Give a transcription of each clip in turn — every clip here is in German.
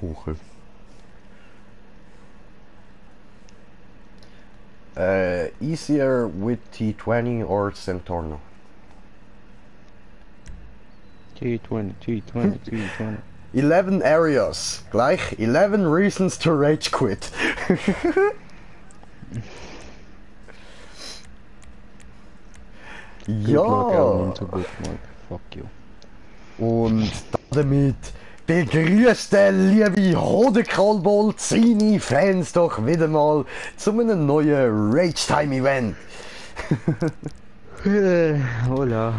brauchen. Easier with T20 or Centorno. T20, T20, T20. 11 areas. Gleich 11 reasons to rage quit. Good luck, Elmon, Ja. to bookmark. Fuck you. Und damit begrüßt der liebe Hodekrallbolzini-Fans doch wieder mal zu einem neuen Rage Time Event. Hola.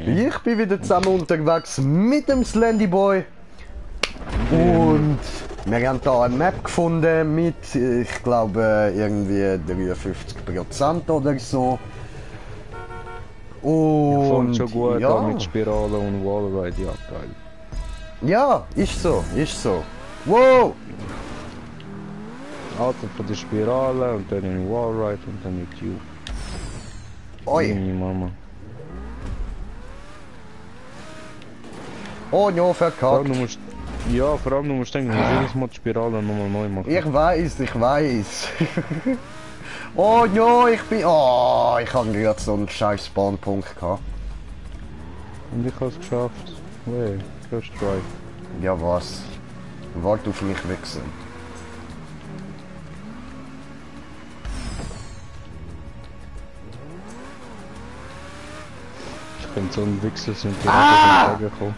Ich bin wieder zusammen unterwegs mit dem Slendy Boy. Und wir haben hier eine Map gefunden mit, ich glaube, irgendwie 53% oder so. Und Schon gut ja, an mit Spirale und Wallride, ja geil. ja, ist so, ist so. Wow! Alter von der Spirale und dann in Wallride und dann mit You. Oi! Meine Mama. Oh no, Vor allem, verkackt. du musst, ja, vor allem du musst denken, du musst jedes Mal die Spirale nochmal neu machen. Ich weiß, ich weiß. Oh no, ich bin... Oh, ich habe gerade so einen scheiß Spawnpunkt gehabt. Und ich hab's geschafft. Hey, first try. Ja was? Warte auf mich wechseln. Ich bin so ein Wichser, sind die ah! gekommen.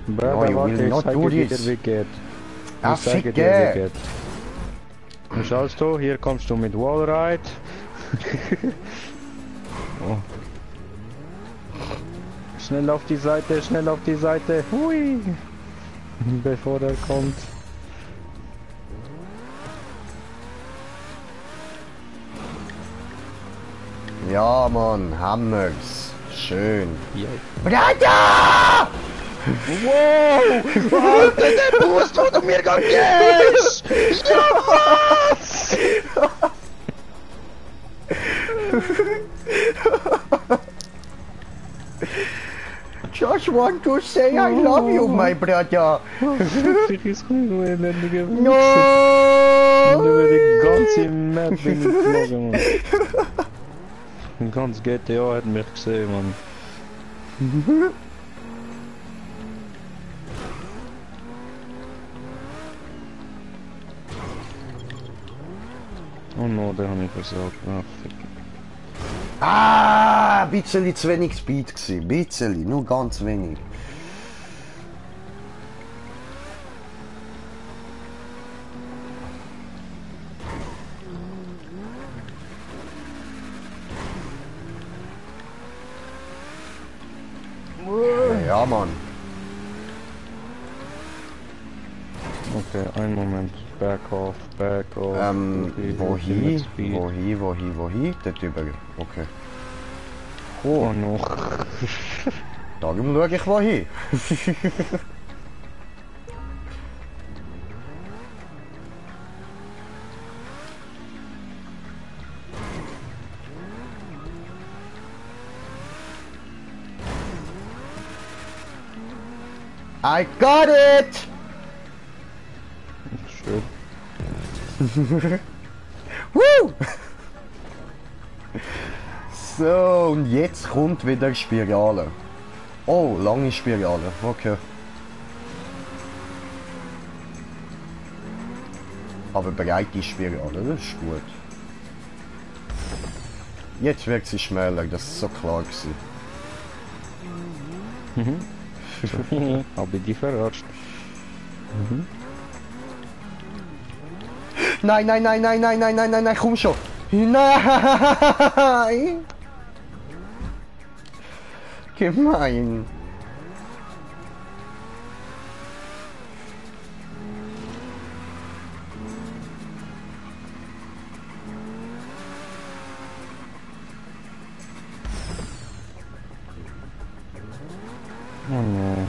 No, you will not do this. Wie geht. Ah, Ich sage ficke. dir, wie geht. Und schaust du, hier kommst du mit Wallride. Oh. Schnell auf die Seite, schnell auf die Seite. Hui. Bevor er kommt. Ja Mann, Hammers. Schön. Ja. Brata! Wow! Alter, der Boost, wo du mir gerade gehst! Ja, was? Just want to say I love you, my brother. Ich ist nur elendige Wichser. No! Und über die ganze Map bin ich geflogen, Mann. Ein ganz GTA hat mich gesehen, Mann. Oh no, den habe ich versagt. Ach, fick. Ah, ein bisschen zu wenig Speed gewesen. Bisschen, nur ganz wenig. Ja, Mann. Okay, einen Moment. Back off, back off. Okay, Wohin? Speed. Wohin? Dort über. Okay. Oh no. Darum schaue ich wohin. I got it! Schön. Woo! So, und jetzt kommt wieder Spirale. Oh, lange Spirale, okay. Aber breite Spirale, das ist gut. Jetzt wird sie schmäler, das ist so klar gewesen. Habe ich dich verarscht. Nein, komm schon! Nein! Gemein! Oh no.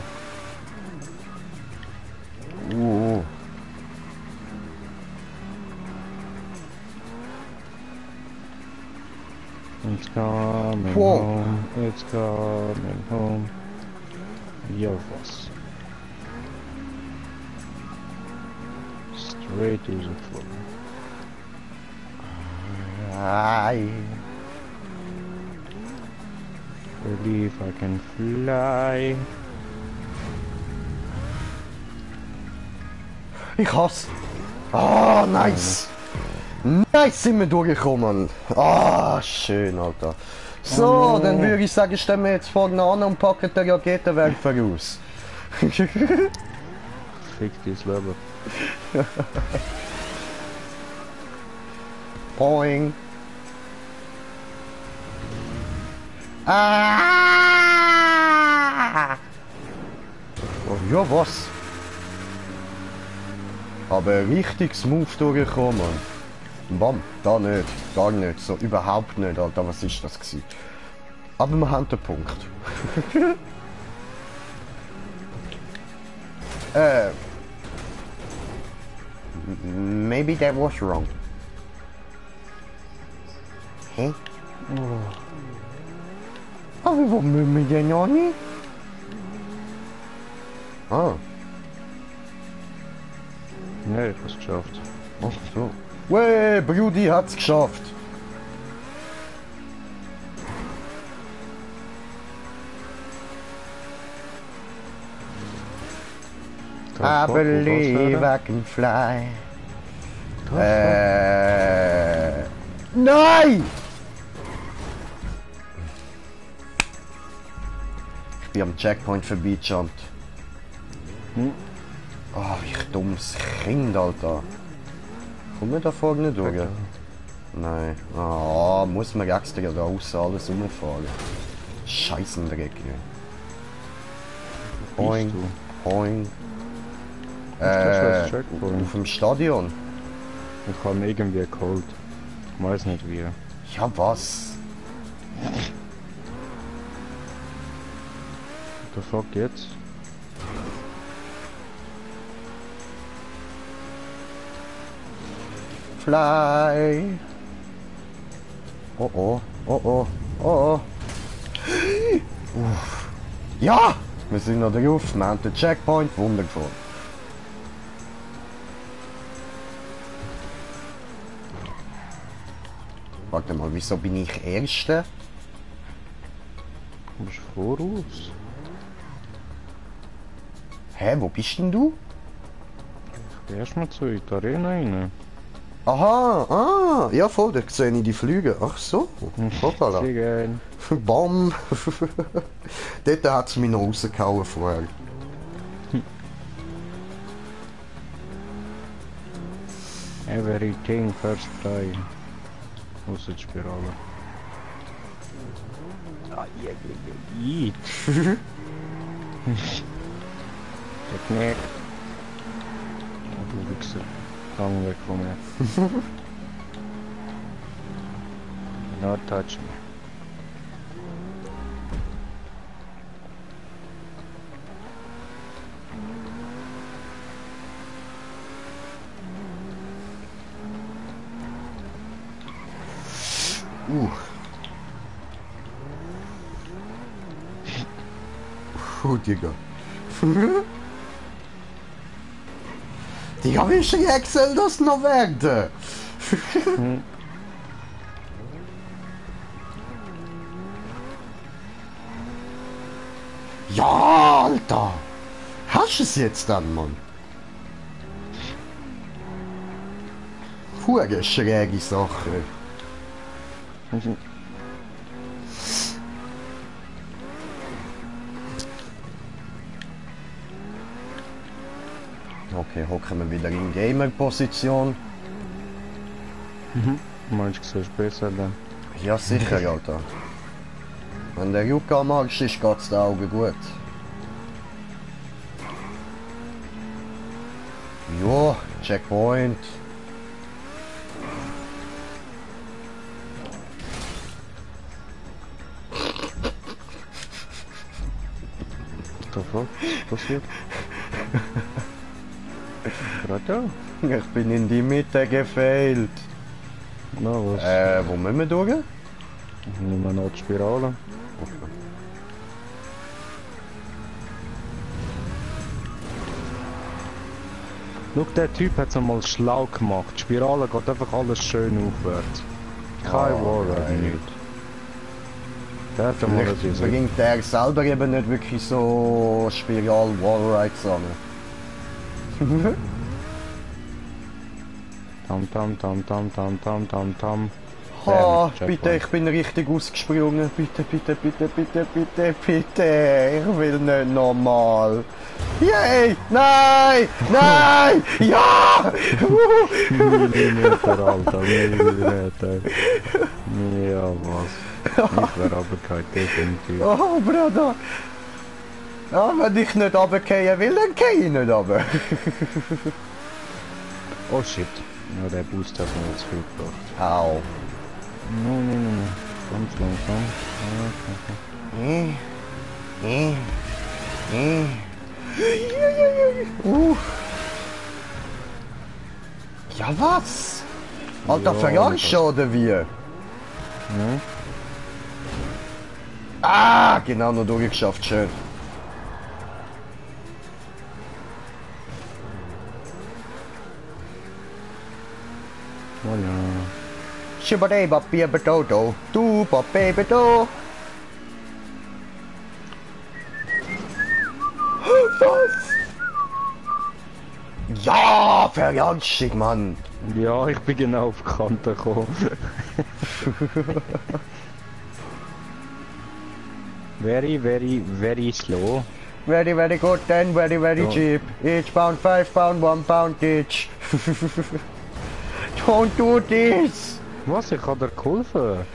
It's coming Wow. home, it's coming home. Ja, was? Straight to the floor. Ai. Believe I can fly. Ich hasse. Ah, nice. Nice sind wir durchgekommen. Ah, schön, Alter. So, Oh no. dann würde ich sagen, stellen wir jetzt vorne an und packen den Raketenwerfer aus. Fick this Level. Boing. Ah! Oh, ja, was? Aber richtig smooth durchgekommen. Bam, da nicht, gar nicht, so überhaupt nicht, Alter, was ist das gewesen? Aber wir haben den Punkt. Maybe that was wrong. Hä? Aber wo müssen wir denn noch nicht? Ah, Nee, ich hab's geschafft. ach so. Wey, Brudi hat's geschafft. I believe I can fly. Nein! Ich bin am Checkpoint vorbeigejumpt. Oh, ich dummes Kind, Alter. Kommen wir da vorne nicht durch? Nein. Ah, muss man extra da aussen alles umfahren. Scheissendreck, ja. Boing, boing. Checkpoint. Auf dem Stadion. Ich habe irgendwie geholt. Ich weiß nicht wie. Ja, was? The fuck jetzt? Fly. Oh oh, oh oh, oh oh. Uff. Ja! Wir sind noch drauf, wir haben den Checkpoint, wundervoll. Warte mal, wieso bin ich Erster? Du bist voraus. Hä, wo bist denn du? Ich geh erst mal zu in die Arena rein. Aha, ah, ja voll, da sehe ich die Flüge. Ach so, hoppala. Sehr geil. Bam! Dort hat es mich noch rausgehauen vorher. Everything first try. Außer die Spirale. Ah, Technik. Oh, du Wichser. Komm weg von mir. Not touch me. Digga. Digga, wie schräg soll das noch werden? Ja, Alter! Hast du es jetzt dann, Mann? Hure schräge Sache. Okay, hocken wir wieder in Gamer-Position. Meinst du, siehst besser dann? Ja, sicher, Alter. Wenn der Jucke am Arsch ist, geht's den Augen gut. Jo, Checkpoint. What the fuck? Was passiert? Gerade da? Ich bin in die Mitte gefailt. Na was? Wo müssen wir durch? Nehmen wir noch die Spirale. Schau, der Typ hat es einmal schlau gemacht. Die Spirale geht einfach alles schön aufwärts. Kein Wallride nicht. Der hat einmal Vielleicht etwas. bringt der selber eben nicht wirklich so Spiral-Wallrides an. Tam tam tam tam tam tam tam tam. Oh, Checkpoint. bitte, ich bin richtig ausgesprungen. Bitte, bitte, bitte, bitte, bitte, bitte. Ich will nicht nochmal. Yay! Nein! Nein! Ja! Millimeter, Alter, Millimeter. Ja, was? Ich wäre aber kein definitiv. Oh, Bruder! Ja, wenn ich nicht runtergehen will, dann gehe ich nicht runter. Oh shit. Ja, der Boost hat mir jetzt viel gebracht. Au. No. Ganz langsam. Ja, was? Alter, Ja, verjagst das- du oder wie? Ja. Ah, genau, noch durchgeschafft, schön. Voilà. Shibadee Babi Betoto, du Babi Beto. Was? Ja, verjagst dich, Mann. Ja, ich bin genau auf die Kante gekommen. Very slow. Very, very good then, very, very Ja. cheap. Each pound, 5 pound, 1 pound each. Don't do this. Was? Ich hab dir geholfen.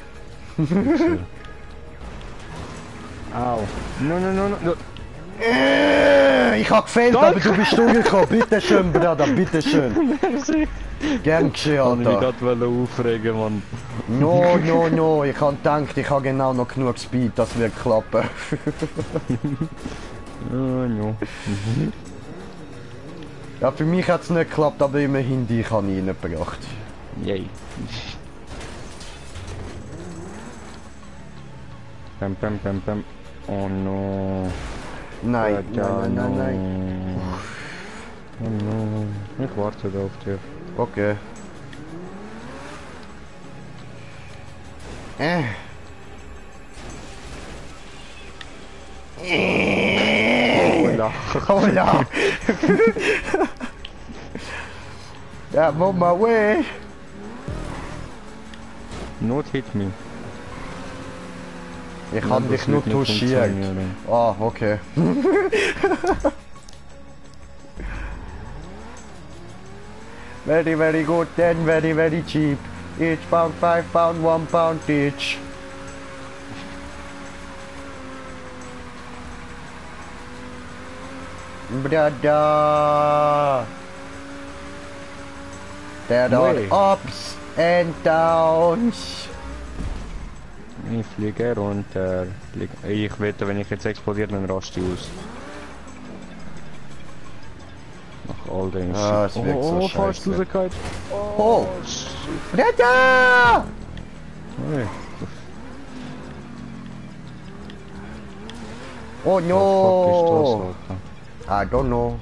Au. No. Ich hab gefehlt, aber du bist durchgekommen. Bitte schön, Bruder, bitte schön. Merci. Gern geschehen, Ich wollte mich Alter. gerade aufregen, Mann. No. Ich hab gedacht, ich habe genau noch genug Speed, das wird klappen. No. Ja, für mich hat es nicht geklappt, aber immerhin dich habe ich reingebracht. Yay. Pam. Oh no. Nein. Oh no. Ich warte da auf dich. Okay. Hola. Hola! Ja, on my way! Not hit me. Ich habe dich nur touchiert. Ah, okay. Very, very good then, very, very cheap. Each pound, 5 pound, 1 pound each. Brother! There Way. are ups and downs. Ich fliege runter. Ich wette, wenn ich jetzt explodiere, dann raste ich aus. Nach all dem Ah, es wirkt so fast scheiße. rausgefallen. Oh! Brother! Hey. Oh no! Was I don't know.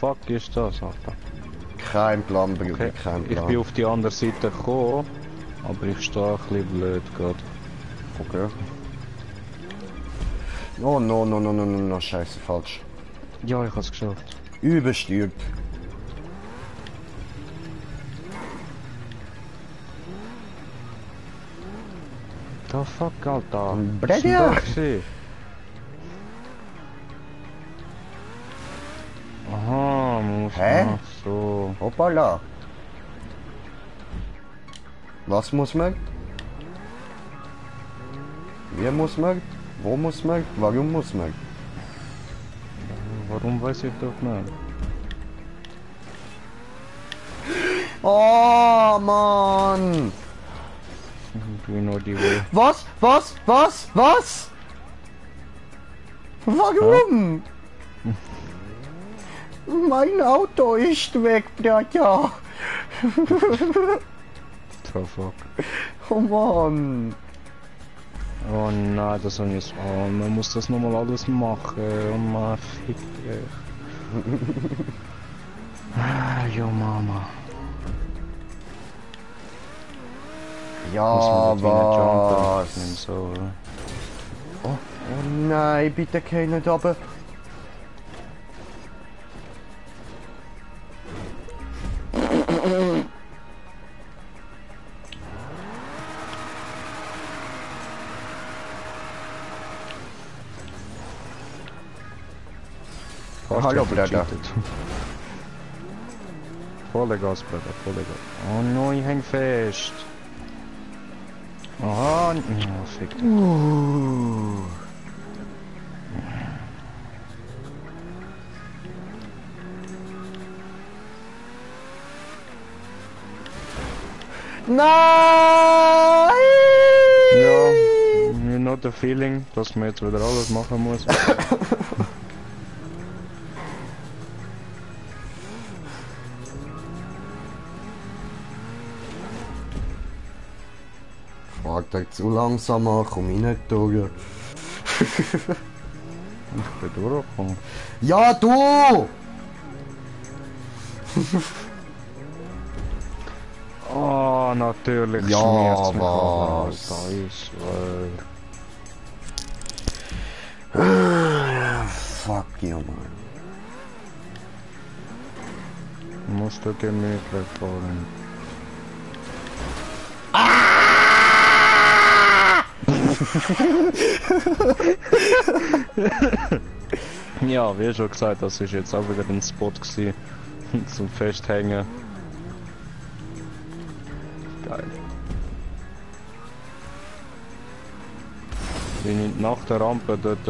fuck ist das, Alter? Kein Plan, Bruder, Okay. kein Ich Plan. bin auf die andere Seite gekommen, aber ich stehe ein bisschen blöd gerade. Okay. Oh no, scheiße, falsch. Ja, ich hab's geschafft. Überstürzt. Da fuck, Alter. Brother. Was ist denn da gewesen? Aha, man muss... Hä? Ach so. Hoppala. Was muss man? Wie muss man? Wo muss man? Warum muss man? Warum weiß ich doch nicht? Oh Mann! Do you know the way? Was? Warum? Mein Auto ist weg, Bruder. Oh fuck. Oh Mann. Oh nein, das soll nicht. Oh, man muss das nochmal alles machen. Oh Mann, fick dich. Ah, jo Mama. Muss Ja, man dort wie eine Jumper was? nehmen, so, oder? Oh nein, bitte geh nicht runter. Hallo, Bruder. Volle Gas, Bruder, volle Gas. Oh nein, ich häng fest. Aha, oh, fick dich. Nein! Ja, you know the feeling, dass man jetzt wieder alles machen muss. Fragt euch zu langsam an, komm ich nicht durch. Ich bin durchgekommen. Ja, du! Oh, natürlich Ja, schmiert's mich was? an, Alter, ich schwör. Fuck you, man. Musst du gemütlich fahren. Ja, wie schon gesagt, das ist jetzt auch wieder ein Spot gewesen, zum Festhängen. Geil. Bin ich nach der Rampe dort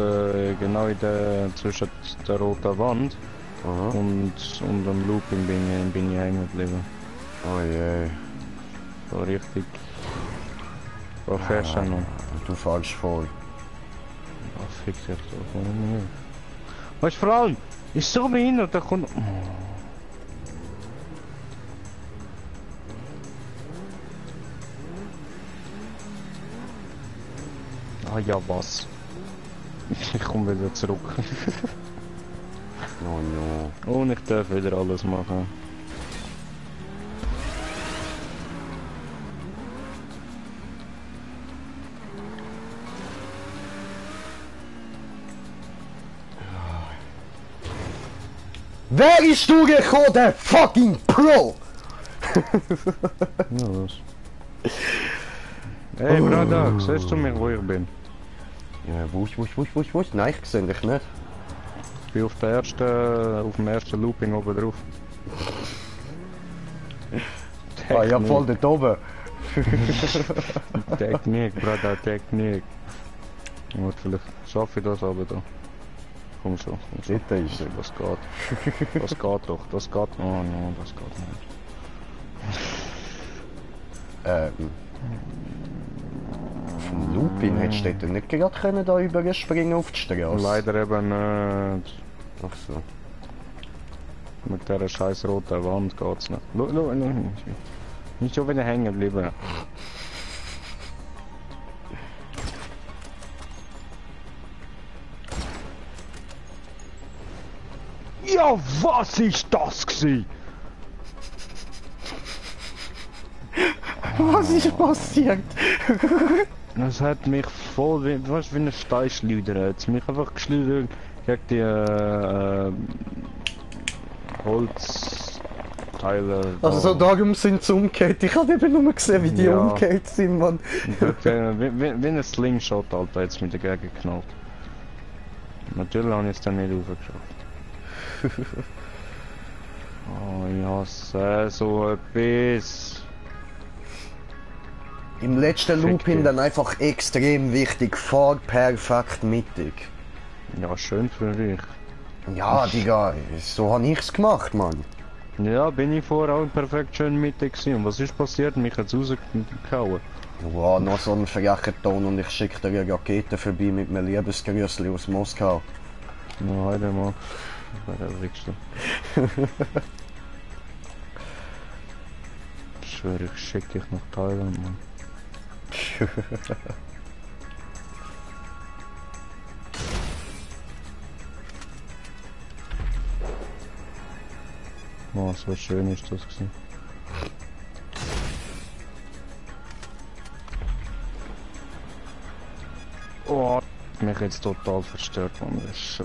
genau in der, zwischen der roten Wand und dem Looping bin ich hängen geblieben. Oh je. So richtig professional. Du fährst voll. Oh, fick dich doch. Weißt du, vor allem, ist so behindert, da kommt... Ah ja, was? Ich komme wieder zurück. Oh no. Und ich darf wieder alles machen. Wer ist du gekommen, der fucking Pro? Ja, was? Hey Bruder, siehst du mich, wo ich bin? Ja, wusch. Nein, ich sehe dich nicht. Ich bin auf dem ersten Looping oben drauf. Ah, ja, voll dort oben. Technik, Bruder, Technik. Gut, vielleicht schaffe ich das aber da. Komm schon, komm schon. Dort ist er. Das geht. Das geht doch, das geht. Oh nein, das geht nicht. Vom Lupin hättest du dort nicht gerade können, da überspringen auf die Straße. Leider eben nicht. Ach so. Mit dieser scheiß roten Wand geht's nicht. Schau, nicht schon wieder hängen geblieben. Ja, was ist das gewesen? Was ist passiert? Das hat mich voll wie ein Steinschleuder. Hat mich einfach geschleudert gegen die Holzteile. Also so darum sind sie umgekehrt. Ich habe eben nur gesehen, wie die Ja. umgekehrt sind, Mann. Wie ein Slingshot, Alter, jetzt mit der Gegend geknallt. Natürlich habe ich es dann nicht aufgeschafft. Oh, ich hasse so etwas. Im letzten Fick Looping dich. dann einfach extrem wichtig, fahr perfekt mittig. Ja, schön für dich. Ja, Digga, so habe ich's gemacht, Mann. Ja, bin ich vorher auch perfekt schön mittig gewesen. Und was ist passiert? Mich hat's rausgehauen. Wow, noch so ein frecher Ton und ich schicke dir eine Rakete vorbei mit einem Liebesgrüßli aus Moskau. Na, heute mal. Der Wichser. schwöre, ich schick dich nach Thailand, Mann. Oh, so schön ist das gewesen. Oh, mich jetzt total verstört, Mann. Das ist so...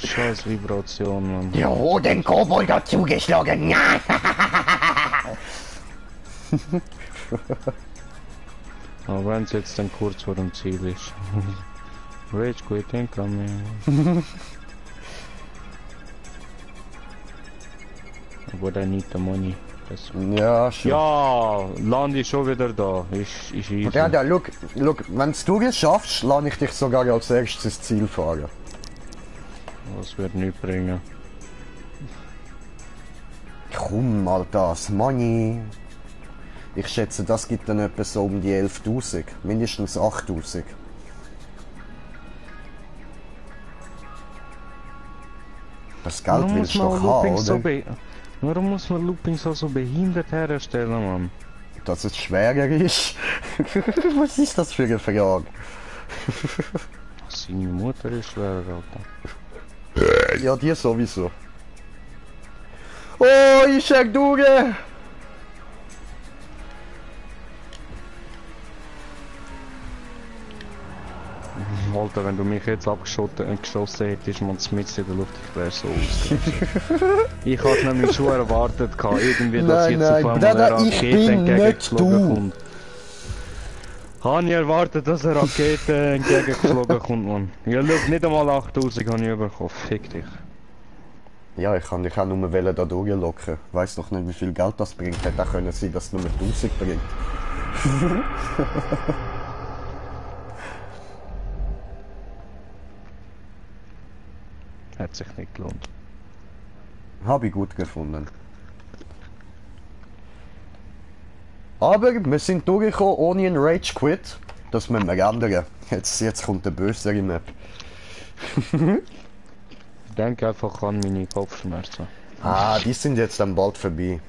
Scheiß Vibration, Mann. Der roten Kobold hat zugeschlagen. Ja. Aber wenn es jetzt dann kurz vor dem Ziel ist. Rage quit incoming. But I need the money. Das Ja, schon. ja, Land ist schon wieder da. Ist easy. Ja, look, wenn du es schaffst, lasse ich dich sogar als erstes ins Ziel fahren. Das wird nichts bringen. Komm, Alter, das Money. Ich schätze, das gibt dann etwa so um die 11.000. Mindestens 8.000. Das Geld willst du doch haben, oder? Warum muss man Loopings so behindert herstellen, Mann? Dass es schwerer ist? Was ist das für eine Frage? Seine Mutter ist schwerer, Alter. Ja, dir sowieso. Oh, ich check durch! Alter, wenn du mich jetzt geschossen hättest, man mit in der Luft, ich wäre so ausgerastet. Ich hatte nämlich schon erwartet, irgendwie, dass Nein, jetzt auf einmal eine Rakete entgegengeflogen kommt. Habe ich erwartet, dass eine Rakete entgegengeflogen kommt, Mann. Ja, schau, nicht einmal 8000 habe ich bekommen, fick dich. Ja, ich kann dich auch nur da durchlocken. Ich weiss noch nicht, wie viel Geld das bringt. Hätte auch können sein, dass es nur 1000 bringt. Hat sich nicht gelohnt. Habe ich gut gefunden. Aber wir sind durchgekommen ohne einen Rage Quit. Das müssen wir ändern. Jetzt kommt der bösere Map. Ich denke einfach an meine Kopfschmerzen. Ah, die sind jetzt dann bald vorbei.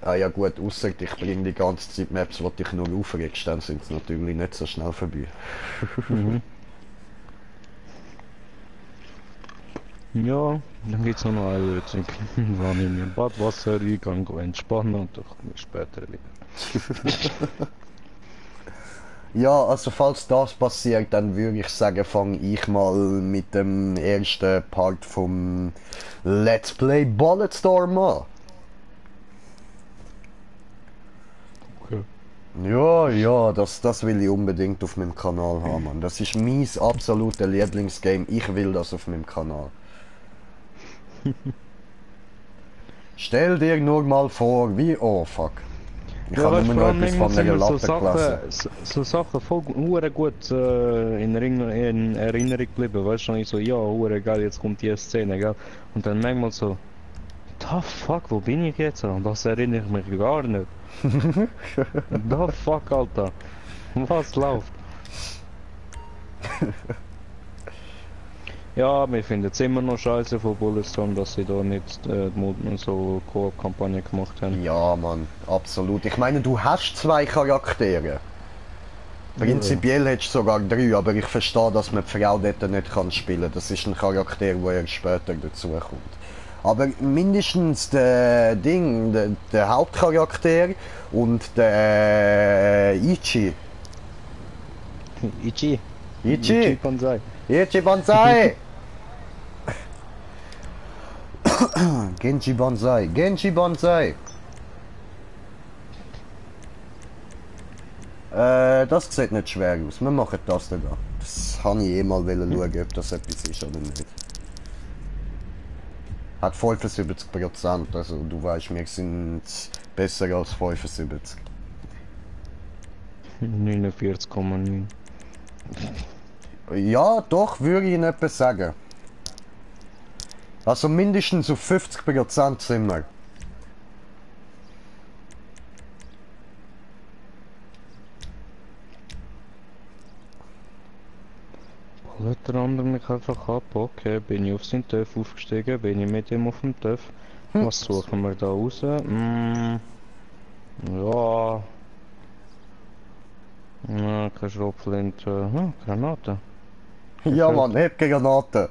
Ah ja gut, ausser ich bringe die ganze Zeit Maps, die dich nur aufregst, dann sind sie natürlich nicht so schnell vorbei. Mhm. Ja, dann geht's nur noch eine Lösung. Wann ich mir im Badwasser reingehe, entspannen und dann komme ich später wieder. Ja, also falls das passiert, dann würde ich sagen, fange ich mal mit dem ersten Part vom Let's Play Bulletstorm an. Okay. Ja, das will ich unbedingt auf meinem Kanal haben, Mann. Das ist mein absolutes Lieblingsgame. Ich will das auf meinem Kanal. Stell dir nur mal vor, wie... Oh, fuck. Ich habe nur noch etwas von einer Latte gelesen. So Sachen voll gut in Erinnerung geblieben. Weißt du, ich so, ja, hure geil, jetzt kommt die Szene, gell? Und dann manchmal so, the fuck, wo bin ich jetzt? Und das erinnere ich mich gar nicht. The fuck, Alter. Was läuft? Ja, wir finden es immer noch scheiße von Bulletstorm, dass sie da nicht so Koop-Kampagne gemacht haben. Ja, Mann, absolut. Ich meine, du hast 2 Charaktere. Prinzipiell hättest du sogar 3, aber ich verstehe, dass man die Frau dort nicht spielen kann. Das ist ein Charakter, der erst später dazukommt. Aber mindestens der Hauptcharakter und der Ichi. Ichi Banzai. Ichi Banzai! Genji Banzai, Genji Banzai! Das sieht nicht schwer aus. Wir machen das da. Das habe ich mal schauen, ob das etwas ist oder nicht. Hat 75%, also du weißt, wir sind besser als 75. 49,9. Ja, doch, würde ich nicht etwas sagen. Also mindestens auf 50% sind wir. der andere mich einfach ab. Okay, bin ich auf seinen TÜV aufgestiegen, bin ich mit ihm auf dem TÜV. Was suchen wir da raus? Ja. Ja, keine Schrotflinte. Granate. Ja Mann, heb Granaten.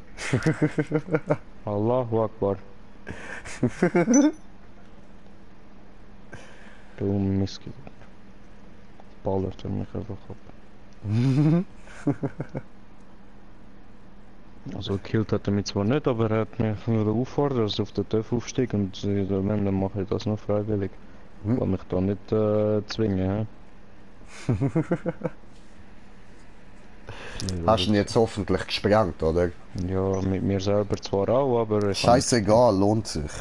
Allahu Akbar. Du Missgeburt. Ballert er mich einfach ab. Also gekillt hat er mich zwar nicht, aber er hat mich auffordert, dass ich auf den TÜV aufsteige und am Ende mache ich das noch freiwillig. Ich will mich da nicht zwingen. Hast du ihn jetzt hoffentlich gesprengt, oder? Ja, mit mir selber zwar auch, aber ich Scheißegal, lohnt sich.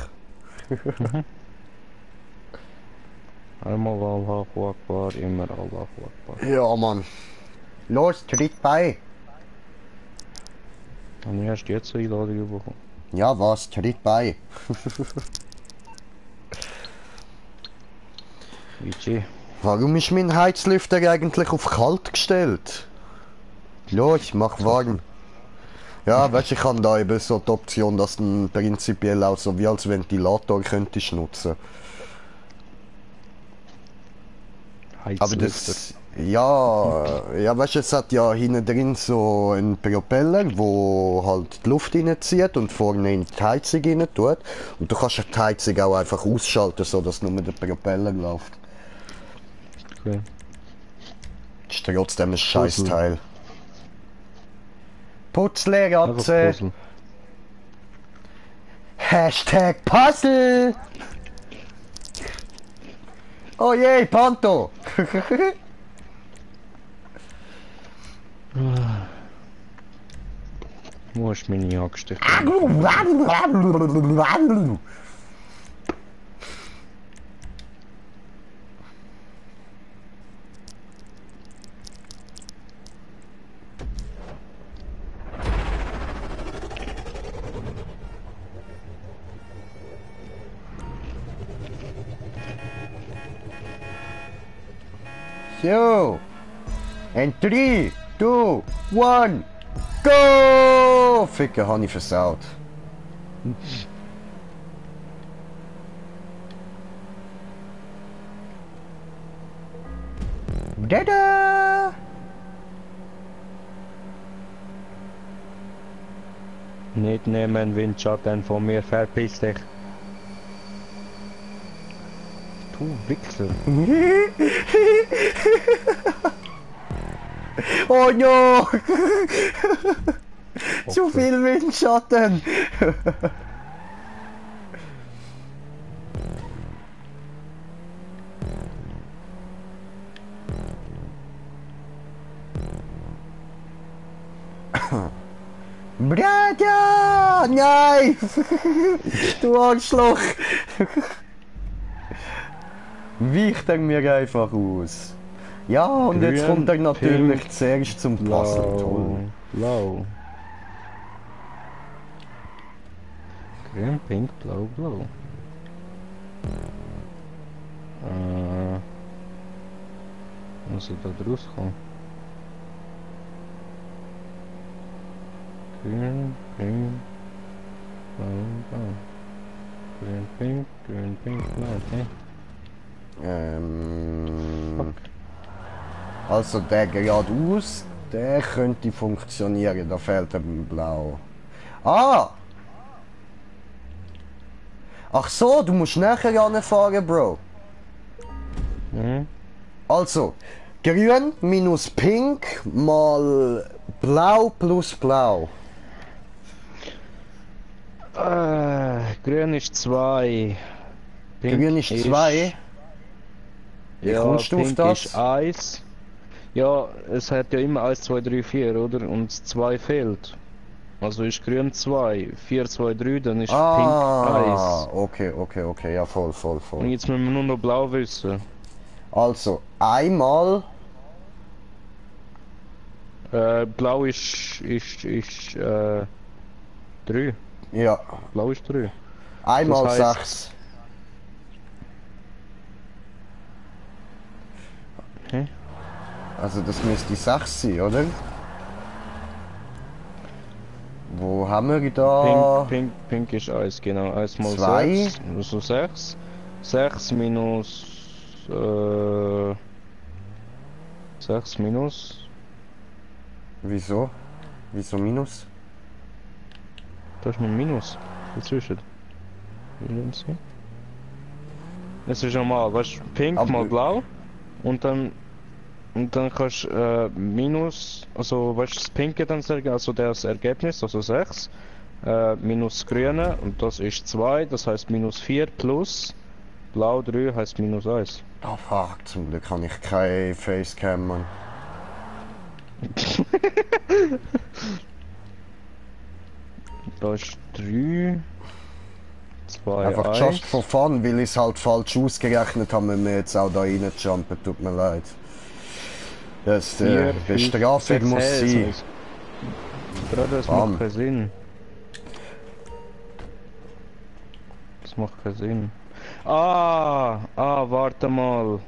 einmal Allahu Akbar, immer Allahu Akbar. Ja Mann. Los, tritt bei. Und ich erst jetzt eine Einladung bekommen. Ja was, tritt bei. Vici. Warum ist mein Heizlüfter eigentlich auf kalt gestellt? Los, mach warm. Ja, weißt du, ich habe da eben so die Option, dass du prinzipiell auch so wie als Ventilator könntest nutzen. Aber das, ja, weißt du, es hat ja hinten drin so einen Propeller, wo halt die Luft reinzieht und vorne in die Heizung rein tut. Und du kannst ja die Heizung auch einfach ausschalten, so dass nur der Propeller läuft. Okay. Das ist trotzdem ein Scheißteil. Putzle, Ratze. Einfach Puzzle. Hashtag Puzzle. Oh je, Panto. Wo ist meine Jagdstift? So. And 3, 2, 1, go! Ficken, habe ich versaut. Dada! Nicht nehmen Windschatten von mir, verpiss dich. Du Wichser. Oh no! Zu viel Windschatten! Braja! Nein! Du Arschloch! Weicht er mir einfach aus. Ja, und jetzt Grün, kommt er natürlich pink, zuerst zum Puzzle. Toll. Blau. Grün, pink, blau, blau. Muss ich da draus kommen? Grün, pink, blau, blau. Grün, pink, blau, okay. Also der geradeaus, der könnte funktionieren, da fehlt eben blau. Ah! Ach so, du musst nachher anfahren, Bro. Mhm. Also, grün minus pink mal blau plus blau. Grün ist 2. Grün ist 2. Wie Ja, kommst du auf pink das? ist 1. Ja, es hat ja immer 1, 2, 3, 4, oder? Und 2 fehlt. Also ist grün 2, 4, 2, 3, dann ist pink 1. Okay, ja voll. Und jetzt müssen wir nur noch blau wissen. Also, einmal, Blau ist 3. ja, Blau ist 3. einmal Das heißt- 6. Hä? Also das müsste 6 sein, oder? wo haben wir da? Pink ist 1, genau. 1 mal 2. 6, also 6. 6 minus... 6 minus... Wieso? Wieso minus? Da ist noch ein Minus dazwischen. Es ist normal, weißt du, pink Aber- mal blau und dann kannst du minus, also weißt du, das pinke dann, also das Ergebnis, also 6, minus das grüne und das ist 2, das heißt minus 4 plus blau 3 heißt minus 1. Oh fuck, zum Glück habe ich keine Facecam, Mann. Da ist 3, 2, Einfach 1. just for fun, weil ich es halt falsch ausgerechnet habe, wenn wir jetzt auch da reinjumpen, tut mir leid. Das bestraft muss sein. Gerade, das Bam. macht keinen Sinn. Das macht keinen Sinn. Warte mal.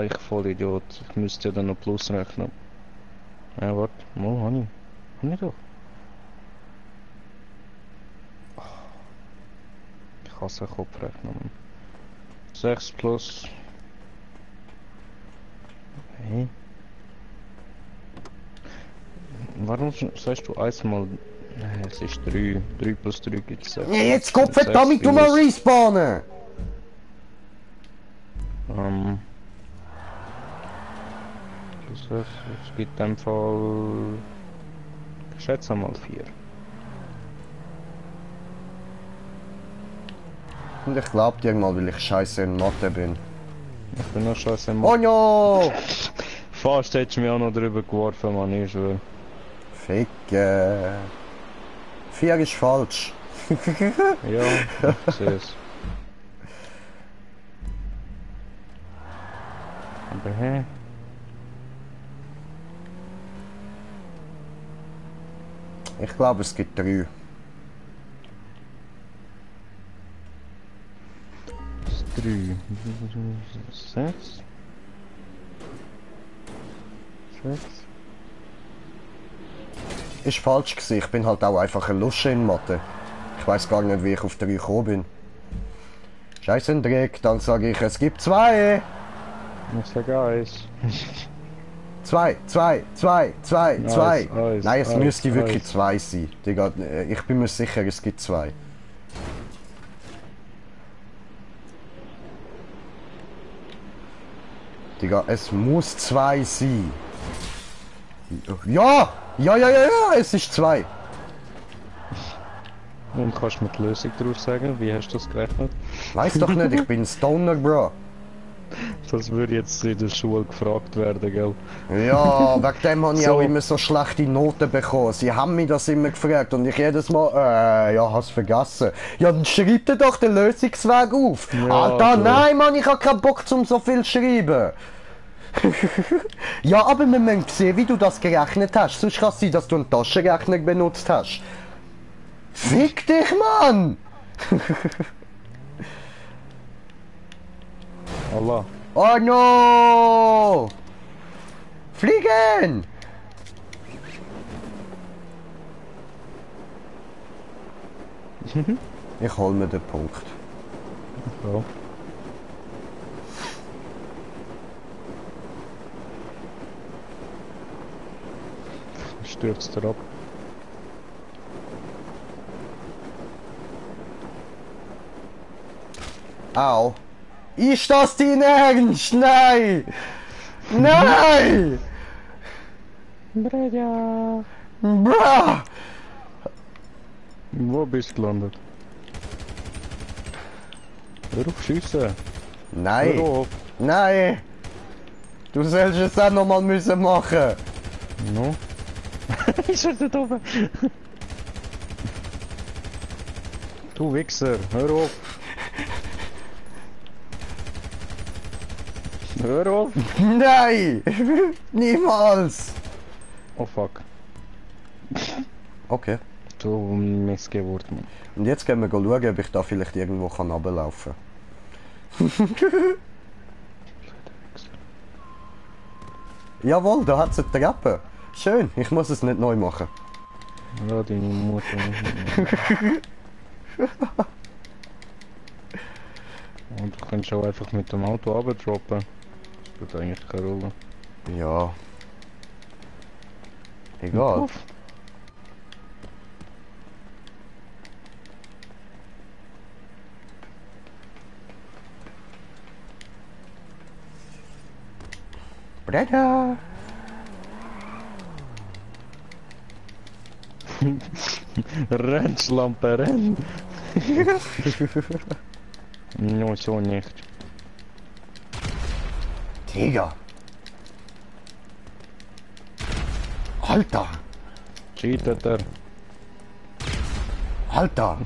Ich voll Idiot. Ich müsste ja dann noch Plus rechnen. Ja, warte. Mal, hab ich doch. Ich hasse Kopfrechnen. 6 plus... Hey. Warum sagst du 1 mal... Es ist 3. 3 plus 3 gibt es 6. Ja, jetzt Gott verdammt, du mal respawnen! Plus 6, es gibt in dem Fall... Ich schätze mal 4. Und ich glaub dir mal, weil ich scheiße in Mathe bin. Ich bin noch scheiße im Oh no! Fast hättest du mich auch noch drüber geworfen, Mann, ich schwör. Ficke. 4 ist falsch. Ja, ich sehe es. Aber hä? Ich glaube, es gibt 3. Das ist 3. 6. 6. Ist falsch gewesen. Ich bin halt auch einfach ein Lusche in Mathe. Ich weiß gar nicht, wie ich auf 3 gekommen bin. Scheiße, ein Dreck. Dann sage ich, es gibt 2. Ich sage 1. 2. Eins, Nein, es eins, müsste wirklich eins. 2 sein. Digga, ich bin mir sicher, es gibt 2. Digga, es muss 2 sein. Ja! Ja, es ist 2. Und kannst du mir die Lösung darauf sagen? Wie hast du das gerechnet? Weiß doch nicht, ich bin Stoner, Bro. Das würde jetzt in der Schule gefragt werden, gell? Ja, wegen dem habe ich So. auch immer so schlechte Noten bekommen. Sie haben mich das immer gefragt und ich jedes Mal, ja, hast vergessen. Ja, dann schreib dir doch den Lösungsweg auf. Ja, Alter, klar. nein, Mann, ich habe keinen Bock zum so viel schreiben. Ja, aber wir müssen sehen, wie du das gerechnet hast. Sonst kann es sein, dass du einen Taschenrechner benutzt hast. Fick dich, Mann! Allah. Oh no! Fliegen! Ich hol mir den Punkt. Ja. Stürzt er ab. Au. Ist das dein Ernst? Nein! Nein! Bredja. Bruh! Wo bist du gelandet? Hör auf schiessen. Hör Nein! auf. Nein! Du sollst es auch noch mal müssen machen. No. Ist er dort oben? Du Wichser, hör auf. Hör auf. Nein! Niemals! Oh fuck. Okay. Du Missgeburt, Mann. Und jetzt gehen wir schauen, ob ich da vielleicht irgendwo runterlaufen kann. Jawohl, da hat es eine Treppe. Schön, ich muss es nicht neu machen. Ja, deine Mutter. Und du kannst auch einfach mit dem Auto abdroppen. Das spielt eigentlich keine Rolle. Ja. Egal. Puff. Breda. Renn, Schlampe, renn! No, so nicht. Digga. Alter. Cheatet er. Alter.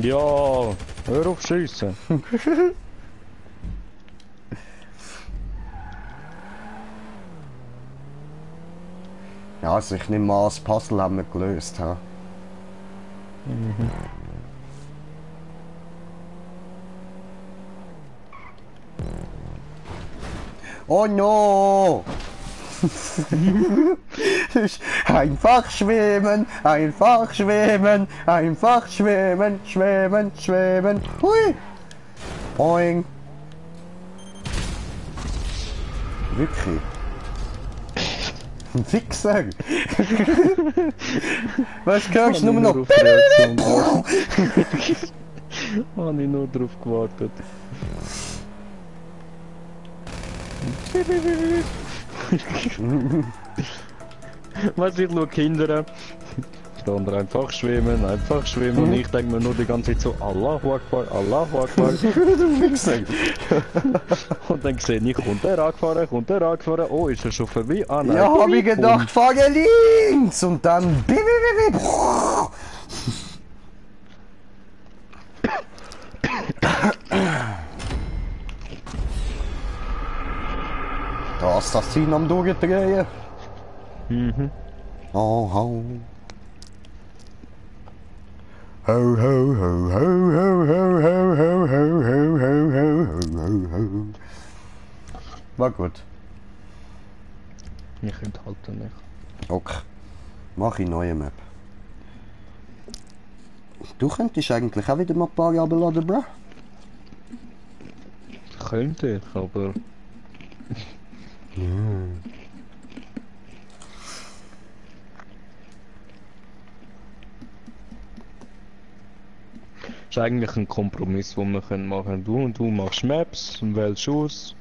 Ja, hör auf schiessen. Ja, also ich nehme mal, das Puzzle haben wir gelöst, ha? Oh no! Einfach schwimmen, einfach schwimmen, einfach schwimmen, schwimmen, schwimmen. Hui! Boing! Wirklich? Ein Fixer! Was hörst du nur noch? Habe ich nur drauf gewartet. Was ich schaue Kinder. Der andere einfach schwimmen. Und ich denke mir nur die ganze Zeit so, Allahu Akbar, Allahu Akbar. Du Fixer! Und dann sehe ich, kommt er angefahren, oh, ist er schon vorbei? Ah nein. Ja, hab ich gedacht, fahre links! Und dann. Da ist das Ziel am Durchdrehen. Mhm. Oh, ho. Ho, ho, ho, ho, ho, ho, ho, ho, ho, ho, ho, ho, ho. War gut. Ich enthalte mich. Okay. Mach ich neue Map. Du könntest eigentlich auch wieder mal ein paar runterladen, bro. Könnte ich, aber... Das ist eigentlich ein Kompromiss, den wir machen können. Du machst Maps und wählst aus.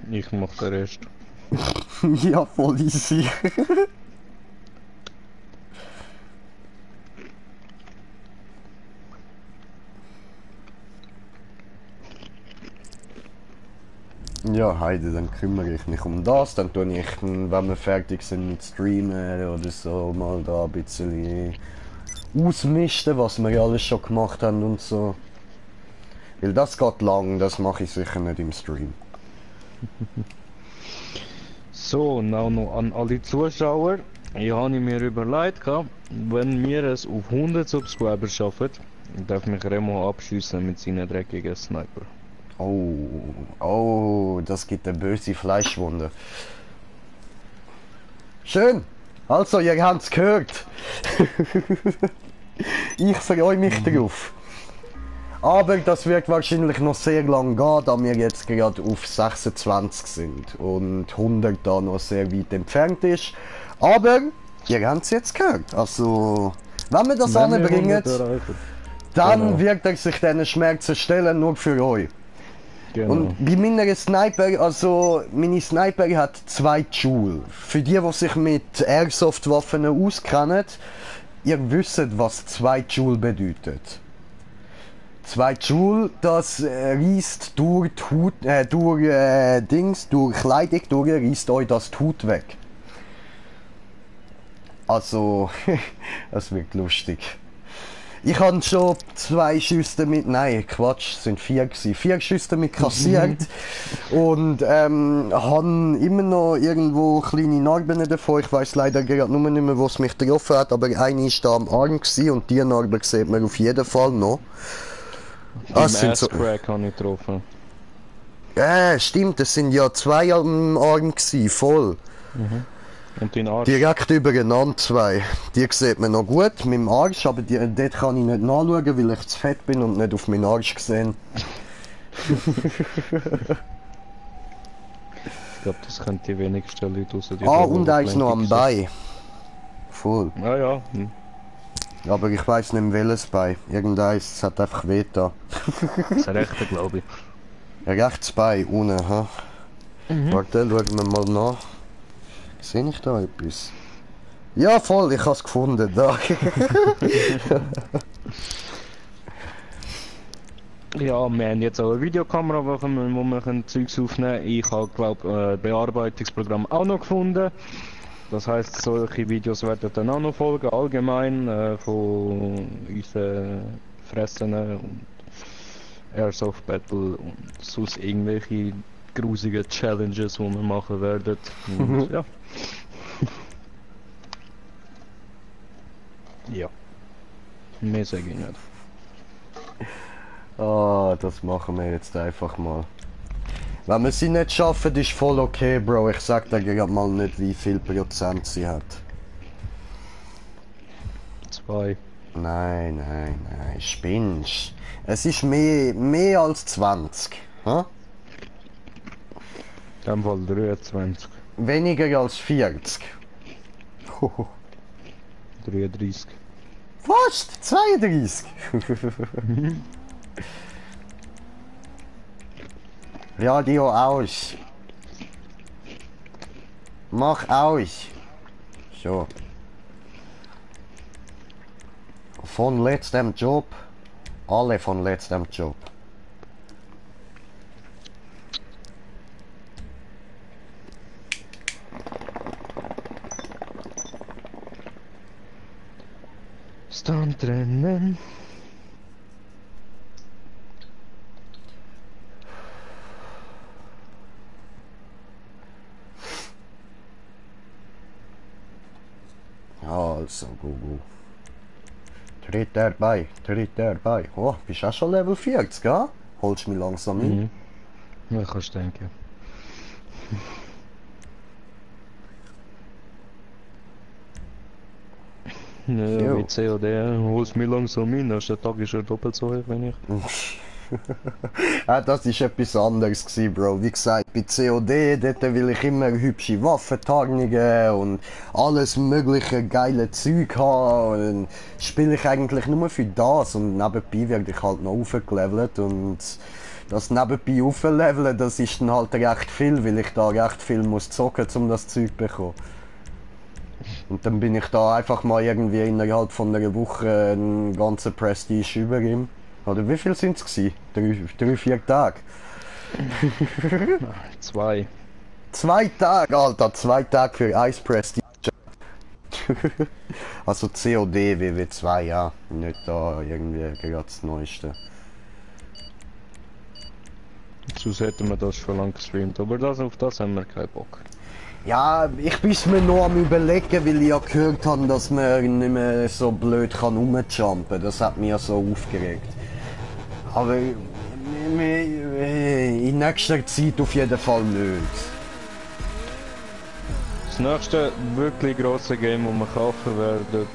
Ich mach den Rest. Ja, voll easy. Ja, Heide, dann kümmere ich mich um das. Dann tue ich, wenn wir fertig sind mit Streamen oder so, mal da ein bisschen ausmisten, was wir ja alles schon gemacht haben und so. Weil das geht lang, das mache ich sicher nicht im Stream. So, und auch noch an alle Zuschauer. Ich habe mir überlegt, wenn wir es auf 100 Subscriber schaffen, darf mich Remo abschiessen mit seinen dreckigen Sniper. Oh, das gibt eine böse Fleischwunde. Schön! Also, ihr habt's gehört. Ich freue mich drauf. Aber das wird wahrscheinlich noch sehr lang gehen, da wir jetzt gerade auf 26 sind und 100 da noch sehr weit entfernt ist. Aber ihr habt's jetzt gehört. Also, wenn wir das anbringen, dann wird er sich diesen Schmerzen stellen, nur für euch. Genau. Und bei meiner Sniper, also meine Sniper hat 2 Joule. Für die sich mit Airsoft-Waffen auskennen, ihr wisst, was 2 Joule bedeutet. 2 Joule, das reißt durch die Haut, durch Kleidung durch, reißt euch das die Haut weg. Also, das wird lustig. Ich habe schon 2 Schüsse mit, nein Quatsch, es sind 4 gewesen, 4 Schüsse damit kassiert und habe immer noch irgendwo kleine Narben davon. Ich weiß leider gerade nur nicht mehr, wo es mich getroffen hat, aber eine ist da am Arm gewesen und die Narbe sieht man auf jeden Fall noch. Im Ass-Crack habe ich getroffen. Stimmt, es sind ja 2 am Arm gsi, voll. Und dein Arsch? Direkt übereinander 2. Die sieht man noch gut mit dem Arsch, aber dort kann ich nicht nachschauen, weil ich zu fett bin und nicht auf meinen Arsch gesehen. Ich glaube, das können die wenigsten Leute außer die. Und eins noch am Bein. Voll. Ja, ja. Aber ich weiß nicht mehr welches Bein. Irgendeins, es hat einfach weh da. Das rechte, glaube ich. Rechts Bein, unten, ha? Warte, schauen wir mal nach. Sehe ich da etwas? Ja, voll, ich habe es gefunden, da. Ja, wir haben jetzt auch eine Videokamera, wo wir Zeugs aufnehmen können. Ich habe, glaube ein Bearbeitungsprogramm auch noch gefunden. Das heisst, solche Videos werden dann auch noch folgen, allgemein von unseren Fressen und Airsoft Battle und sonst irgendwelche grusigen Challenges, die wir machen werden. Und, ja. Ja. Mehr sage ich nicht. Das machen wir jetzt einfach mal. Wenn wir sie nicht schaffen, ist voll okay, Bro. Ich sag dir gerade mal nicht, wie viel Prozent sie hat. 2. Nein, spinnst. Es ist mehr als 20. Hm? In dem Fall 23. Weniger als 40. 33. Fast 32. Radio aus. Mach aus. So. Von letztem Job. Alle von letztem Job. Stuntrennen. Also, Google. Tritt dabei. Oh, bist auch schon Level 40, gell? Holst mich langsam hin. Ja, kannst du denken. Ja, Jo. mit COD holst mich langsam hin. Der Tag ist ja doppelt so hoch, wenn ich. Das war etwas anderes gewesen, Bro. Wie gesagt, bei COD, dort will ich immer hübsche Waffentarnungen und alles mögliche geile Zeug haben. Und dann spiele ich eigentlich nur für das und nebenbei werde ich halt noch aufgelevelt und das nebenbei aufleveln, das ist dann halt recht viel, weil ich da recht viel muss zocken, um das Zeug zu bekommen. Und dann bin ich da einfach mal irgendwie innerhalb von einer Woche einen ganzen Prestige über ihm. Oder wie viel sind es gewesen? 3-4 Tage? 2. 2 Tage, Alter, 2 Tage für Ice Prestige. Also COD, WW2, ja. Nicht da irgendwie gerade das Neueste. Sonst hätten wir das schon lange gestreamt, aber auf das haben wir keinen Bock. Ja, ich bin mir noch am überlegen, weil ich ja gehört habe, dass man nicht mehr so blöd kann rumjumpen. Das hat mich ja so aufgeregt. Aber in nächster Zeit auf jeden Fall nicht. Das nächste wirklich grosse Game, das wir kaufen werden,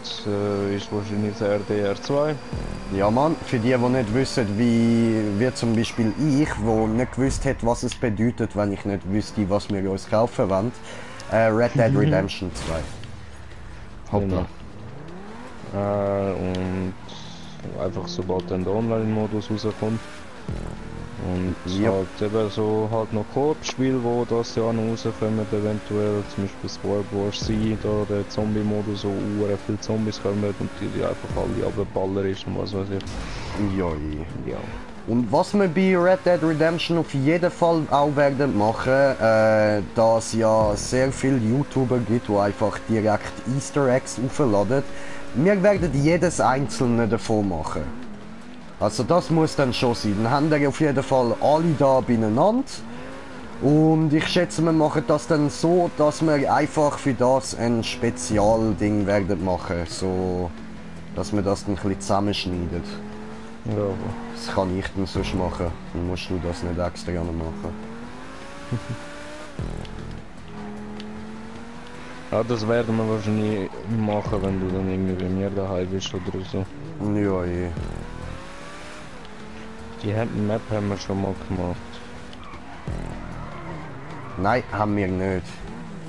ist wahrscheinlich das RDR 2. Ja Mann, für die nicht wissen, wie zum Beispiel ich, wo nicht gewusst hat, was es bedeutet, wenn ich nicht wüsste, was wir uns kaufen wollen. Red Dead Redemption 2. Hoppla. Und einfach sobald dann der Online-Modus rauskommt. Und Ja. halt eben so halt noch Koop-Spiele, wo das Jahr noch rauskommen, eventuell zum Beispiel das World War C, da der Zombie-Modus, so viele Zombies kommen und die einfach alle abballern ist und was weiß ich. Ja. Ja. Und was wir bei Red Dead Redemption auf jeden Fall auch werden machen, da es ja sehr viele YouTuber gibt, die einfach direkt Easter Eggs aufladen, wir werden jedes einzelne davon machen. Also das muss dann schon sein. Dann haben wir auf jeden Fall alle da beieinander. Und ich schätze, wir machen das dann so, dass wir einfach für das ein Spezialding werden machen. So, dass wir das dann ein bisschen zusammenschneiden. Ja. Das kann ich dann sonst machen. Dann musst du das nicht extra noch machen. Ja, das werden wir wahrscheinlich machen, wenn du dann irgendwie bei mir daheim bist oder so. Ja, eh. Die Map haben wir schon mal gemacht. Nein, haben wir nicht.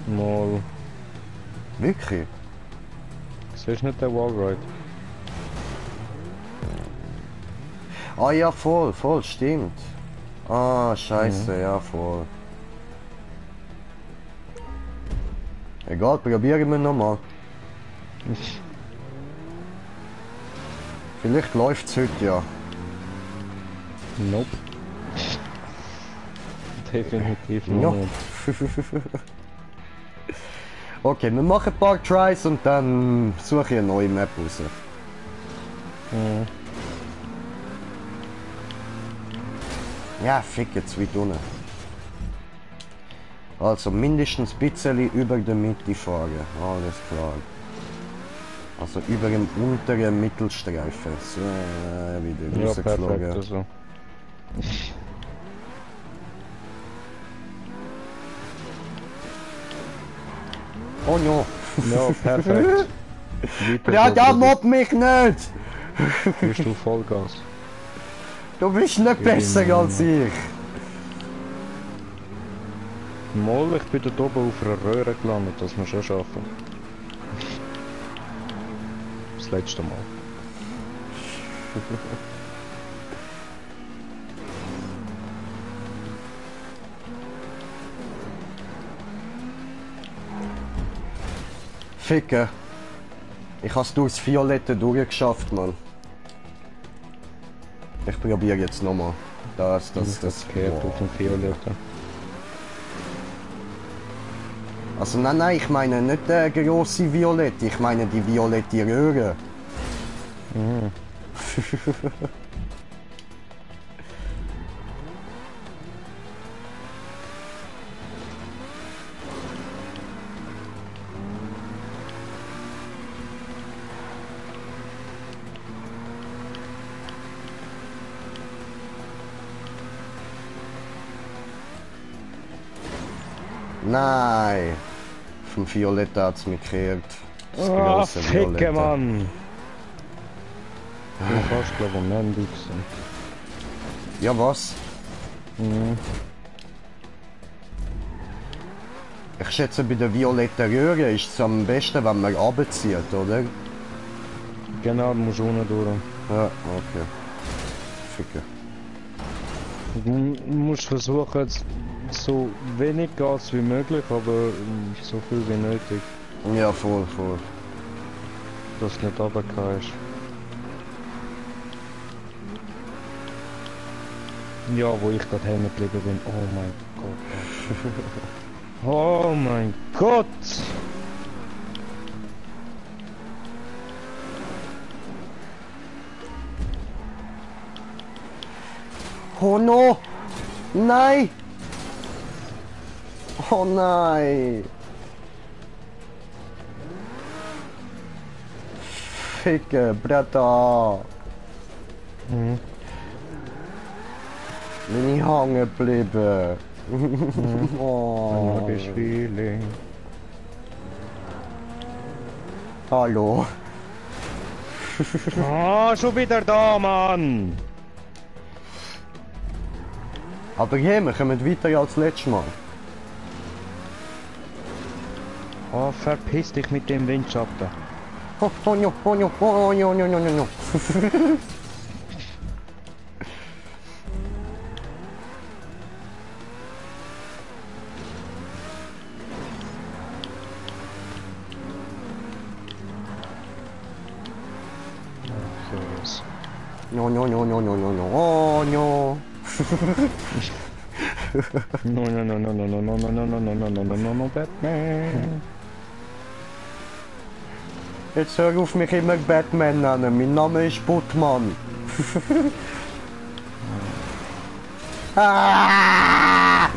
Mal. Wirklich? Siehst du nicht der Wallride? Ah ja, voll, stimmt. Ah, scheiße, ja, voll. Egal, probieren wir nochmal. Vielleicht läuft's heute ja. Nope. Definitiv Ja. nicht. Okay, wir machen ein paar Tries und dann suche ich eine neue Map raus. Mhm. Ja, fick jetzt weit unten. Also mindestens ein bisschen über der Mitte fahren, alles klar. Also über dem unteren Mittelstreifen. So, wieder Ja, perfekt, rausgeflogen. also. Oh no. Ja, perfekt. Weiter Ja, so, da Bruder. mobb mich nicht! Bist du Vollgas? Du bist nicht besser als ich. Mal, ich bin dort oben auf einer Röhre gelandet, das wir schon schaffen. Das letzte Mal. Ficken. Ich hab's durchs Violette durchgeschafft, Mann. Ich probiere jetzt nochmal. Das. Kehrt auf dem Violetten. Also nein, ich meine nicht der grosse Violette, ich meine die violette Röhre. Mhm. Nein! Vom Violett hat's mich gekehrt. Das Ah, grosse ficke, Violette. Mann! Du kannst, glaube ich, am Ende sein. Ja, was? Mhm. Ich schätze, bei der violetten Röhre ist es am besten, wenn man runterzieht, oder? Genau, du musst unten durch. Ja, okay. Ficken. Du musst versuchen, so wenig Gas wie möglich, aber so viel wie nötig, Ja, voll. dass du nicht runterkommst. Ja, wo ich gerade hängen geblieben bin. Oh mein Gott. Oh mein Gott! Oh no! Nein! Oh nein! Ficke, Bretta! Mhm. Bin ich hängen geblieben. Oh. This feeling. Hallo. Ah, schon wieder da, Mann! Aber hey, wir kommen weiter als letztes Mal. Oh, verpiss dich mit dem Windschatten. Oh no, oh no, oh no. No, oh no. No, Batman. Jetzt hör auf mich immer Batman nennen. Mein Name ist Buttmann. Ah!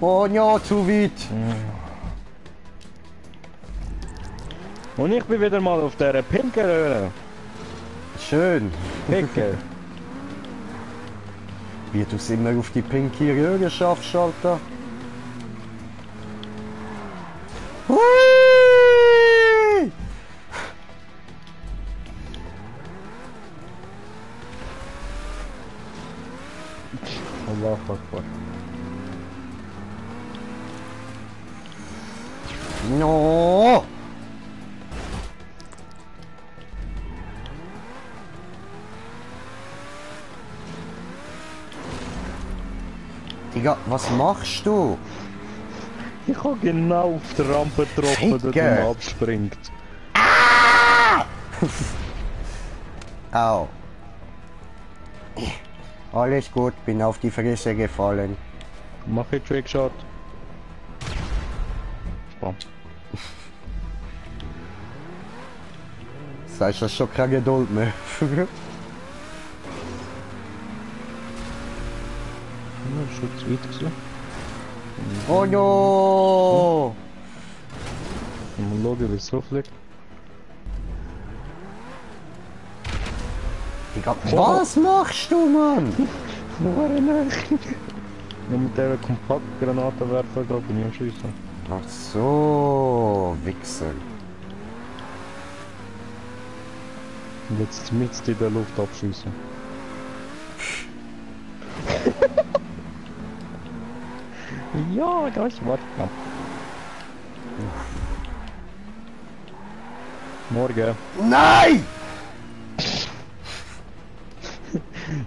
Oh ja, zu weit. Und ich bin wieder mal auf der pinken Röhre. Schön. Pinke. Wie du es immer auf die pinke Röhre schaffst, Alter. Hui! Allah Akbar. No! Digga, was machst du? Ich habe genau auf der Rampe getroffen, dort Ficker. er abspringt. Au. Alles gut, bin auf die Fresse gefallen. Mach ich Trickshot. Bam. Sagst du schon keine Geduld mehr? Ja, schon zu weit gewesen. Oh no! Mal schauen, wie es so fliegt. Digga, was machst du, Mann? Ja, mit der Kompaktgranatenwerfer da bin ich am Schiessen. Ach so, Wichser. Und jetzt mitten in der Luft abschießen. Ja, das war knapp. Morgen. Nein!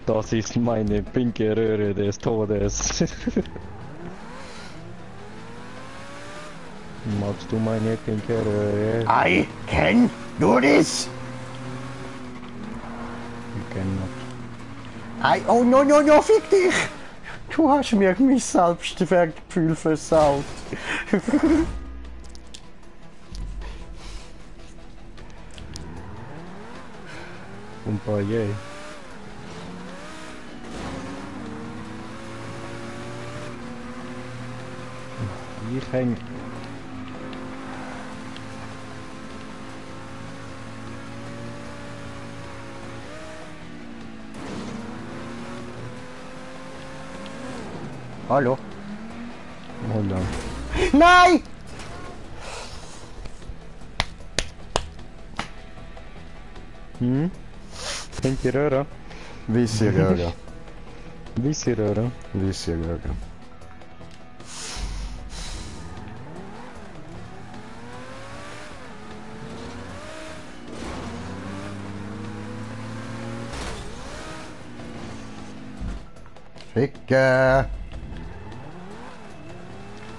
Das ist meine pinke Röhre des Todes. Magst du meine pinke Röhre? I can do this! Ich kenn not. Oh no, no, no, fick dich! Du hast mir mein Selbstwertgefühl versaut. Und bei je. Ich häng. Hallo? Holla. Nein! Hm? Pinke Röhre? Weisse Röhre. Weisse Röhre? Weisse Röhre. Ficke!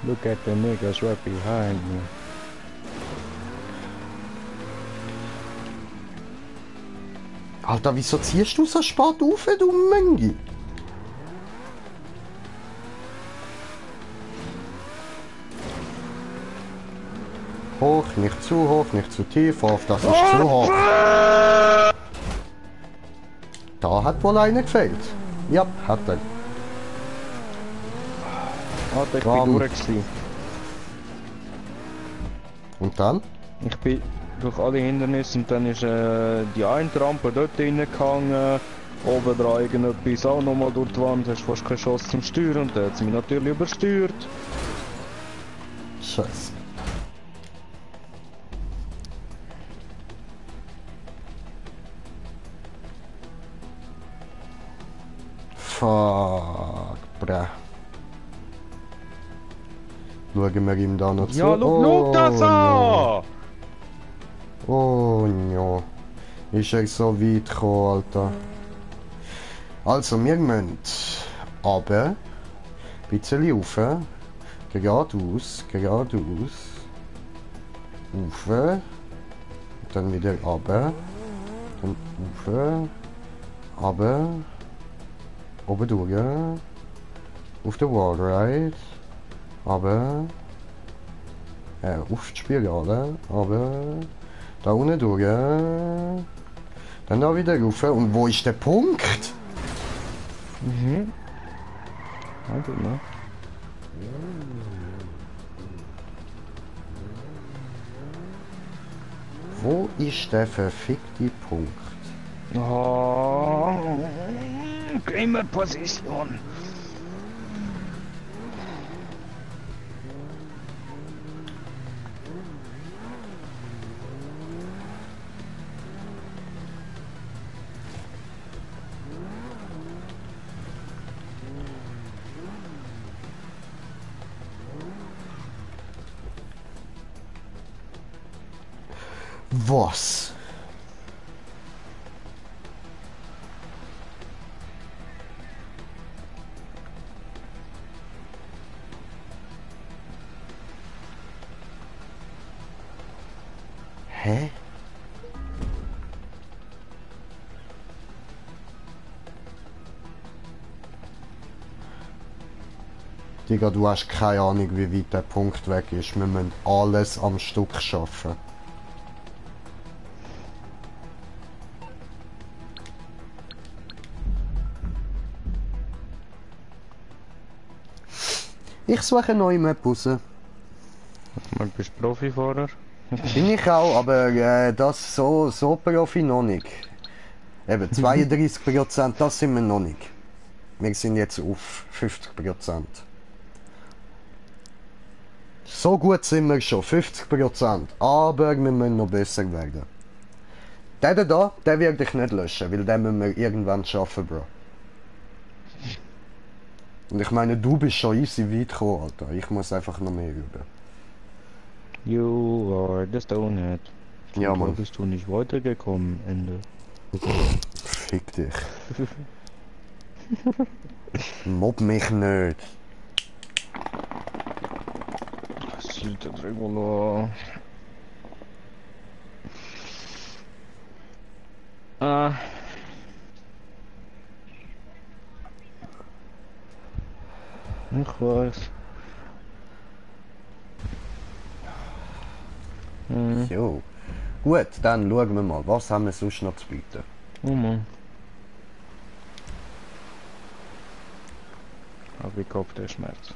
Look at the niggas right behind me. Alter, wieso ziehst du so spät auf, du Möngi? Hoch, nicht zu hoch, nicht zu tief, auf, das ist zu hoch. Da hat wohl einer gefehlt. Ja, hat er. Alter, ich Bam. bin durch gewesen. Und dann? Ich bin durch alle Hindernisse und dann ist die eine Rampe dort reingehangen. Oben dran irgendetwas auch nochmal durch die Wand. Hast fast keine Chance zum Steuern und der hat mich natürlich übersteuert. Scheiße. Fuck, bruh. Schauen wir ihm da noch zu. Ja, schau das an! Oh no. Ist er so weit gekommen, Alter. Also, wir müssen runter, ein bisschen rauf, geradeaus, geradeaus, rauf, dann wieder runter, dann rauf, runter, oben durch, auf der Wallride, runter, auf die Spirale, runter, da unten durch, dann da wieder rauf. Und wo ist der Punkt? Mhm. I don't know. Wo ist der verfickte Punkt? Oh, Gamer-Position. Was? Hä? Digga, du hast keine Ahnung, wie weit der Punkt weg ist. Wir müssen alles am Stück schaffen. Ich suche eine neue Map raus. Du bist Profifahrer? Bin ich auch, aber das so Profi noch nicht. Eben 32%, das sind wir noch nicht. Wir sind jetzt auf 50%. So gut sind wir schon, 50%. Aber wir müssen noch besser werden. Den da, den werde ich nicht löschen, weil den müssen wir irgendwann schaffen, Bro. Und ich meine, du bist schon easy weit gekommen, Alter. Ich muss einfach noch mehr üben. You are the Stonehead. Ja, Mann. Bist du nicht weitergekommen, Ende. Fick dich. Mobb mich nicht. Was ist das regular? Ah. Ich weiß. Jo. Gut, dann schauen wir mal, was haben wir sonst noch zu bieten. Oh Mann. Aber ich glaube, der Schmerz.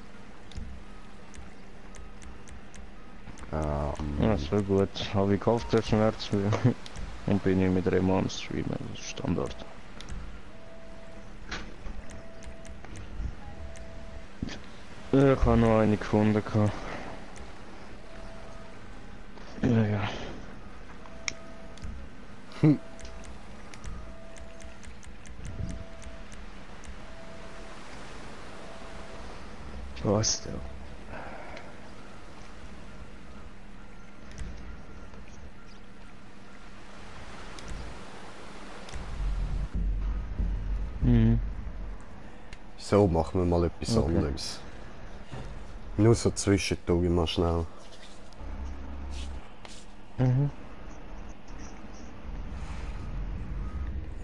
Ja, so gut. Habe ich gekauft, der Schmerz. Und bin ich mit Remo am Streamen. Das ist Standard. Ich habe noch eine gefunden. Ja, ja. Was denn? So, machen wir mal etwas Okay. anderes. Nur so zwischendurch mal schnell.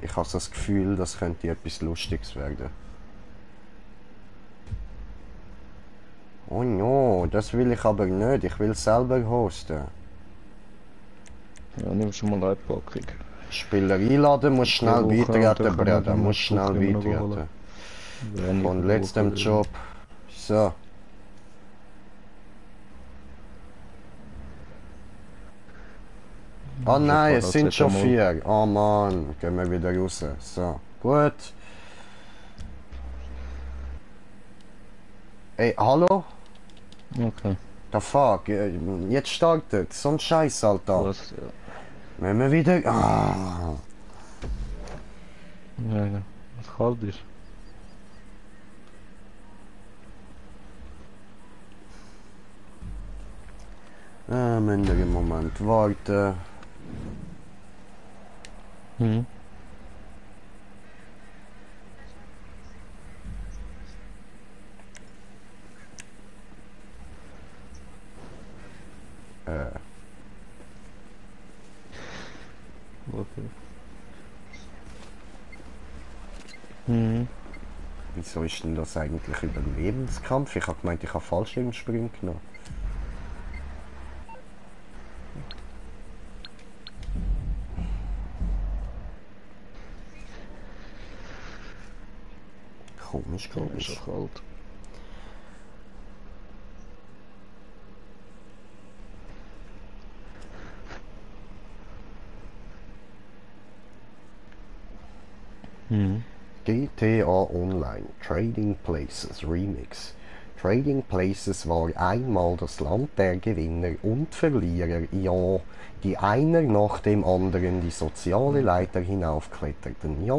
Ich habe so das Gefühl, das könnte etwas Lustiges werden. Oh no, das will ich aber nicht. Ich will selber hosten. Ja, nimm schon mal eine Packung. Spieler einladen, muss schnell Woche und beitreten, dann kann Bruder. man dann Muss noch schnell Frucht immer noch beitreten. holen. Wenn ich Von die letztem Woche- Job. So. Oh nein, es sind schon 4. Oh Mann, gehen wir wieder raus. So, gut. Ey, hallo? Okay. The fuck? Jetzt startet. So ein Scheiß, Alter. Was? Ja. Wenn wir wieder... Ah. Ja, ja. Was kalt ist. Müssen wir im Moment warten. Mhm. Okay. Mhm. Wieso ist denn das eigentlich Überlebenskampf? Ich habe gemeint, ich habe Fallschirmspringen genommen. Komisch, Ist komisch. schon kalt. Mhm. GTA Online Trading Places Remix. Trading Places war einmal das Land der Gewinner und Verlierer, ja, die einer nach dem anderen die soziale Leiter hinaufkletterten, ja.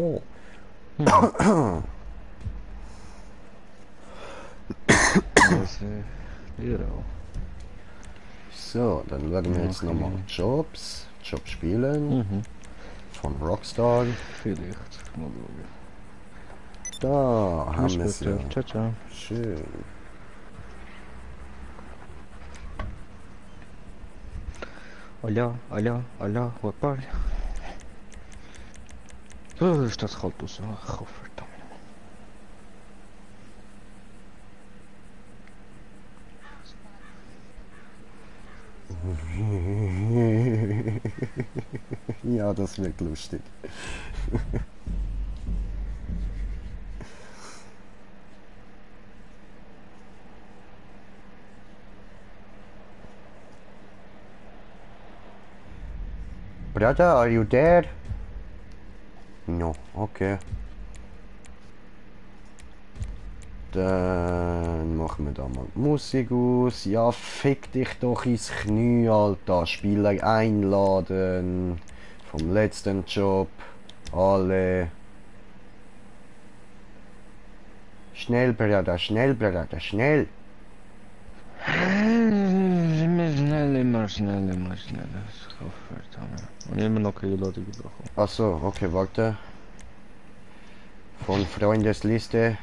Das ja. So, dann werden wir jetzt nochmal Okay. Jobs spielen, Mhm. von Rockstar. Vielleicht. Mal schauen. Da Bis haben wir es ja. später. Ciao, ciao. Schön. Hola, hola, hola, Akbar. Oh, ist das kalt draussen. Ach, verdammt. Ja, das wird lustig. Brother, are you there? No, okay. Dann machen wir da mal die Musik aus. Ja, fick dich doch ins Knie, Alter. Spieler einladen. Vom letzten Job. Alle. Schnell, Brother, schnell, Brother, schnell. Immer schnell, immer schnell. Oh, verdammt. Und immer noch keine Ladung gebrochen. Achso, okay, warte. Von Freundesliste.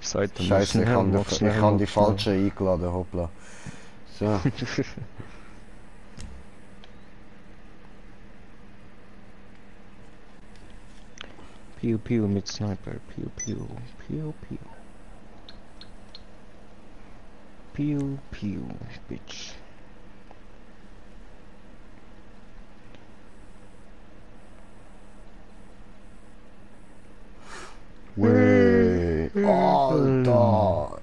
Seid mal Scheiße, schnell, mach ich schnell, habe mach die schnell. falsche eingeladen, hoppla. So. Piu Piu mit Sniper. Piu Piu. Piu Piu. Piu Piu, bitch. Wey, Alter.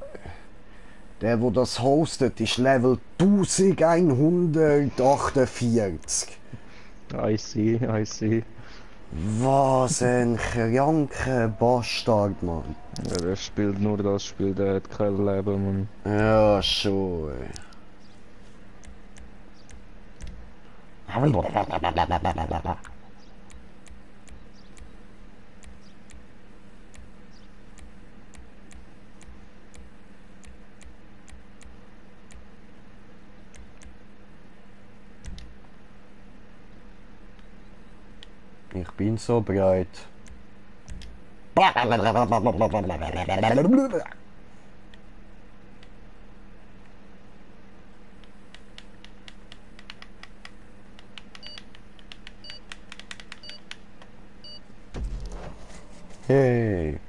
Der, wo das hostet, ist Level 1148. I see, I see. Was ein kranker Bastard, Mann. Ja, der spielt nur das Spiel, der hat kein Leben, man. Ja, schon. Ich bin so bereit. Hey.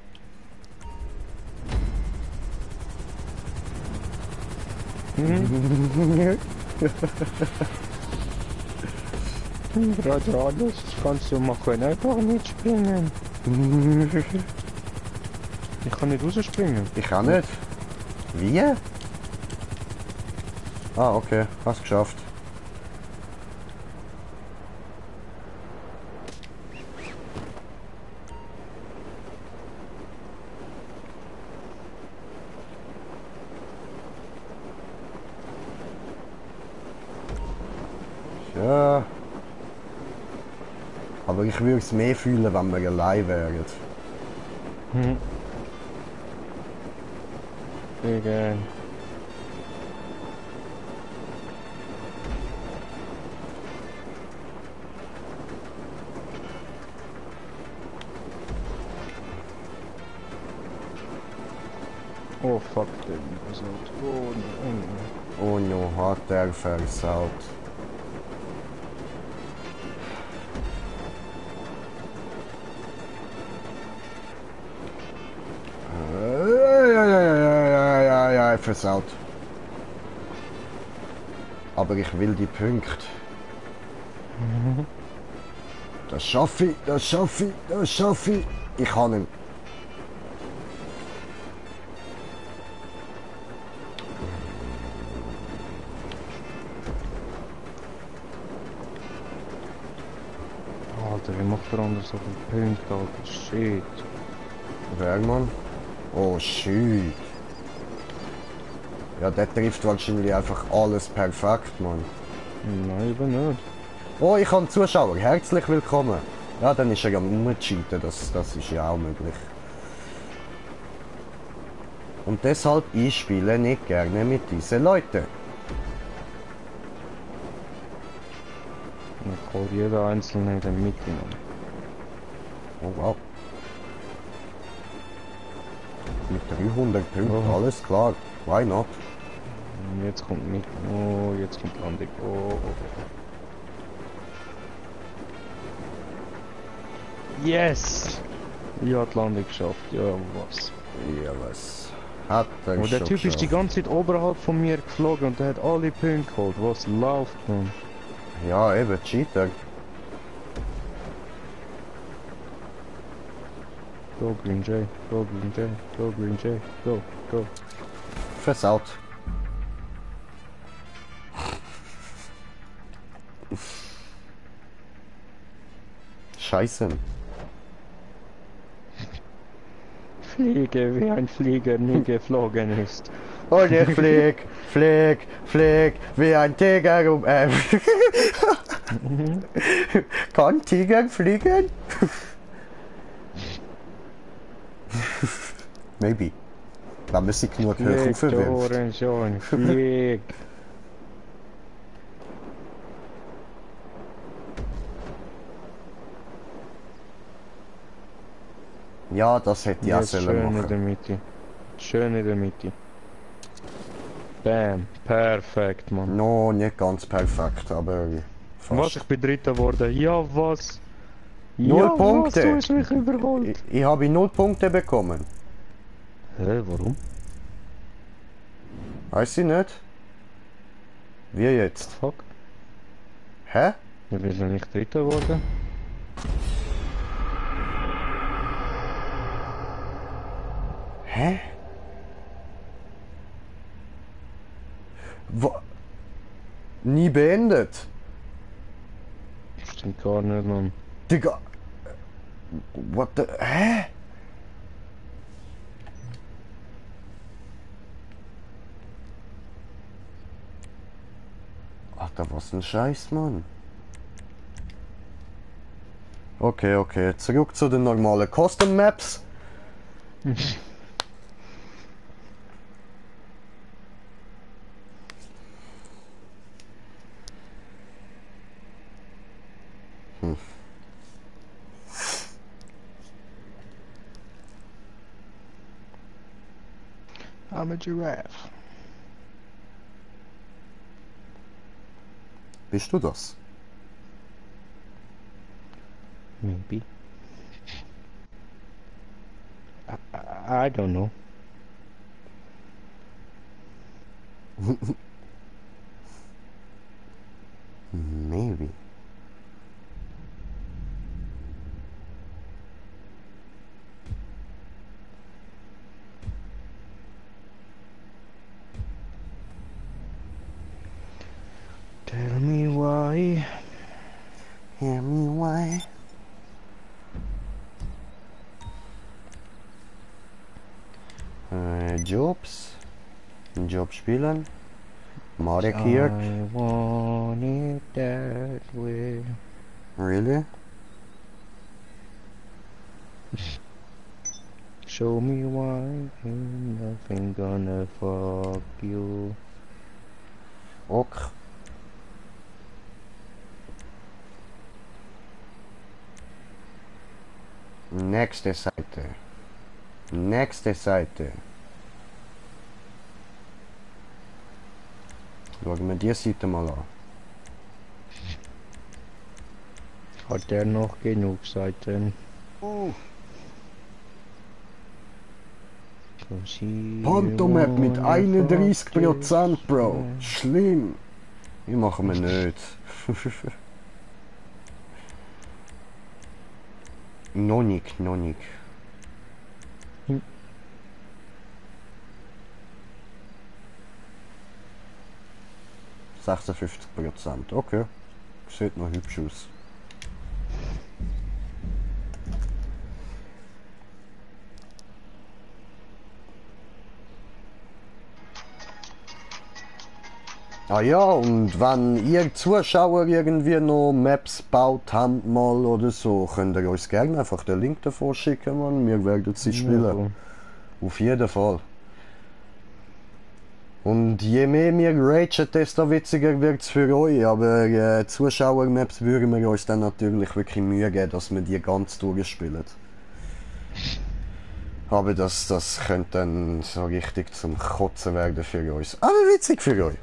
Gerade alles kannst du machen, einfach mitspringen. Ich kann nicht rausspringen. Ich kann nicht. Wie? Ah, okay. Hast geschafft. Ja. Aber ich würde es mehr fühlen, wenn wir allein wären. Hm. Egal. Oh fuck, der ist out. Oh no. Oh no, hat der versaut. Ja, versaut. Aber ich will die Punkte. Das schaffe ich, das schaffe ich, das schaffe ich. Ich kann ihn. Alter, wie macht der andere so viele Punkte, Alter? Shit. Bergmann. Oh shit. Ja, der trifft wahrscheinlich einfach alles perfekt, Mann. Nein, eben nicht. Oh, ich habe Zuschauer. Herzlich willkommen. Ja, dann ist er ja umgecheatet. Das ist ja auch möglich. Und deshalb, ich spiele nicht gerne mit diesen Leuten. Ich hol jeder einzelne in der Mitte, Mann. Oh wow. Mit 300 Punkten, Oh. alles klar. Why not? Und jetzt kommt mit. Oh, jetzt kommt Landung. Oh, oh, oh. Yes! Ich hab die Landung geschafft. Ja, was? Ja, was hat er Aber der schon Typ ist die geschafft? ganze Zeit oberhalb von mir geflogen und der hat alle Punkte geholt. Was läuft, man? Ja, eben, Cheater. Go Green Jay, go Green Jay, go Green Jay, go, go. Versaut. Scheiße. Fliege wie ein Flieger nie geflogen ist. Und ich flieg, wie ein Tiger um... Kann Tiger fliegen? Maybe. Da muss ich genug hoch Flieg, aufwirft. Orange, flieg. Ja, das hätte ich auch Jetzt sollen schön in der machen. Mitte. Schön in der Mitte. Bam, perfekt, Mann. No, nicht ganz perfekt, aber Was, fast. ich bin Dritter geworden. Ja, was? Null Ja, was? Punkte. Du hast mich überholt. Ich habe 0 Punkte bekommen. Hä, warum? Weiß ich nicht. Wie jetzt? Fuck. Hä? Ja, wir sind nicht Dritter geworden. Hä? Wo? Nie beendet. Stimmt gar nicht, Mann. Digga. What the... Hä? Alter, was ein Scheiß, Mann. Okay, okay. Zurück zu den normalen Custom Maps. I'm a giraffe. Bist du das? Maybe. I don't know. Maybe. Tell me why. Hear me why? Jobs. Job spielen. Marek hier. I want it that way. Really? Show me why ain't nothing gonna fuck you. Ok. Nächste Seite. Nächste Seite. Schauen wir die Seite mal an. Hat der noch genug Seiten? Pantomap mit 31%, Bro. Schlimm. Ich mache mir nicht. Noch nicht, noch nicht. Hm. %56. Okay. Sieht noch hübsch aus. Ah ja, und wenn ihr Zuschauer irgendwie noch Maps baut habt mal oder so, könnt ihr uns gerne einfach den Link davor schicken, man. Wir werden sie spielen. Ja, voll. Auf jeden Fall. Und je mehr wir ragen, desto witziger wird es für euch. Aber Zuschauer-Maps würden wir uns dann natürlich wirklich Mühe geben, dass wir die ganz durchspielen. Aber das könnte dann so richtig zum Kotzen werden für uns. Aber witzig für euch.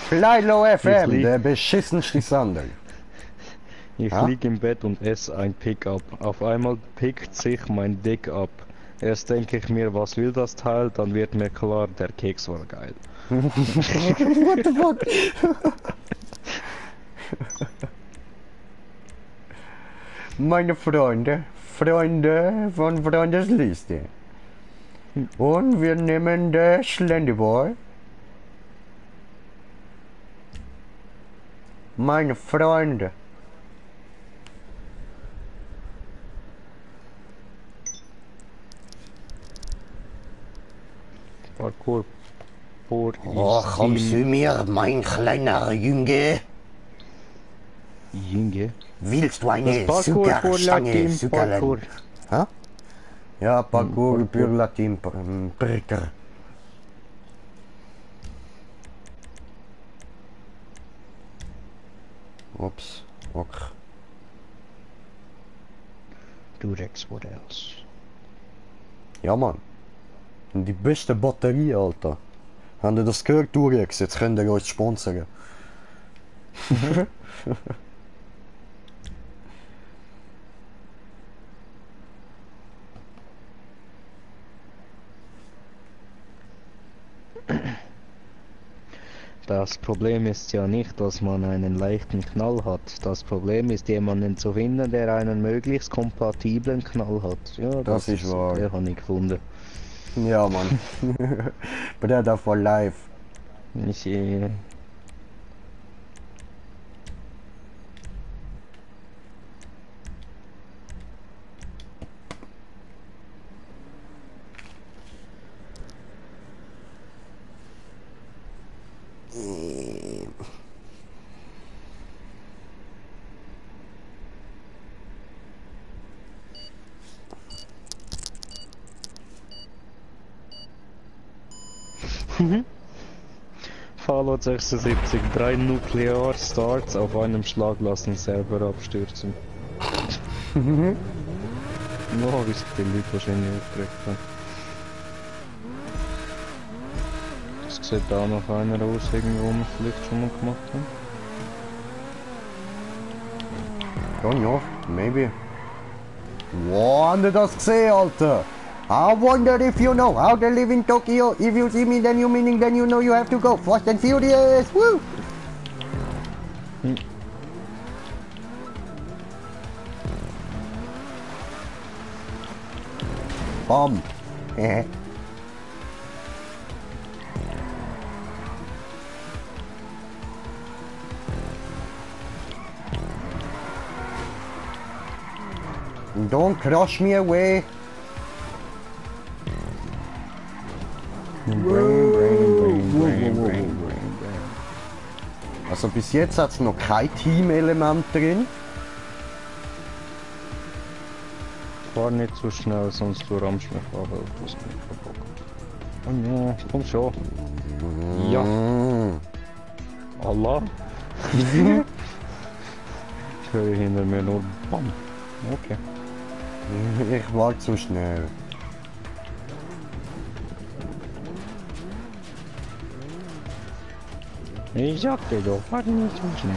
Flylow FM, lieg- der beschissenste Sender. Ich Ah? lieg im Bett und esse ein Pickup. Auf einmal pickt sich mein Dick ab. Erst denke ich mir, was will das Teil? Dann wird mir klar, der Keks war geil. What the fuck? Meine Freunde von Freundesliste. Und wir nehmen den Slendyboy. Meine Freunde. Parkour. Por Oh, komm zu mir, mein kleiner Junge. Junge. Willst du Das eine Parkour pour la Zuckerstange? team Parkour. Hä? Ja, Parkour Parkour. pour la team Pricker. Ups, okay. Durex, what else? Ja, Mann. Und die beste Batterie, Alter. Habt ihr das gehört, Durex? Jetzt könnt ihr euch sponsern. Das Problem ist ja nicht, dass man einen leichten Knall hat. Das Problem ist, jemanden zu finden, der einen möglichst kompatiblen Knall hat. Ja, Das ist wahr. Der habe ich gefunden. Ja, Mann. Brother for life. Ich, äh, Fallout 76, 3 Nuklear-Starts auf einem Schlag lassen Server abstürzen. No, wie sich die Leute wahrscheinlich aufgeregt haben. Das sieht da noch einer aus, irgendwo wir vielleicht schon mal gemacht haben. Don't know, maybe. Wow, habt ihr das gesehen, Alter? I wonder if you know how to live in Tokyo. If you see me, then you meaning, then you know you have to go fast and furious. Woo! Bomb. Don't crush me away. Also bis jetzt hat es noch kein Team-Element drin. Fahr nicht zu schnell, sonst du rammst mich ab, auf das nicht kaputt. Oh ja, komm schon. Ja. Allah. Ich höre hinter mir nur Bam. Okay. Ich war zu schnell. Ich sagte doch, fahr nicht so schnell.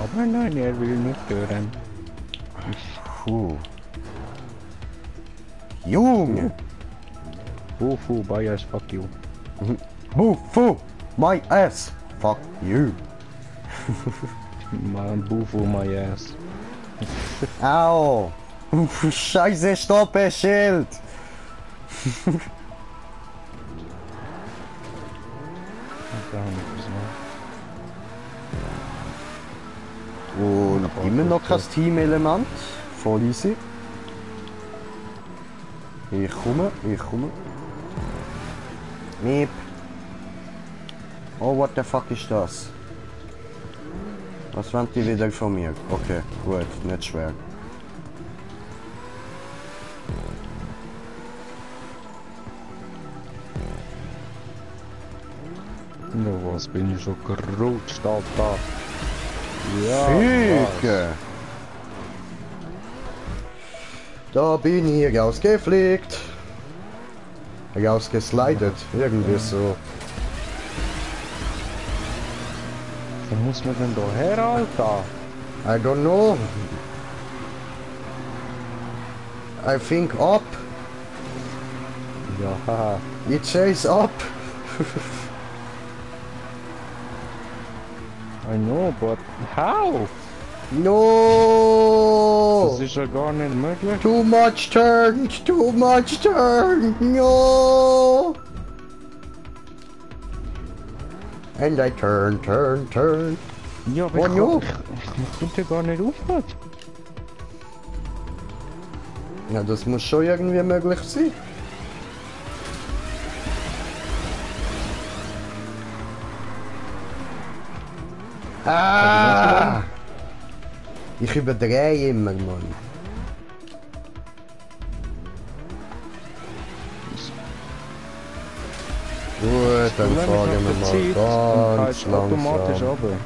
Aber nein, er will nicht hören. Puh. Junge! Bufu, bias, fuck you. Bufu! My ass! Fuck you! Man, Bufu, my ass. Au! Scheiße, Stoppeschild! Gar nichts mehr. Und immer noch kein Team-Element. Voll easy. Ich komme, ich komme. Miep. Oh, what the fuck ist das? Was wollen die wieder von mir? Okay, gut, nicht schwer. Ja, was bin ich schon gerutscht, Alter. Ja, Füge! Da bin ich rausgefliegt. Rausgeslidet, irgendwie so. Wo muss man denn da her, Alter? I don't know. I think up. Ja, haha. It says up. I know, but how? No! Das ist ja gar nicht möglich. Too much turn! Too much turn! No! And I turn, turn, turn. Ja, aber Oh, ich, no. ich kommt ja gar nicht auf. Ja, das muss schon irgendwie möglich sein. Ah! Ich überdrehe immer, Mann. Gut, dann fahren wir mal ganz automatisch langsam. runter.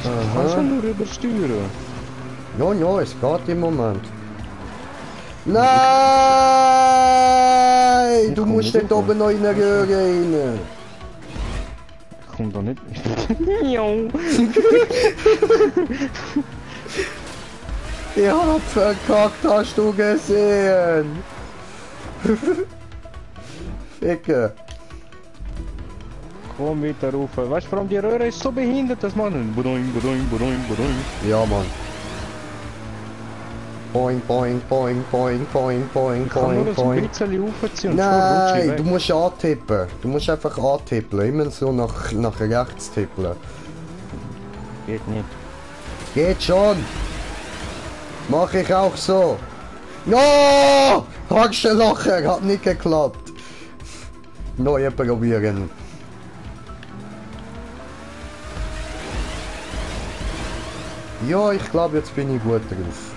Kannst du Aha. nur übersteuern? Ja, ja, es geht im Moment. Nein! Ich Du komm musst nicht dort rauf. oben noch in eine Röhre rein. Ich komm da nicht. Jo. Ich hab verkackt, hast du gesehen? Ficke. Komm wieder rauf. Weißt du, vor allem die Röhre ist so behindert, dass man. Boing, boing, boing, boing. Ja, Mann. Boing, boing, boing, boing, boing, boing, Ich kann nur boing, ein boing. bisschen aufziehen und schon rutsche ich Nein, weg. du musst antippen. Du musst einfach antippeln. Immer so nach rechts tippeln. Geht nicht. Geht schon. Mach ich auch so. No! Hackschenlacher, hat nicht geklappt. Neue probieren. Ja, ich glaube, jetzt bin ich gut drauf.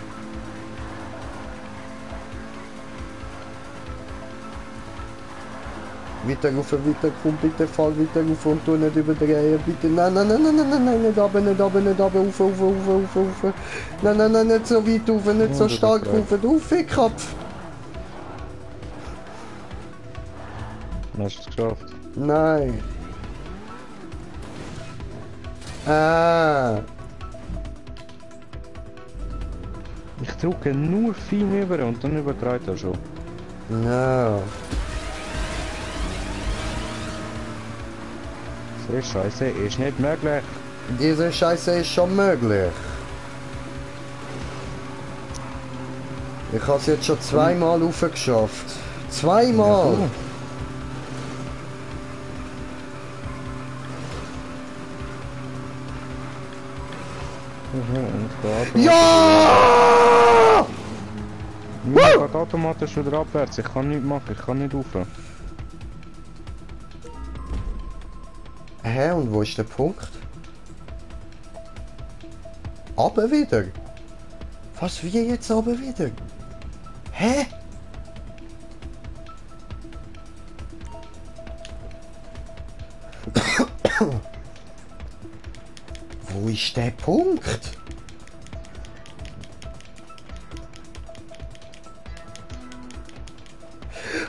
Weiter rauf, weiter, komm bitte, fahr weiter rauf und tu nicht überdrehen, bitte. Nein, nein, nein, nein, nein, nein, nein, nicht runter, nicht runter, nicht runter, rauf, rauf, rauf, rauf, rauf. Nein, nein, nein, nicht so weit rauf, nicht so stark rauf, du Fickkopf. Hast du es geschafft? Nein. Ah. Ich drücke nur fein über und dann übertreibt er schon. No. Das ist scheiße, ist nicht möglich. Diese Scheiße ist schon möglich. Ich habe es jetzt schon zweimal aufgeschafft. Zweimal! Ja, und da Ja! geht automatisch wieder abwärts. Ich kann nichts machen, ich kann nicht rauf. Hä, und wo ist der Punkt? Aber wieder? Was, wie jetzt aber wieder? Hä? Wo ist der Punkt?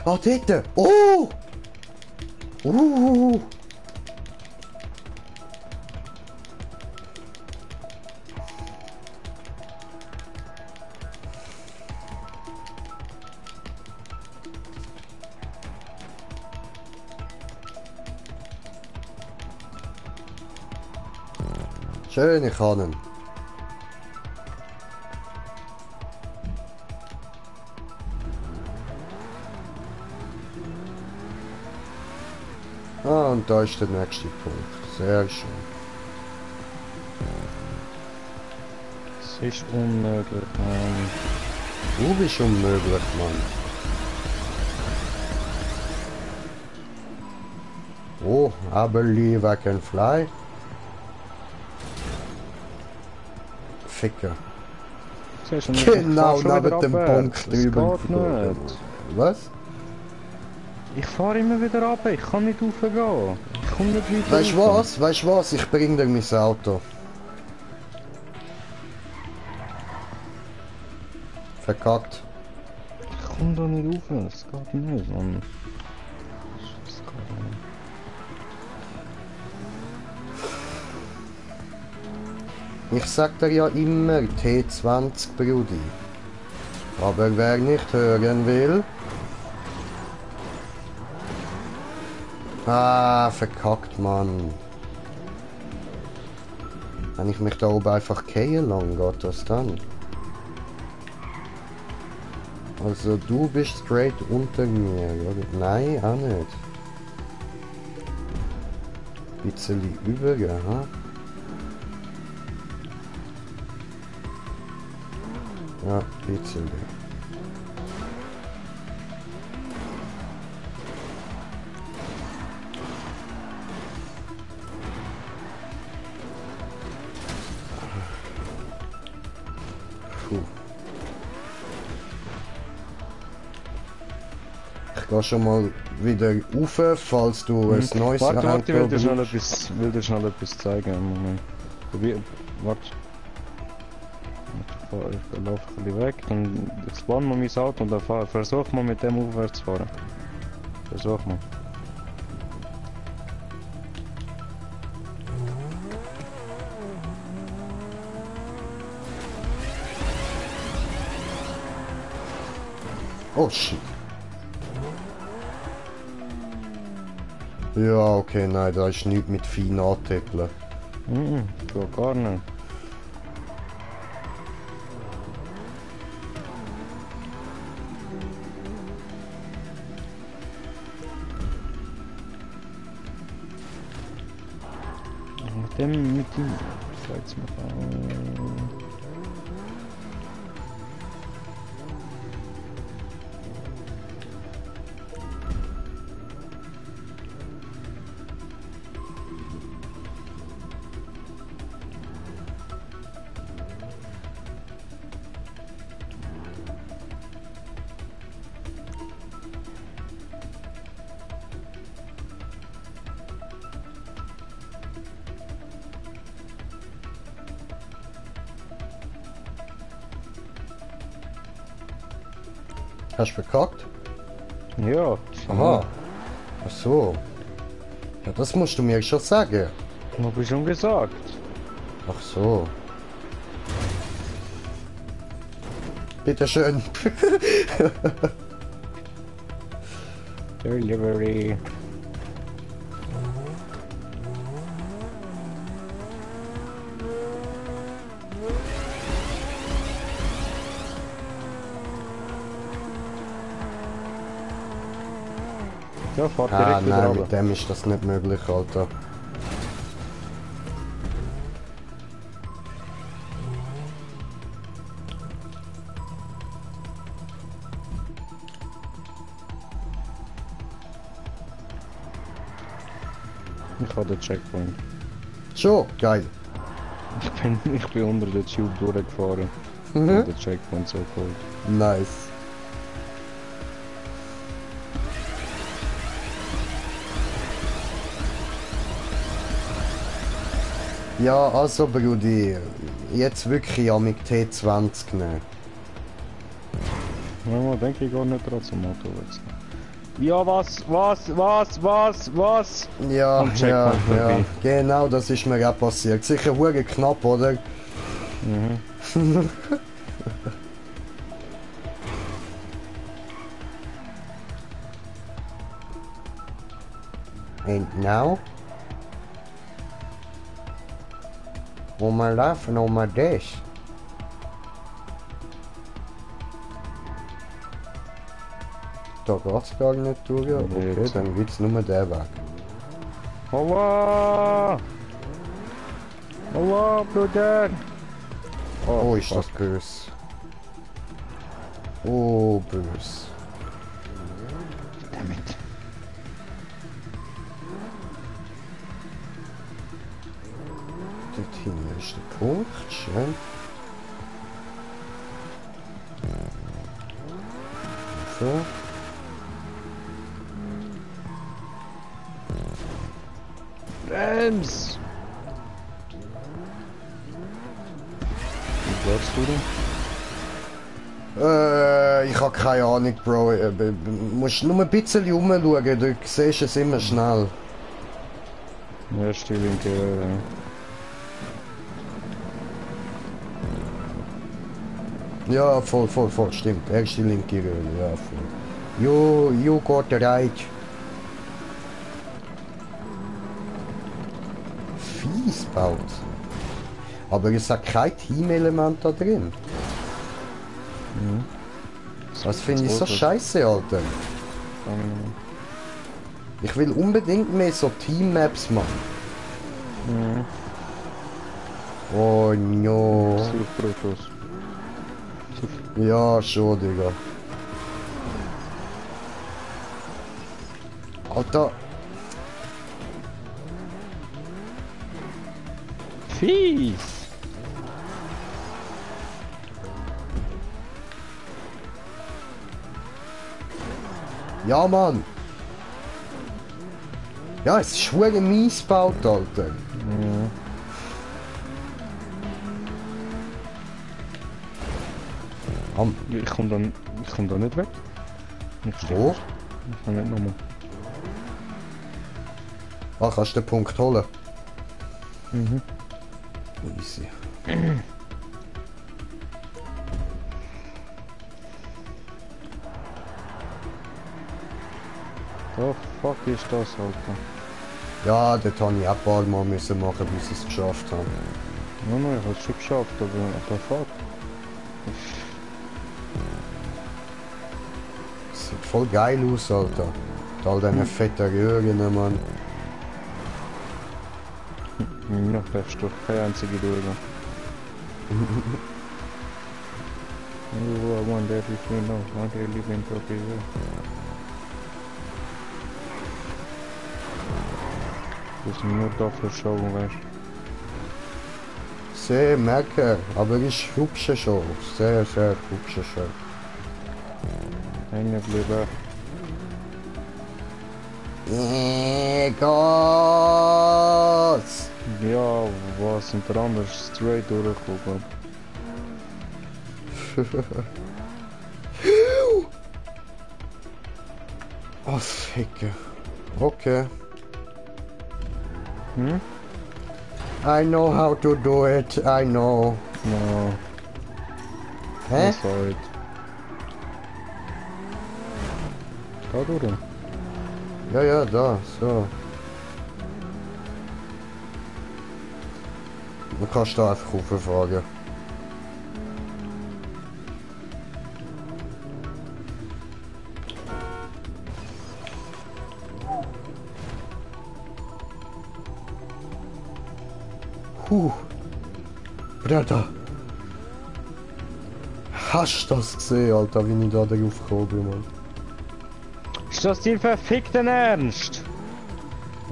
Ah, dort! Oh! Schön, ich kann ihn. und da ist der nächste Punkt. Sehr schön. Es ist unmöglich, Mann. Du bist unmöglich, Mann. Oh, I believe I can fly. Ficker. Siehst du, ich Genau, fahr schon wieder neben dem abwärts. Punkt Das drüber. geht nicht. Was? Ich fahre immer wieder ab, ich kann nicht raufgehen. Ich komme nicht weiter Weißt du rauf. was? Weißt du was? Ich bring dir mein Auto. Verkackt. Ich komme da nicht rauf, das geht nicht, Mann. Das geht nicht. Ich sag dir ja immer T20, Brudi. Aber wer nicht hören will... Ah, verkackt, Mann. Wenn ich mich da oben einfach gehen lang, geht das dann? Also du bist straight unter mir, oder? Nein, auch nicht. Bisschen über, ha? Ja, bisschen. Puh. Ich gehe schon mal wieder rauf, falls du ein neues Warte, ich will dir brauchst. schnell etwas zeigen. Moment. Probier, warte. Ich laufe ein bisschen weg, dann spawn mal mein Auto und dann versuch mal mit dem aufwärts zu fahren. Versuch mal. Oh shit. Ja, okay, nein, da ist nichts mit feinen Artikeln. Geht gar nicht. Mit dem zeig's mir an. Hast du verkackt? Ja, Aha. Ach so. Ja, das musst du mir schon sagen. hab ich schon gesagt. Ach so. Bitteschön. Delivery. Ja, fahrt Ah, direkt wieder nein, runter. mit dem ist das nicht möglich, Alter. Ich habe den Checkpoint. Schon, geil. Ich bin unter den Tube durchgefahren. Mhm. Und den Checkpoint so geholt. Nice. Ja, also Brudi, jetzt wirklich am T20 nehmen. Ja, denke ich gar nicht dran zum Auto wechseln. Ja, was? Ja, Am ja, Checkpoint ja, vorbei. genau, das ist mir auch passiert. Sicher hure knapp, oder? Mhm. And now? On my left and on my dash. Da geht's gar nicht durch, okay, Jetzt. dann gibt's nur den Weg. Aua! Aua, Bruder! Oh, ist das böse. Oh, böse. Damit. Dort hinten ist der Punkt, schön. So. Brems! Wie sagst du denn? Ich habe keine Ahnung, Bro. Musst nur ein bisschen rumschauen, du siehst es immer schnell. Erste linke Röhre. Ja, voll, stimmt. Erste linke Röhre, ja, voll. You got the right. Fies baut. Aber es hat kein Team-Element da drin. Mhm. Das finde ich so scheiße, Alter. Ich will unbedingt mehr so Team-Maps machen. Mhm. Oh no. Super Brutus. Ja, schon, Digga. Alter. Fies! Ja, Mann. Ja, es ist schon mies gebaut, Alter. Ja. Am. Ich komm da nicht weg. Wo? Ich kann nicht nochmal. Ah, kannst du den Punkt holen? Mhm. Easy. Oh fuck ist das, Alter? Ja, dort habe ich auch bald mal müssen machen, bis ich es geschafft habe. Nein, ich hab's schon geschafft, aber fuck. Sieht voll geil aus, Alter. Mit all diesen fetten Röhren, Mann. Noch darfst du keine einzige durch. Oh, I want everything now. I want to live in Tokyo. Das ist nur da für Show, weißt du. Sehr merke, aber ist hübsche Show. Sehr, sehr hübsche Show. Hängen bleiben. Gas! Ja, was und der andere ist straight durchgekommen. Oh, Ficke. Okay. Hm? I know how to do it, I know. No, Hä? sorry. Da durch. Ja, ja, da, so. Du kannst da einfach rauffahren. Bruder. Hast du das gesehen, Alter, wie ich da drauf gekommen bin, Mann? Ist das dein verfickten Ernst?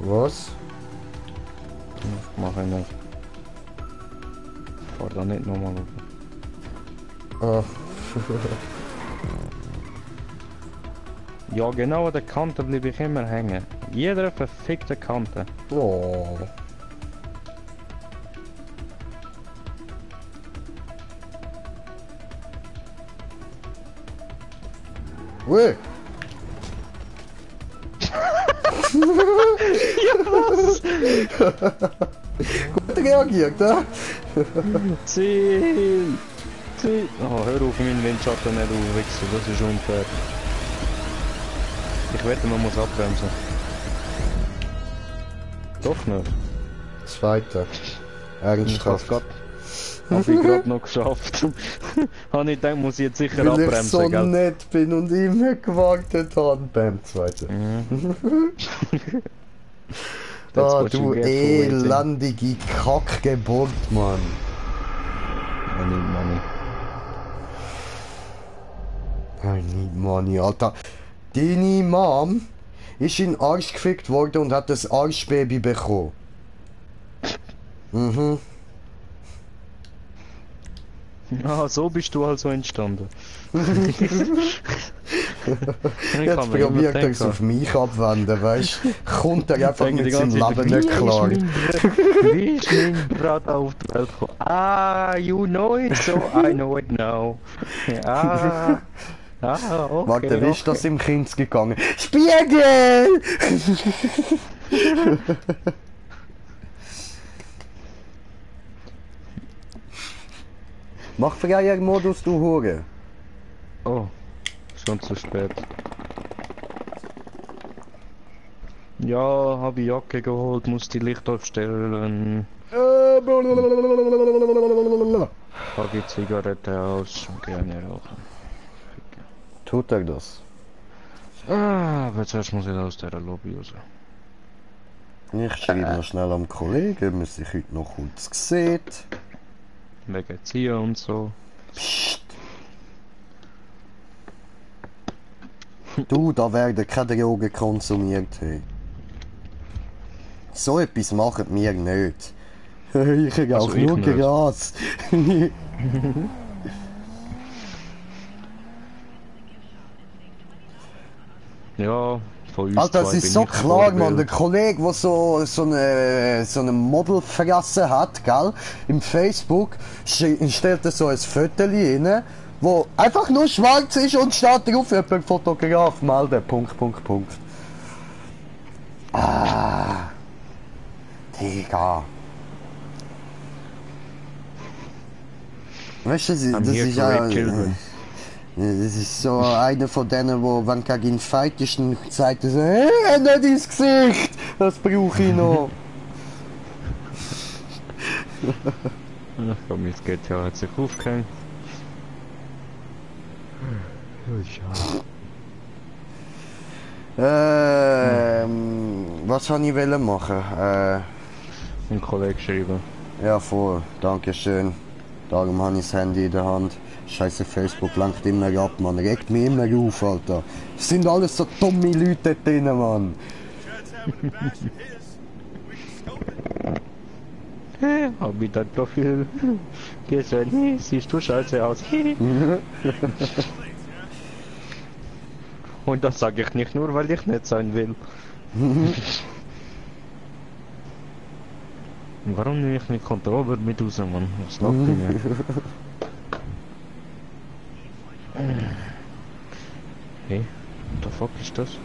Was? Ich mach ihn nicht. Fahr da nicht nochmal Ah. auf. Ja, genau an der Kante bleibe ich immer hängen. Jeder verfickte Kante. Oh. Ui. Was? Gut reagiert, hä? Ziel! Ziel! Oh, hör auf, meinen Windschatten nicht aufwechseln, das ist unfair. Ich wette, man muss abbremsen. Doch nicht. Zweiter. Ich hab's Ernsthaft. grad, hab ich gerade noch geschafft. Habe ich gedacht, muss ich jetzt sicher Weil ich abbremsen, so gell? nett bin und immer gewartet habe. Beim Zweiten. Mhm. That's Ah, what you du get for waiting. elendige Kackgeburt, Mann. Money. I need money, Alter. Deine Mom ist in den Arsch gefickt worden und hat das Arschbaby bekommen. Mhm. Ah, so bist du also entstanden. Jetzt probiert er es auf mich abwenden, weißt du? Kommt er einfach Denke mit die seinem ganze Zeit, Leben nicht klar. Wie ist mein Bruder auf die Welt gekommen? Ah, you know it, so I know it now. Okay. Warte, wie ist das im Kind gegangen? Spiegel! Mach Freier-Modus, du Hure. Oh, schon zu spät. Ja, habe ich Jacke geholt, muss die Licht aufstellen. Pack die Zigarette aus und gehe eine rauchen. Tut er das? Ah, aber zuerst muss ich aus der Lobby raus. Ich schreibe noch schnell am Kollegen, wir sich heute noch kurz gesehen. Wegen Ziehen und so. Psst. Du, da werden keine Drogen konsumiert. Hey. So etwas machen wir nicht. Ich habe Also auch ich nur nicht. Gras. Ja, von uns Alter, das zwei ist bin so ich klar, Mann. Vorbild. Der Kollege, der so eine Modelfresse hat, gell, im Facebook, stellt er so ein Foto rein, wo einfach nur schwarz ist und steht drauf, jemand Fotograf melden. Punkt. Ah. Digga. Weißt du, das I'm here ist to ja. rape children. Das ist so einer von denen, wo, wenn gegen Fight ist, dann sagt er so, hey, nicht ins Gesicht! Das brauche ich noch. Ach komm, jetzt GTA hat sich aufgehängt. Was soll ich wollen machen? Ein Kollege schreiben. Ja, voll. Dankeschön. Darum habe ich das Handy in der Hand. Scheiße, Facebook lenkt immer ab, man. Regt mich immer auf, Alter. Es sind alles so dumme Leute dort drin, Mann. Hab ich dein Profil gesehen? Siehst du scheiße aus. Und das sage ich nicht nur, weil ich nicht sein will. Warum nehme ich mit Controller mit raus, Mann? Was läuft bei mir? Hey, what the fuck ist das?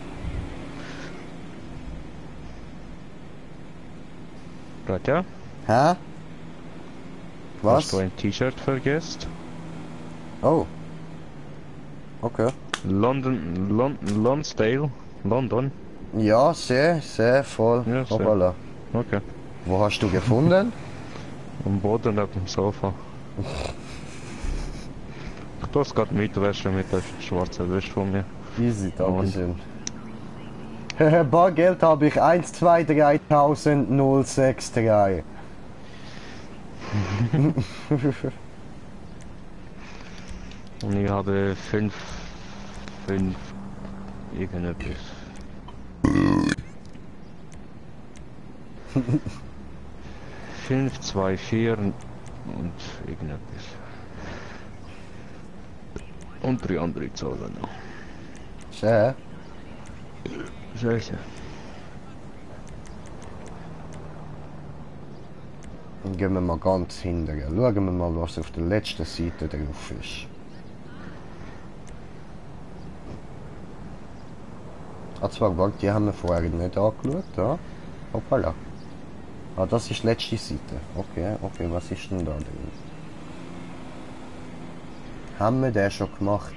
Raja, Hä? Was? hast du ein T-Shirt vergessen? Oh. Okay. Lonsdale, London. Ja, sehr voll. Ja, sehr. Hoppala. Okay. Wo hast du gefunden? Am Boden auf dem Sofa. Ich tue es gerade mitwaschen mit der schwarzen Wäsche von mir. Easy, dankeschön. Bargeld habe ich 123.063. Und ich habe 5 irgendetwas. 5, 2, 4 und irgendetwas. Und 3 andere Zahlen noch. Schön. Scheiße. Dann gehen wir mal ganz hinten. Schauen wir mal, was auf der letzten Seite drauf ist. Ah, zwar, warte, die haben wir vorher nicht angeschaut, ja? Hoppala. Ah, das ist die letzte Seite. Okay, was ist denn da drin? Haben wir den schon gemacht?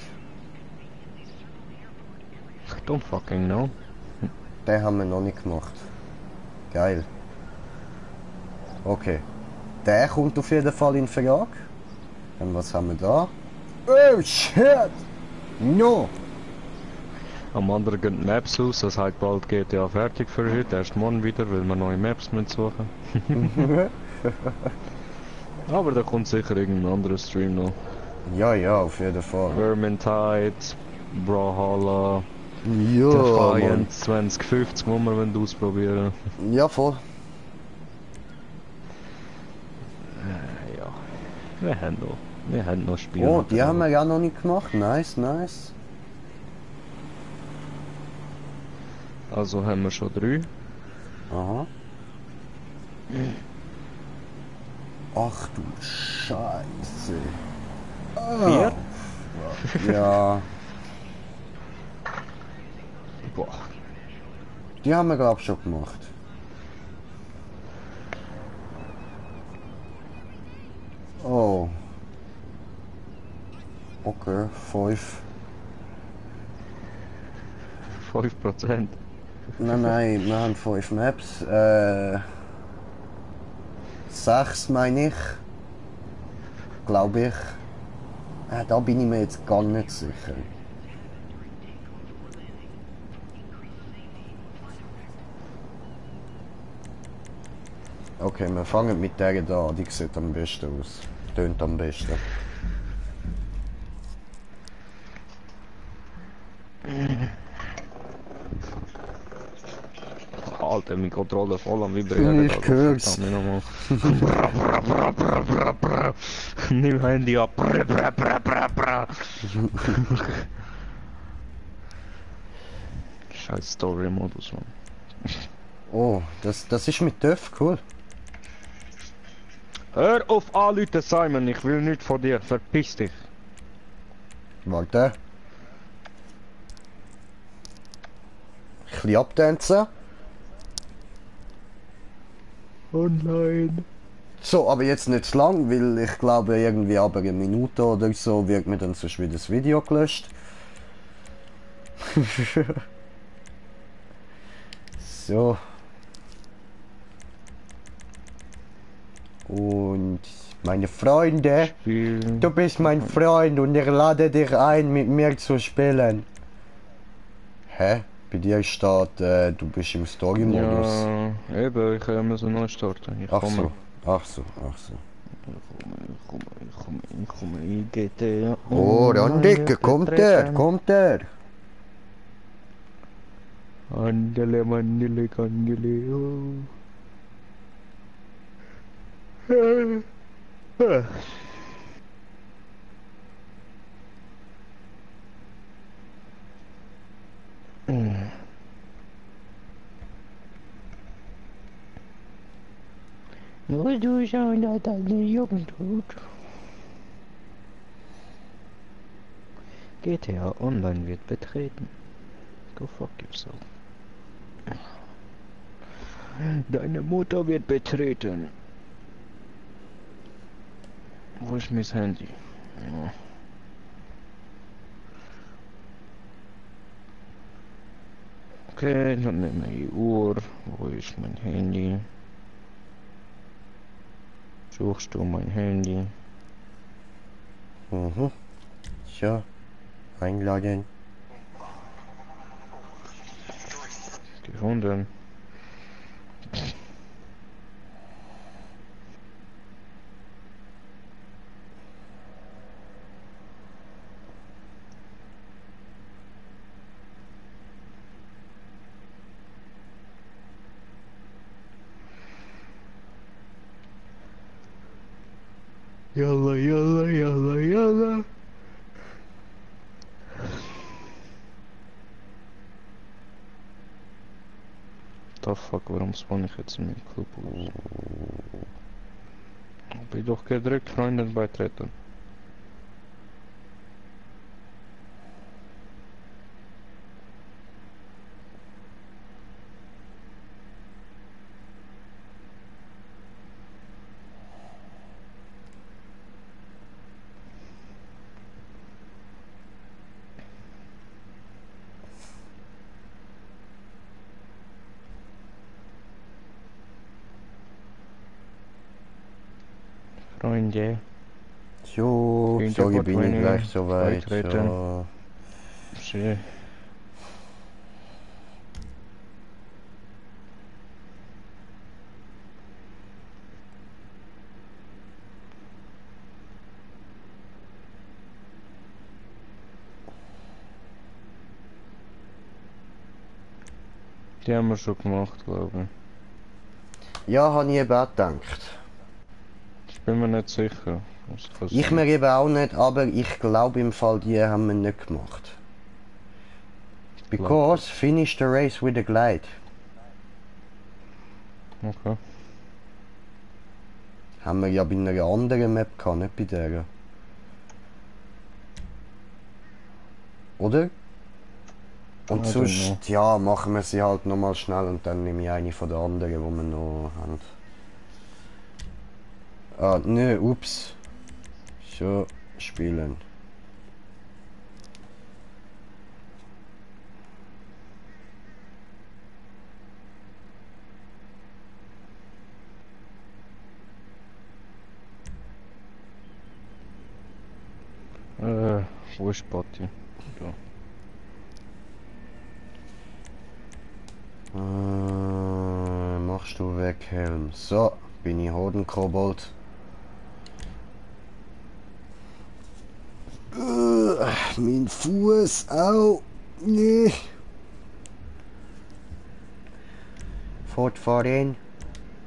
I don't fucking know. Den haben wir noch nicht gemacht. Geil. Okay. Der kommt auf jeden Fall in Frage. Und was haben wir da? Oh shit! No! Am anderen gehen die Maps aus, das heißt bald GTA fertig für heute, erst morgen wieder, weil wir neue Maps müssen suchen. Aber da kommt sicher irgendein anderer Stream noch. Ja, ja, auf jeden Fall. Vermintide, Brawlhalla, Ja, Defiant Mann. 2050 muss man ausprobieren. Ja, voll. Ja, wir haben noch Spiele. Oh, die haben wir ja noch nicht gemacht. Nice, nice. Also haben wir schon 3. Aha. Ach du Scheiße. 4? Ja, Boah. die haben wir glaub schon gemacht. Oh. Okay, 5. 5%. Nein, wir haben 5 Maps. 6 meine ich. Glaube ich. Da bin ich mir jetzt gar nicht sicher. Okay, wir fangen mit der da an. Die sieht am besten aus. Tönt am besten. Alter, mein Controller voll am Vibrieren. Ich hör's. Nimm Handy ab. Scheiß Story-Modus, Mann. Oh, das ist mit TÜV, cool. Hör auf anrufen, Simon, ich will nichts von dir, verpiss dich. Warte. Ein bisschen abtanzen. Online. So, aber jetzt nicht zu lang, weil ich glaube irgendwie aber eine Minute oder so wird mir dann sonst wieder das Video gelöscht. So. Und meine Freunde, Spiel. du bist mein Freund und ich lade dich ein, mit mir zu spielen. Hä? Bei dir steht, du bist im Story-Modus. Ja, eben, ich muss neu starten. Ich Ach komme. so, ach so, ach so. Ich komme in GTA. Oh, dann Dicke, kommt der, kommt der. Andele, mandele, kandele, oh. Nur du schauen, da deine Jugend tut. GTA Online wird betreten. Go fuck yourself. Deine Mutter wird betreten. Wo ist mein Handy? Ja. Okay, dann nehmen wir die Uhr. Wo ist mein Handy? Suchst du mein Handy? Mhm. Ja, einladen. Gefunden. Yalla, yalla, yalla, yalla. The fuck, warum spawn ich jetzt in meinem Club aus? Hab ich doch gedrückt, Freunde beitreten. Freunde. Jo, Klingt sorry, ja gut, bin wenn ich ihr gleich soweit. beitreten. Ja. Schön. Die haben wir schon gemacht, glaube Ja, habe ich eben auch gedacht. ich. Ich bin mir nicht sicher. Was kann Ich sein. mir eben auch nicht, aber ich glaube im Fall, die haben wir nicht gemacht. Because finish the race with a glide. Okay. Haben wir ja bei einer anderen Map gehabt, nicht bei der. Oder? Und I don't know. sonst, ja, machen wir sie halt nochmal schnell und dann nehme ich eine von den anderen, die wir noch haben. Ah, nö, ups. So, spielen. Wo ist Patti? Da. Machst du weg, Helm. So, bin ich Hodenkobold. Mein Fuß, au. Nee. Fortfahren.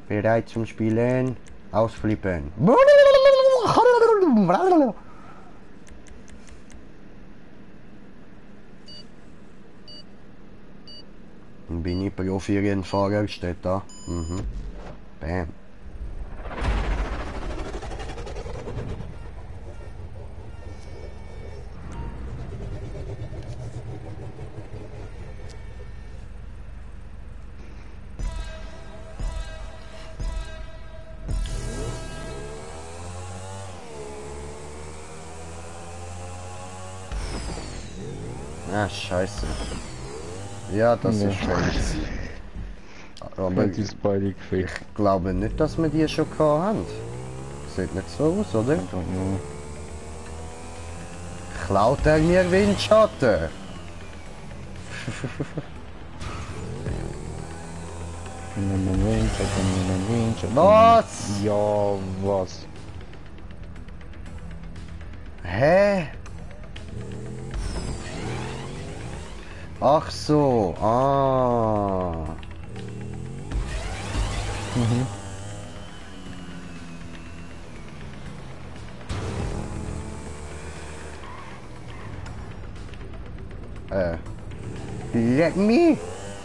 Bereit zum Spielen. Ausflippen. Bin ich Profi-Rennfahrer, steht da. Mhm. Bam. Ah, scheiße. Ja, das Ja. ist Wales. Aber Hat uns beide gefickt. ich glaube nicht, dass wir die schon gehabt haben. Sieht nicht so aus, oder? I don't know. Klaut er mir Windschatten? Was? Ja, was? Hä? Ach so, ah.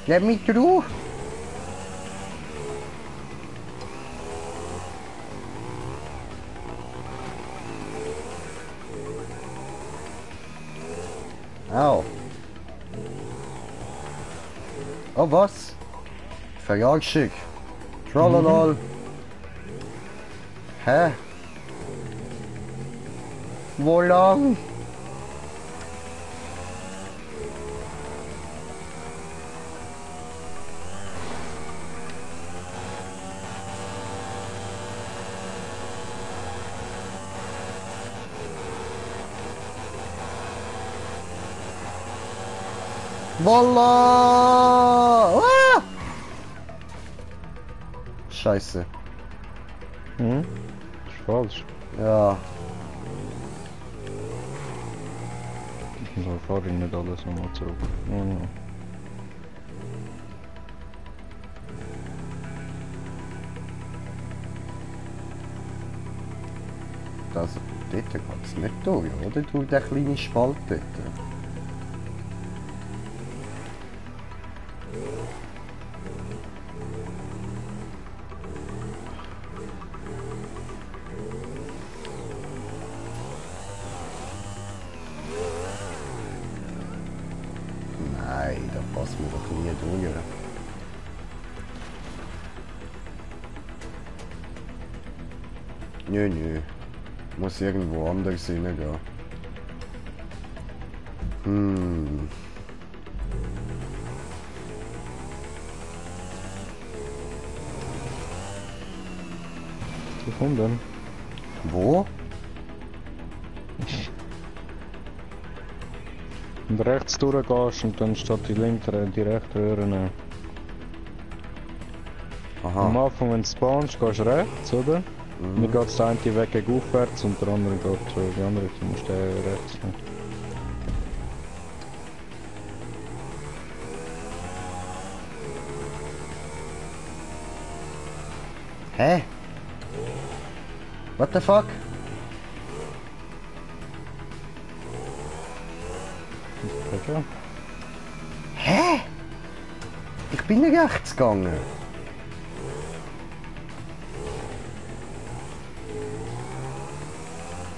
Let me through. Au. Oh, was? Verjagsschick. Trollalol. Hä? Wo lang? Wallah! Ah! Scheiße. Hm? Ist falsch. Ja. Da fahre ich nicht alles nochmal zurück. No. Das, dort geht es nicht durch, oder? Durch den kleinen Spalt dort. Nein, da passen wir doch nie durch. Nö. Muss irgendwo anders hingehen. Gefunden? Wo? Und rechts durchgehst und dann statt die linke die rechte Röhre nehmen. Am Aha. Anfang, wenn du spawnst, gehst du rechts, oder? Dann geht der eine Weg gegen aufwärts und der andere geht die andere, du musst den rechts nehmen. Hä? What the fuck? Okay. Hä? Ich bin nicht rechts gegangen.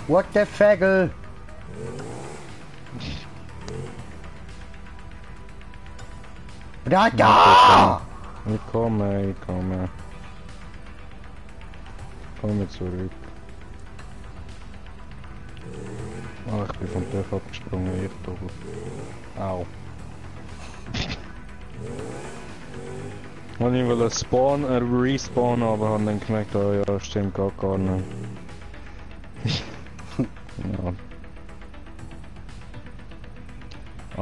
What the Fagel? Da! Ich komme. Komme zurück. Ah, ich bin vom Dach abgesprungen, ich doppel. Au. Und ich will respawn, aber habe dann gemerkt, oh ja, stimmt gar nicht. Ja.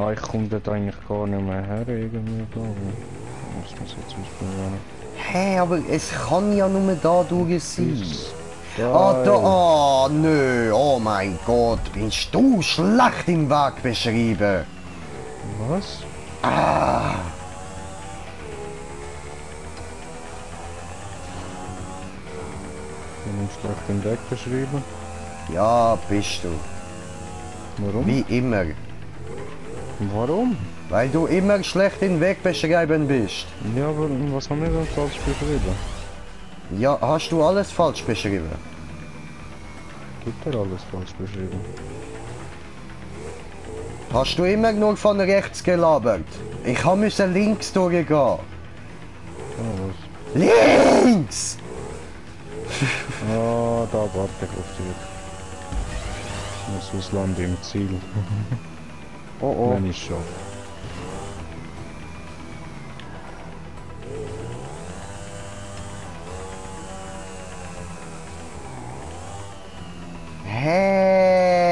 Ah, ich komme dort eigentlich gar nicht mehr her, irgendwie, glaube ich. Muss man jetzt ausprobieren. Hä, aber es kann ja nur da durch sein. Da. Ah, da, oh, nö, oh mein Gott, bist du schlecht im Weg beschrieben. Was? Ah, Ich habe schlecht den Weg beschrieben. ja, bist du. Warum? Wie immer. Warum? Weil du immer schlecht den Weg beschreiben bist. Ja, aber was haben wir denn falsch beschrieben? Ja, hast du alles falsch beschrieben? Gibt er alles falsch beschrieben? Hast du immer nur von rechts gelabert? Ich musste links durchgehen. Ah, was? Links! Ah, da warte ich auf dich. Ich muss landen im Ziel. Oh oh. Wenn ich schaffe.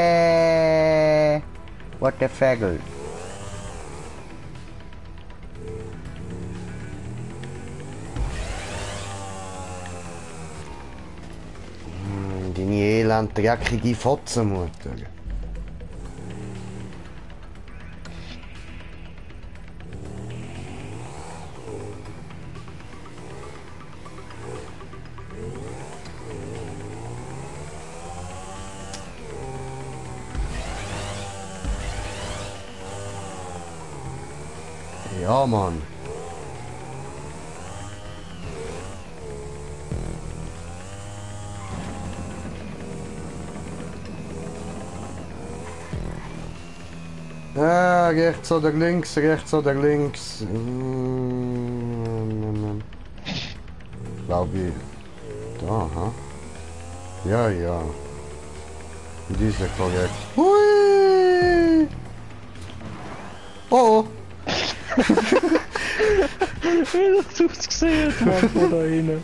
Hä? What the Fagel? Deine elend dreckige Fotzenmutter. Ja, Mann. Ah, rechts oder links, rechts oder links. Glaube ich. Da, ha? Ja, ja. Diese korrekt. Hui! Oh, oh. Du hast gesehen, Mann, von da hinten.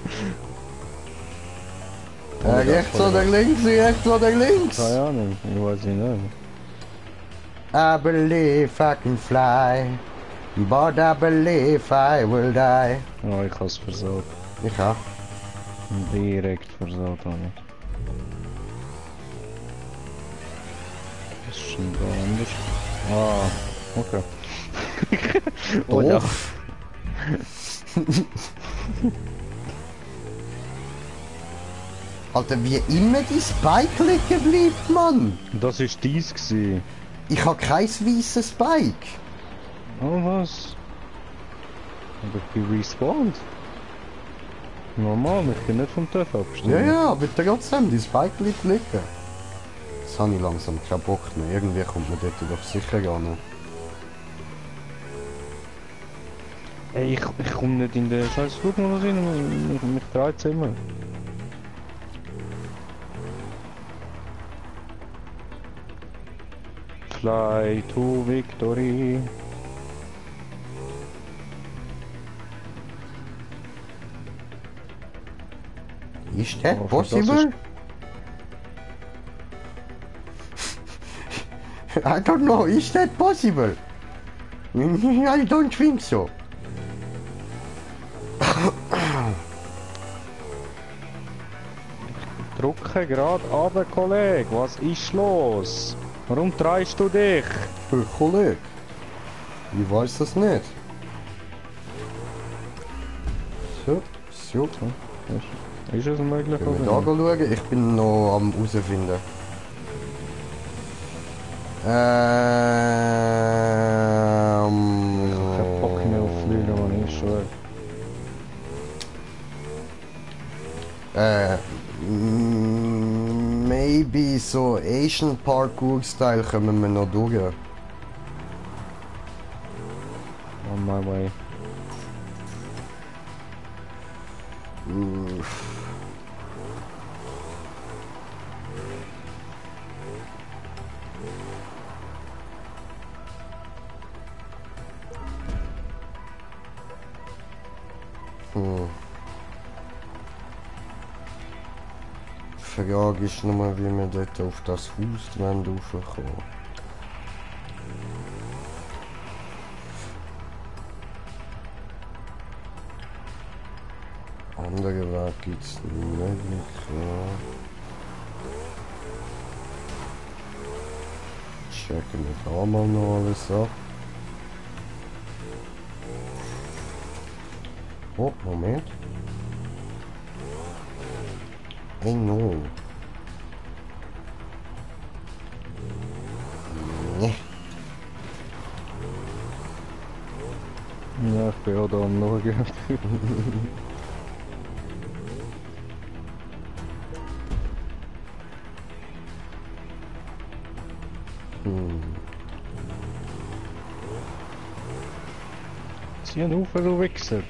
Rechts oder links, rechts oder links. Keine Ahnung, ich weiß nicht. I believe I can fly, but I believe I will die. Oh, ich hab's versaut. Ich auch. Direkt versaut habe ich. Was ist denn da anders? Ah, okay. Oh ja. Doof. Alter, wie immer die Spike liegen bleibt, Mann. Das ist dies gsi. Ich habe kein weißes Spike. Oh was? Aber ich bin respawned. Normal, ich bin nicht vom TÜV abgestimmt. Ja, ja, aber trotzdem, die Spike bleibt liegen. Jetzt habe ich langsam keinen Bock mehr. Irgendwie kommt man dort doch sicher ran. Ey, ich komme nicht in den scheiß Flugmodus rein, mich dreht immer. Fly to victory. Is that Oh, possible? I don't know, is that possible? I don't think so. Drücke gerade runter, Kollege. Was ist los? Warum drehst du dich? Kollege, ich weiß das nicht. So, so. Ist es möglich Können wir oder da nicht? schauen? Ich bin noch am herausfinden. Ich habe keinen Bock mehr auf Flüge, man, ich schwör. Maybe so Asian Parkour Style kommen wir noch durch. On my way. Die Frage ist nur, wie wir dort auf das Haus raufkommen. Andere Weg gibt es nicht. Checken wir da mal noch alles ab. Oh, Moment. Oh no. Nee. Ja, ich bin auch da am Schauen. Zieh auf, du Wichser.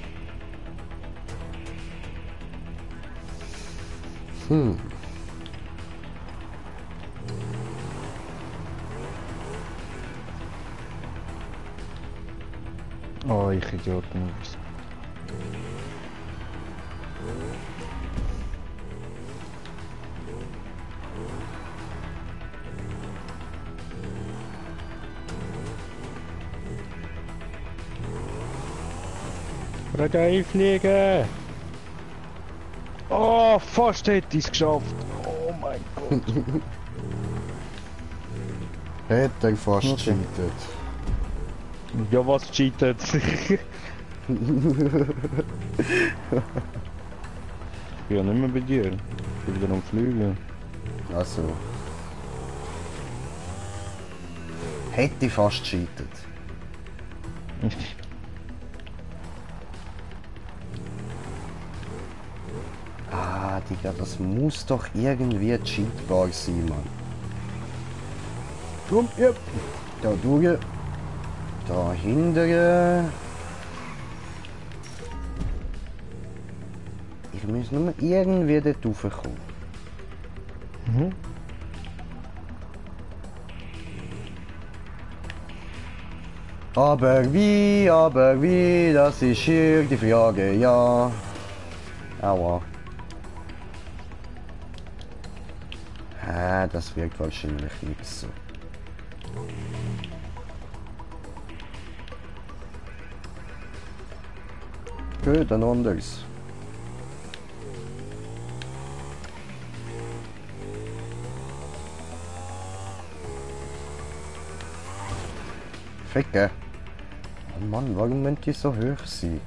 Oh, ich Idioten. Regai fliegen! Oh, fast hätte ich es geschafft. Oh mein Gott. Hätte ich fast Okay. cheatet. Ja, was cheatet? Ich bin ja nicht mehr bei dir. Ich bin wieder am Flügeln. Also. Hätte ich fast cheatet. Ah, Digga, das muss doch irgendwie cheatbar sein, Mann. Komm, ja. Da durch. Da hinten. Ich muss nur irgendwie dort raufkommen. Mhm. Aber wie, das ist hier die Frage, ja. Aua. Ah, das wirkt wahrscheinlich nicht so. Gut, dann anders. Ficke. Oh Mann, warum müssen die so hoch sein?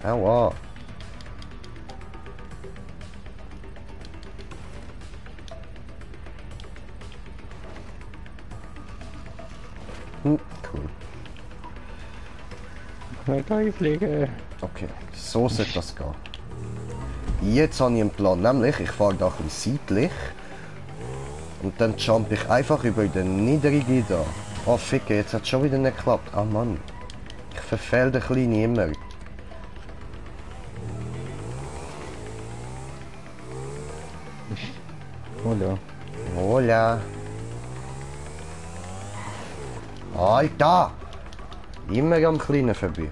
Aua. Cool. Regai fliegen! Okay, so sollte das gehen. Jetzt habe ich einen Plan, nämlich ich fahre da ein bisschen seitlich und dann jump ich einfach über den niedrigen da. Oh ficke, jetzt hat es schon wieder nicht geklappt. Ah Mann, ich verfehle den Kleinen immer. Hola. Hola. Alter! Immer am Kleinen vorbei.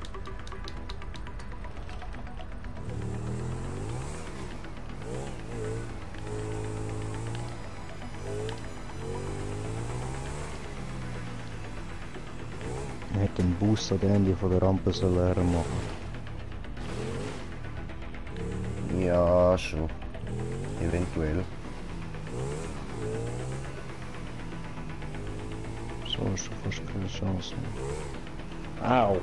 Ich hätte den Boost an der Ende von der Rampe sollen machen. Ja, schon. Eventuell. So hast du fast keine Chance. Au!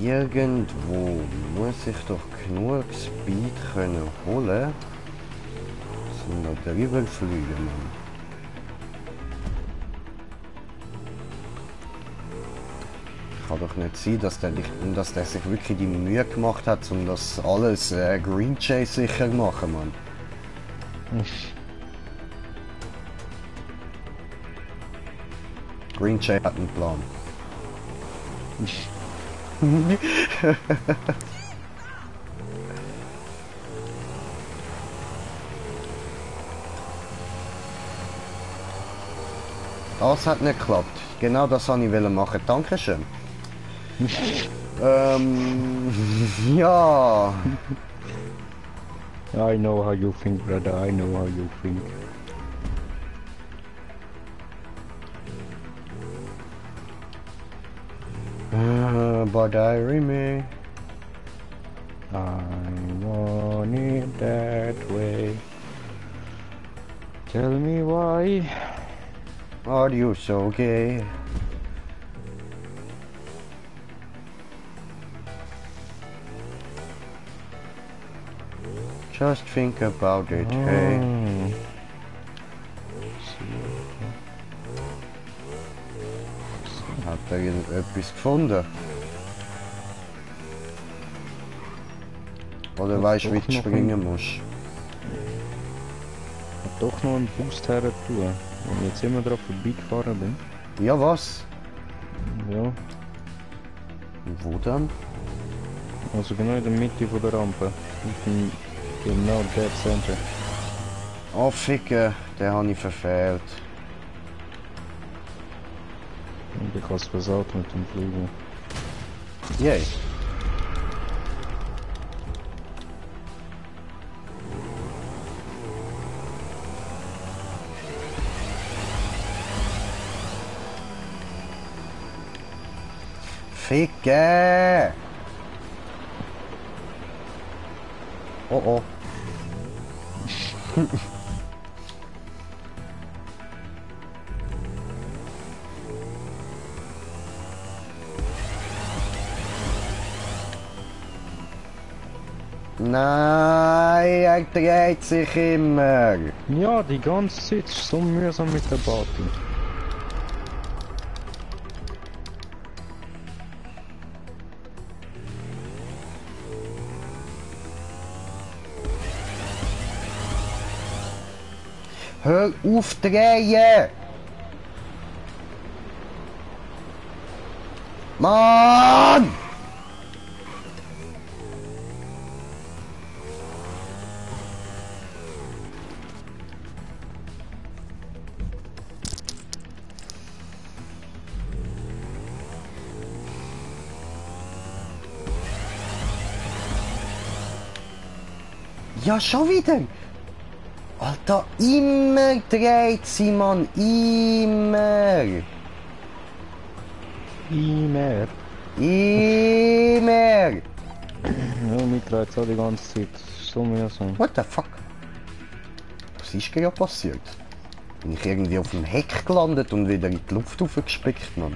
Irgendwo muss ich doch genug Speed können holen, um da drüber zu fliegen. Mann. Kann doch nicht sein, dass der sich wirklich die Mühe gemacht hat, um das alles Green Chase sicher zu machen, Mann. Green Chase hat einen Plan. Das hat nicht geklappt. Genau das wollte ich machen. Dankeschön. Ja. I know how you think, brother. I know how you think. But I remain. I want it that way. Tell me why. Are you so gay? Just think about it, hey. Hat er etwas gefunden? Oder weißt du, wie du springen musst? Hat doch noch einen Boost her tun, wenn ich jetzt immer drauf vorbeigefahren bin. Ja, was? Ja, Wo dann? also genau in der Mitte von der Rampe. Genau Dead Center. Oh, Ficke, den habe ich verfehlt. Und ich habe es versaut mit dem Fliegen. Yay. Ficke! Oh oh. Nein, er dreht sich immer. Ja, die ganze Zeit ist so mühsam mit der Party. Hör auf drehen! Mann! Ja, schon wieder! Alter, immer dreht sie, Mann, immer! Immer. Immer! Ja, mich dreht es auch die ganze Zeit. So mühsam. What the fuck? Was ist gerade passiert? Bin ich irgendwie auf dem Heck gelandet und wieder in die Luft aufgespickt, Mann?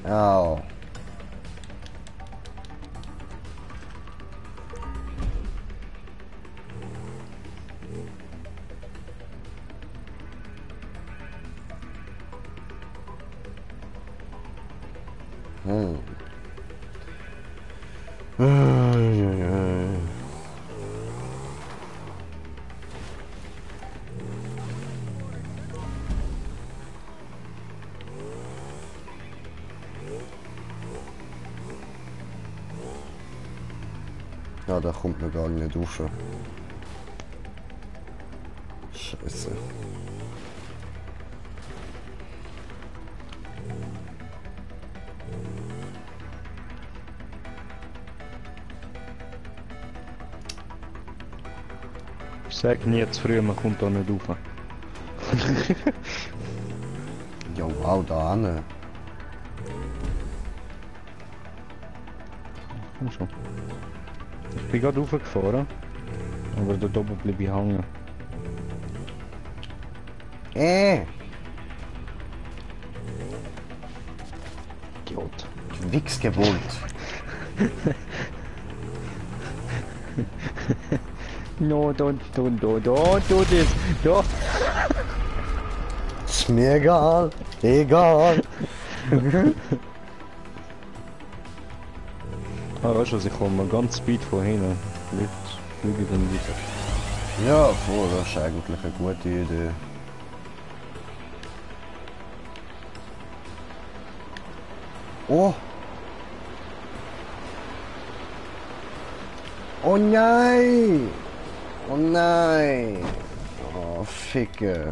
Au. Hm. Ja, da kommt man gar nicht rauf. Scheiße. Sag nie zu früh, man kommt da nicht rauf. Ja, wow, da hin. Komm schon. Ich bin gerade raufgefahren, aber da oben bleibe ich hängen. Idiot. Wichsgeburt. No, don't do this. Don't. Ist mir egal. Egal. Ah, weißt du was, ich komme mal ganz speed von hinten. Vielleicht fliege ich dann weiter. Ja, voll, das ist eigentlich eine gute Idee. Oh! Oh nein! Oh nein! Oh, Ficke.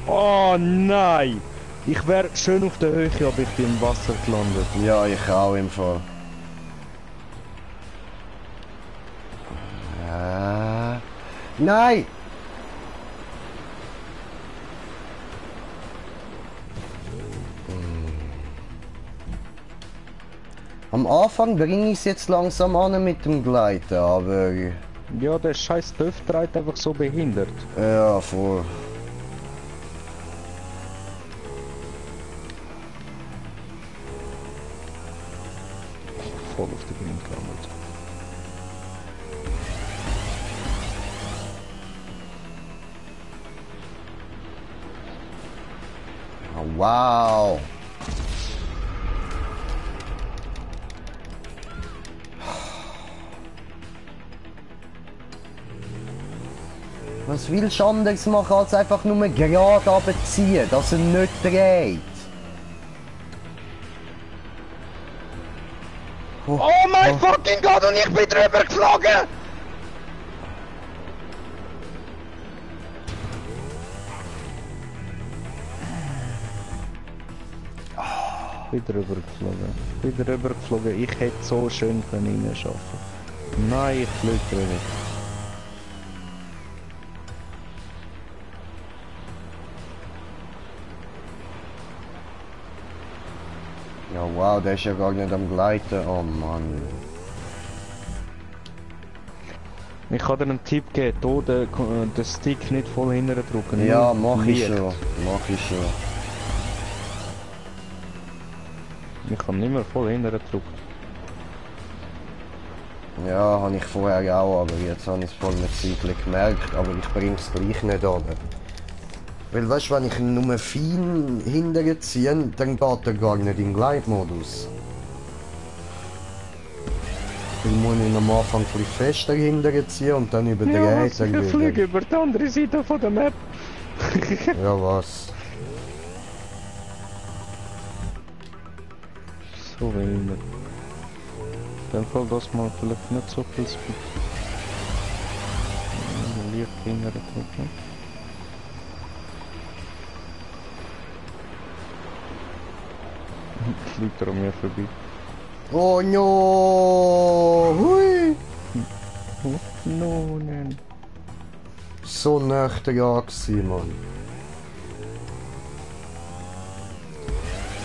Oh nein! Ich wäre schön auf der Höhe, aber ich bin im Wasser gelandet. Ja, ich auch im Fall. Nein! Am Anfang bringe ich es jetzt langsam an mit dem Gleiten, aber... Ja, der scheiß TÜV dreht einfach so behindert. Ja, voll. Voll auf der Grün gelandet. Oh, wow! Was willst du anderes machen als einfach nur gerade runterziehen, dass er nicht dreht? Oh mein fucking Gott, und ich bin drüber geflogen! Ich bin drüber geflogen. Ich bin drüber geflogen. Ich hätte so schön reinschaffen können. Nein, ich fliege drüber. Ja, wow, der ist ja gar nicht am Gleiten. Oh Mann. Ich kann dir einen Tipp geben, hier den Stick nicht voll hinten drücken. Ja, nur mach ich leicht. schon. Mach ich schon. Ich kann nicht mehr voll hinten drücken. Ja, habe ich vorher auch, aber jetzt habe ich es voll mit Zeitlich gemerkt, aber ich bringe es gleich nicht an. Weil weißt du, wenn ich ihn nur fein hinterher ziehe, dann geht er gar nicht in den Gleitmodus. Ich muss ihn am Anfang ein bisschen fester hinterher ziehen und dann überdreht Ja, er ich fliege über die andere Seite von der Map. Ja, was? So behindert. In dem Fall das mal vielleicht nicht so viel Speed. Leicht hinten drücken. Fliegt er an mir vorbei. Oh no! Hui! No, nein. So nah dran gewesen, Mann.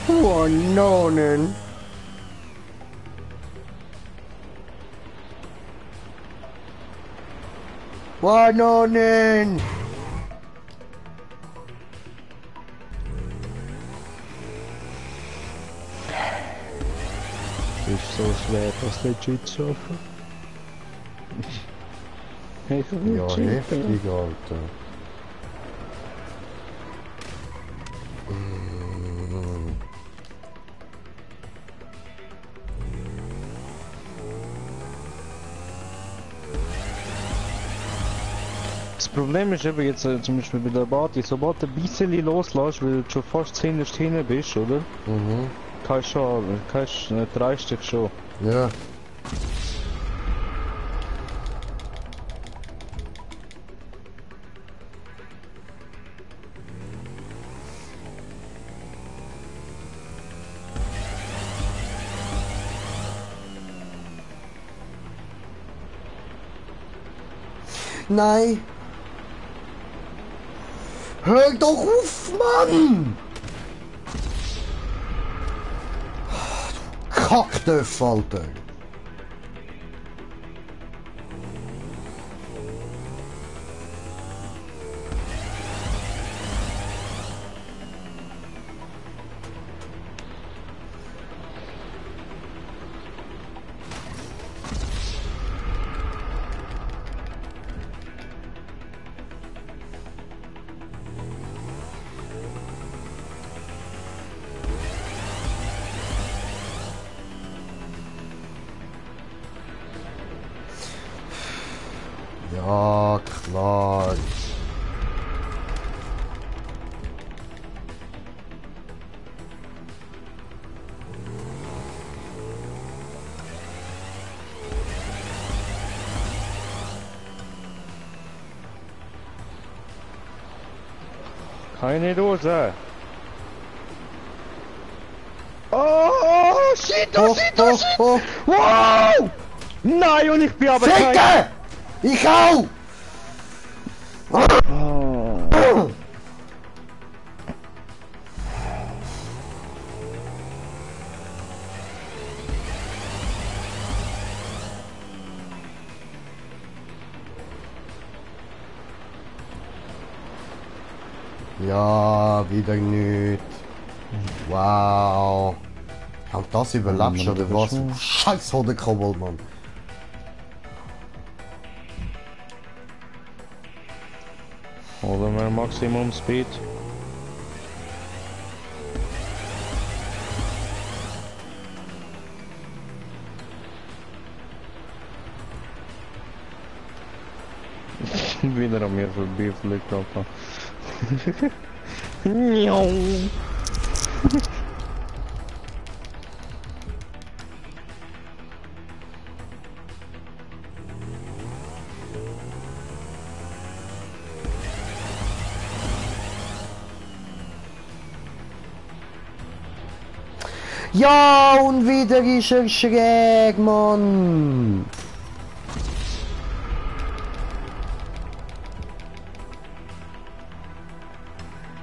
Oh no, nein! Oh no, nein! Ist so schwer, das legit zu schaffen. Ja, heftig, Alter. Das Problem ist eben jetzt zum Beispiel bei der Bati, sobald du ein bisschen loslässt, weil du schon fast hinterst hinten bist, oder? Mhm. Dreist dich schon. Ja. Nein! Hör doch auf, Mann! Kackdöff, Alter! Ja, klar. Keine Dose. Oh, shit, oh, shit, oh, shit! Oh. Wow! Nein, und ich bin aber kein... Ficken! Ich auch! Oh. Ja, wieder nicht. Wow. Und das überlebst du, oder was? Scheiß Hodenkobold, Mann. Oder mehr Maximum Speed. Wieder an mir vorbeifliegt, Alter. Miau. Ja, und wieder ist er schräg, Mann.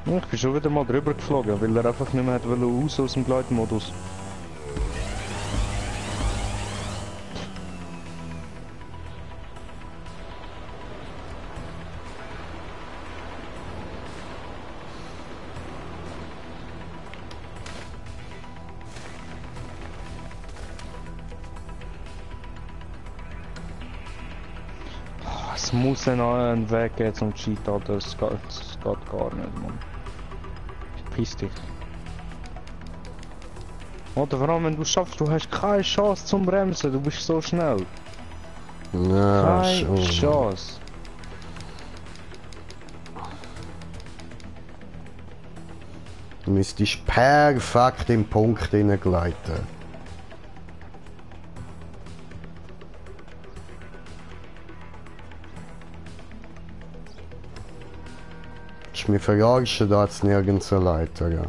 Ich bin schon wieder mal drüber geflogen, weil er einfach nicht mehr hat raus aus dem Gleitmodus. Es muss einen Weg geben zum Cheat, Alter. Das geht gar nicht, Mann. Piss dich. Oder vor allem, wenn du schaffst, du hast keine Chance zum Bremsen, du bist so schnell. Ja, Keine Chance. Du müsstest perfekt im Punkt hineingleiten. Ich mir verjagst, da hat's nirgends eine Leiter, ja.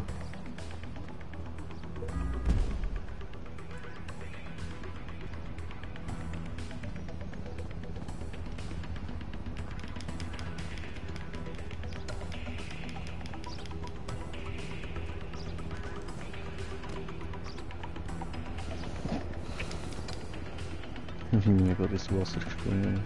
Mir wird das Wasser gesprungen.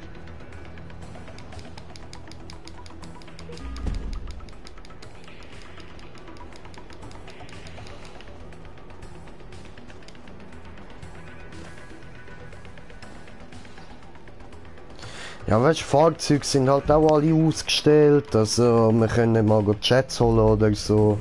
Ja, weißt du, Fahrzeuge sind halt auch alle ausgestellt, also wir können nicht mal Chats holen oder so.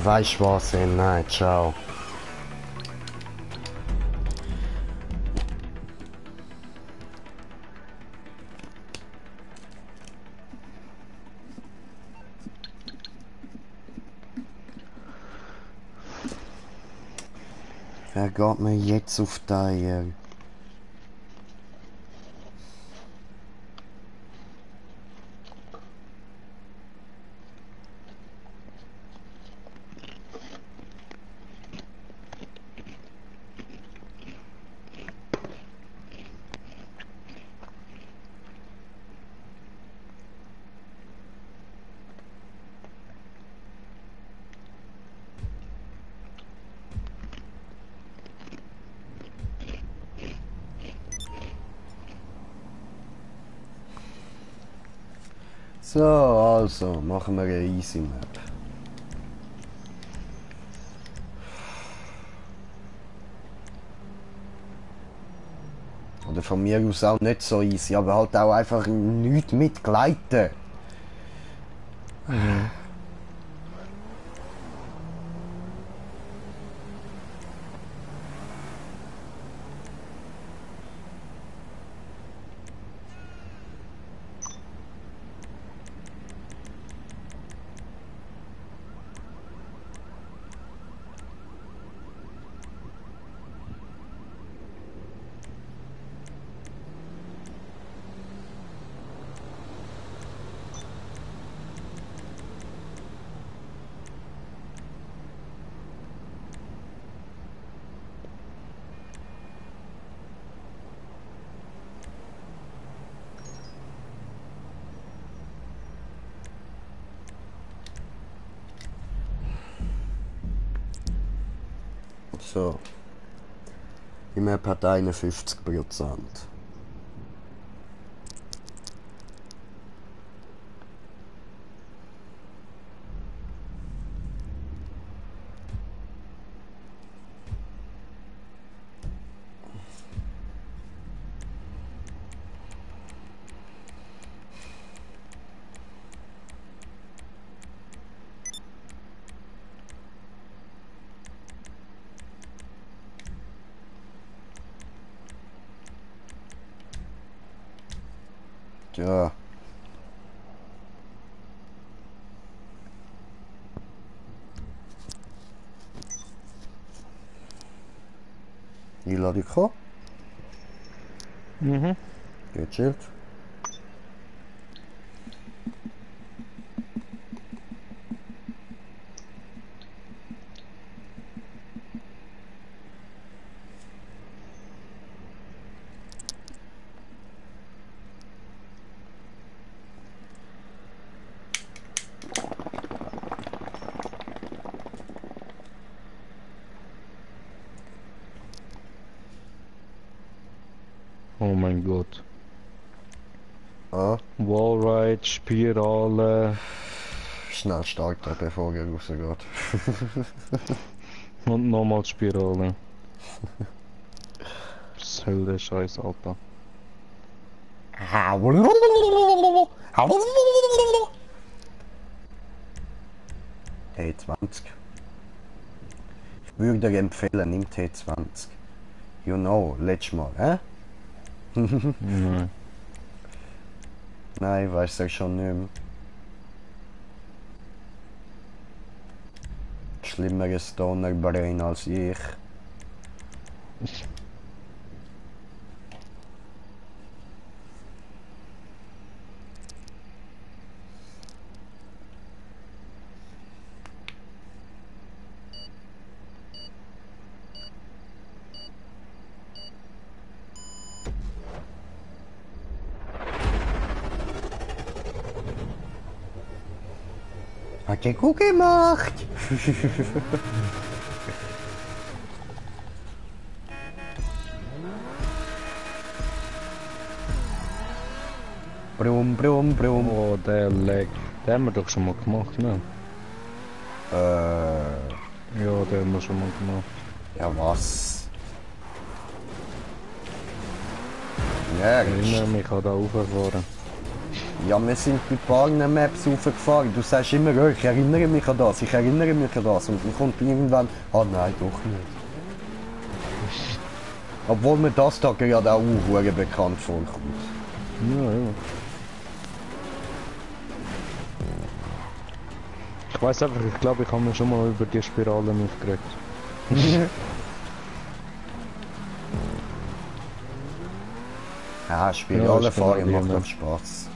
weißt du was? Nein, ciao. Wer geht mir jetzt auf die Eier? So, also, machen wir eine Easy Map. Oder von mir aus auch nicht so easy, aber halt auch einfach nichts mitgleiten. Mhm. So. Die Map hat 51%. Ja. Ich lade dich an. Mhm. Gechillt. Oh mein Gott. Ah, Wallride, Spirale schnell starten, bevor er rausgeht. und nochmal Spirale. Was soll der Scheiß, Alter? Hey, 20. Ich würde dir empfehlen, nimm T20. You know, letztes Mal, hä? Nein. Nein, weiss er schon nicht mehr. Schlimmeres Stoner-Brain als ich. Hat er gut gemacht! Brumm, brumm, brumm. Oh, der Leg. Den haben wir doch schon mal gemacht, ne? Ja, den haben wir schon mal gemacht. Ja was? Ja, Ich erinnere mich an da rauffahren. Ja, wir sind bei ein paar Maps raufgefahren. Du sagst immer, ja, ich erinnere mich an das, ich erinnere mich an das. Und dann kommt irgendwann, ah nein, doch nicht. Obwohl mir das da gerade auch verdammt bekannt vorkommt. Ja, ja. Ich weiß einfach, ich glaube, ich habe mich schon mal über die Spiralen aufgeregt. Ja, Spirale fahren macht doch Spaß.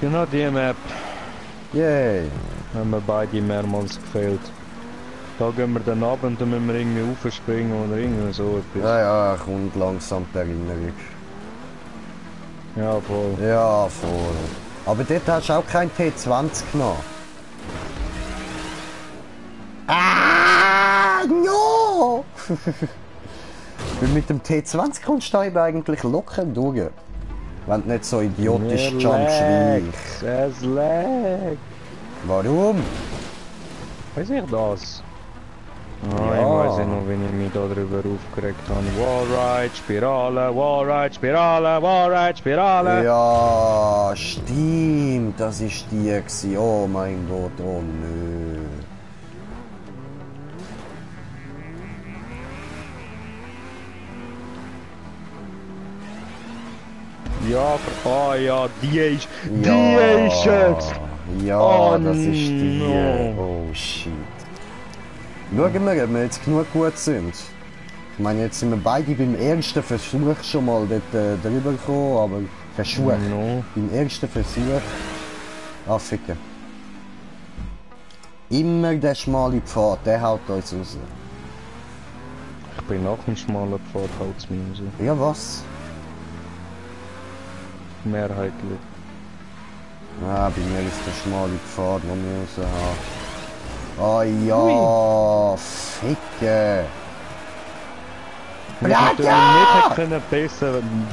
Genau die Map Yay! haben wir beide mehrmals gefehlt. Da gehen wir dann ab und dann müssen wir irgendwie aufspringen oder irgendwie so etwas. Ja, ja, kommt langsam die Erinnerung. Ja, voll. Ja, voll. Aber dort hast du auch kein T20 genommen. Ah, no! Weil mit dem T20 kommst du da eben eigentlich locker durch. Wenn du nicht so idiotisch jumpst wie ich. Es lag. Warum? Weiß ich das? Ah, Ja. ich weiß ja noch, wenn ich mich da drüber aufgeregt habe. Wallride, Spirale, Wallride, Spirale, Wallride, Spirale. Ja, stimmt, das ist die gewesen. Oh mein Gott, oh nö. Ja, ah ja, die ist Ja, es. ja, Oh, das ist die. no. Oh shit. Schauen wir, ob wir jetzt genug gut sind. Ich meine, jetzt sind wir beide beim ersten Versuch schon mal dort drüber gekommen, aber Versuch. No. Beim ersten Versuch. Ah, ficken. Immer der schmale Pfad, der haut uns raus. Ich bin nach dem schmalen Pfad, haut's mir raus. Ja, was? Mehrheitlich. Ah, bei mir ist der schmale Pfad, den wir raus haben. Ah ja, ficke. Nicht hätte können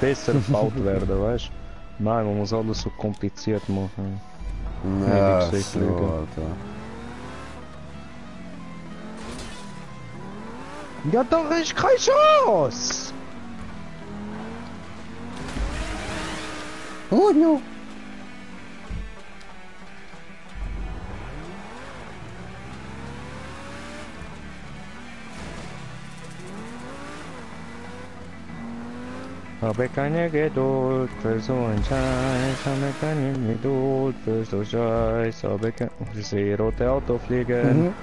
besser gebaut werden, weißt du? Nein, man muss alles so kompliziert machen. Ja, Nee, so, Lüge. Alter. Ja, doch ist keine Chance! Oh no. Habe keine Geduld für so einen Scheiß, habe keine Geduld für so Scheiß, habe keine... Ich sehe rote Auto fliegen. Mhm.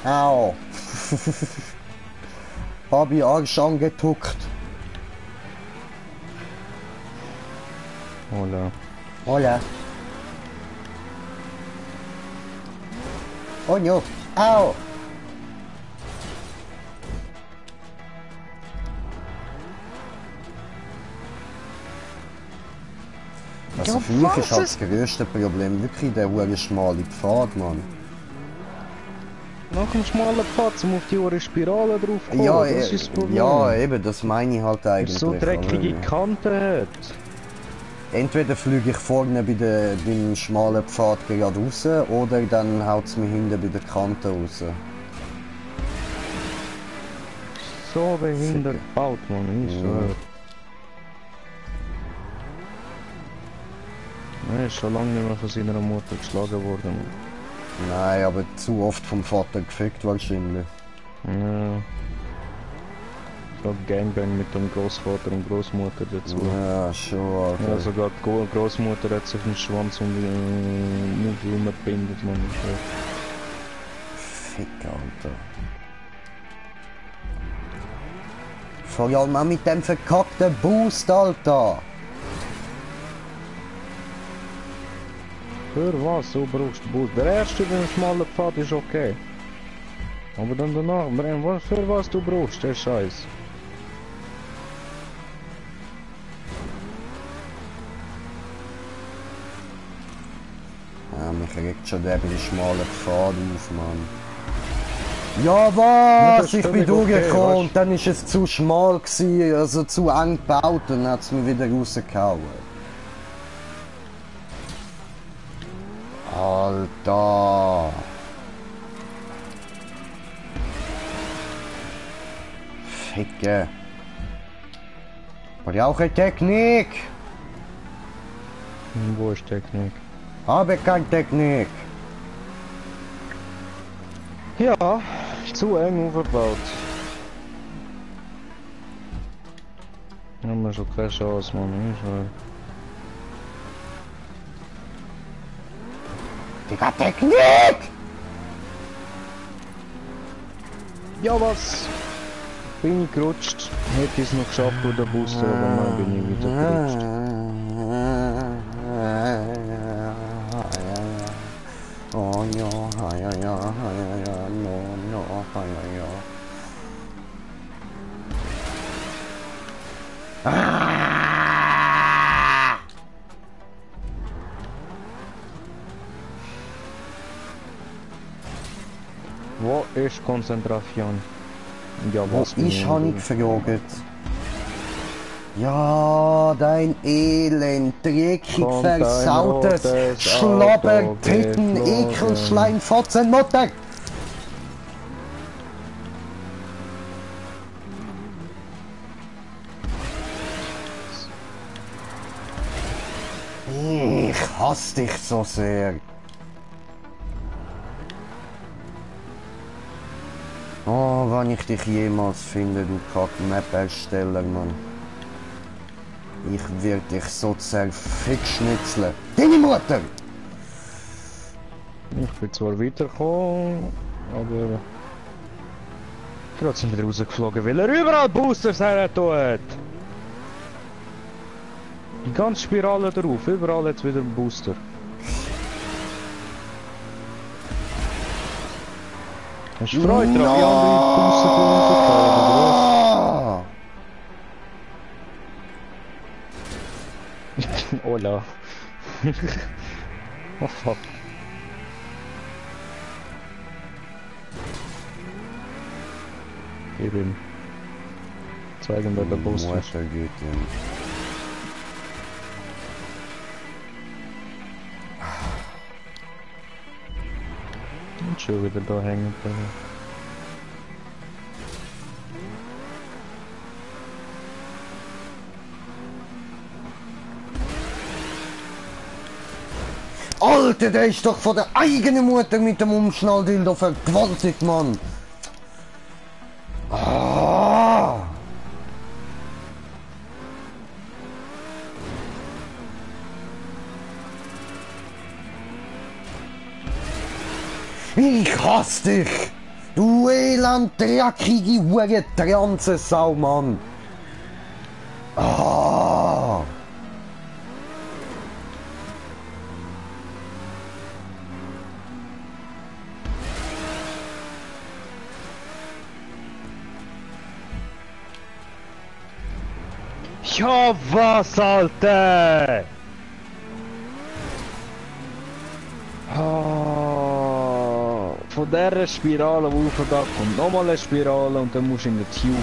Au. Hab ich Arsch angetuckt. Hola. Hola. Oh no. Au. Also Ja, für mich was ist halt ist- das grösste Problem wirklich der hure schmale Pfad, Mann. Nach dem schmalen Pfad zum auf die Ohren Spirale drauf kommen, Ja, das ist das Problem. ja, eben, das meine ich halt Weil eigentlich. es so dreckige aber Kanten hat. entweder fliege ich vorne beim schmalen Pfad gerade raus, oder dann haut es mich hinten bei der Kante raus. So behindert gebaut, man, ich Ja. schwör. Er ist schon lange nicht mehr von seiner Mutter geschlagen worden. Nein, aber zu oft vom Vater gefickt wahrscheinlich. Ja. So Gangbang mit dem Großvater und Großmutter dazu. Ja, schon, Alter. Ja, sogar die Großmutter hat sich den Schwanz um den Mund umgebindet, man. Ich schwör. Fick, Alter. Vor allem auch mit dem verkackten Boost, Alter. Für was du brauchst du Boost? Der erste über den schmalen Pfad ist okay. Aber dann danach, für was du brauchst, der Scheiß. Ja, mich regt schon der schmale Pfad auf, Mann. Ja, was? das ist Ich bin völlig durchgekommen okay, und dann ist es zu schmal gewesen, also zu eng gebaut und dann hat es mich wieder rausgehauen. Alter. Ficke. Brauche Technik. Wo ist Technik? Habe keine Technik. Ja, zu eng aufgebaut. Haben wir schon keine Chance, Mann. Digga, Technik! Ja, was? Bin ich gerutscht. Hätte ich es noch geschafft mit der Booster, aber dann bin ich wieder gerutscht. Oh ja, ja, ja, ja, ja, no, no, ja, ja. Wo ist Konzentration? Ja, Wo was bin ich habe ich gefragt. Ja, dein elend, dreckig, Kommt ein versautes, rotes Schlabber, Auto Titten, geflogen. Ekelschleim, Fotzenmutter! Ich hasse dich so sehr. Oh, wenn ich dich jemals finde, du Kack-Map-Ersteller, Mann. Ich werde dich so zerfickschnitzeln. Deine Mutter! Ich bin zwar weitergekommen, aber... Gerade sind wir rausgeflogen, weil er überall Boosters her tut. Die ganze Spirale drauf, überall jetzt wieder ein Booster. Hast du Freude daran, wie andere Booster runterfallen, oder was? Hola. Oh fuck. Gib ihm. Zeigen wir der Booster. Mutter geht ihm. Und schon wieder da hängen bleiben. Alter, der ist doch von der eigenen Mutter mit dem Umschnalldildo vergewaltigt, Mann! Ah! Ich hasse dich! Du elend, dreckige Hure, Transensau, Mann! Ah! Ja, was, Alter? Von dieser Spirale, die auf da kommt, nochmal eine Spirale und dann musst du in den Tube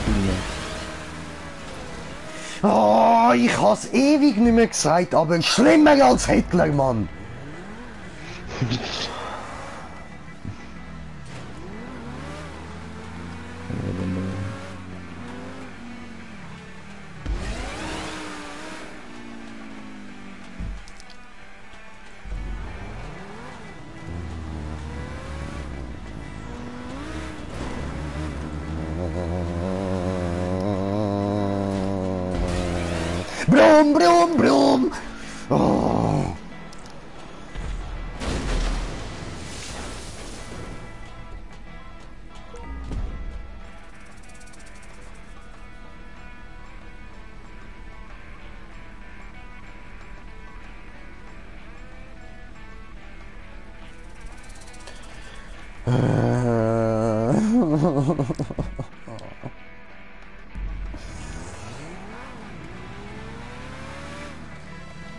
rein. Oh, ich has ewig nicht mehr gesagt, aber schlimmer als Hitler, Mann! Brum, brum, brum! Oh.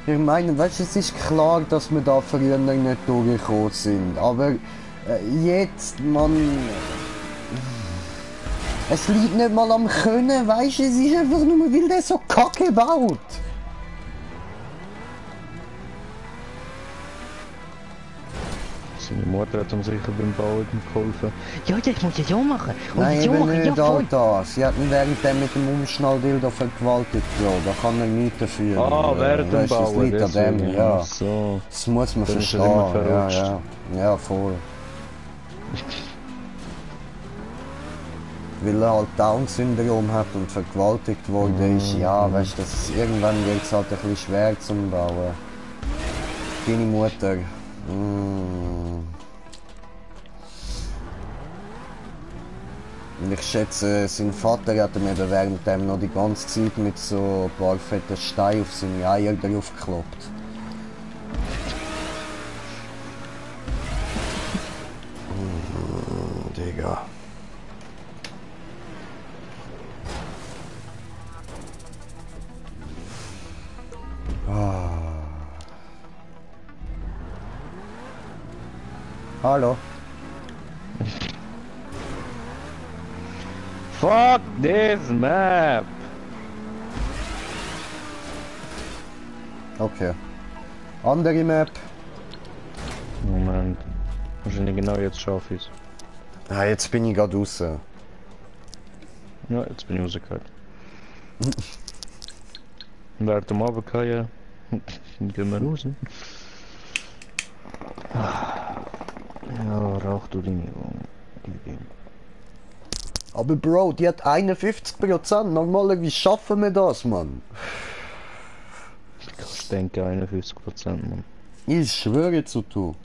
Ich meine, weißt du, es ist klar, dass wir da früher nicht durchgekommen sind, aber jetzt, man... Es liegt nicht mal am Können, weißt du, es ist einfach nur, weil der so kacke baut. Seine Mutter hat ihm sicher beim Bauen geholfen. Ja, das muss ich auch machen. Und Nein, so eben machen, nicht, ja voll. Alter. Sie hat ihn währenddem mit dem Umschnalldildo vergewaltigt, Bro. Da kann er nichts dafür. Ah, während dem Weißt du, das Bauen, liegt an dem, deswegen. ja. Ach so. Das muss man Dann ist verstehen, er immer ja, verrutscht. ja. Ja, voll. Weil er halt Down-Syndrom hat und vergewaltigt worden ist, ja, weißt du, irgendwann wird es halt ein bisschen schwer zum Bauen. Deine Mutter. Und ich schätze, sein Vater hat ihm eben währenddem noch die ganze Zeit mit so ein paar fetten Steinen auf seine Eier drauf gekloppt. Digga. Hallo. Fuck this map! Okay. Andere Map. Moment. Wahrscheinlich genau jetzt schaffe ich's. Ah, jetzt bin ich gerade raus. Ja, jetzt bin ich rausgekommen. Während dem Abendkehren gehen wir raus. Ja, rauch du deine Wohnung. Aber Bro, die hat 51%. Normalerweise schaffen wir das, Mann. Ich denke 51%, Mann. Ich schwöre zu tun.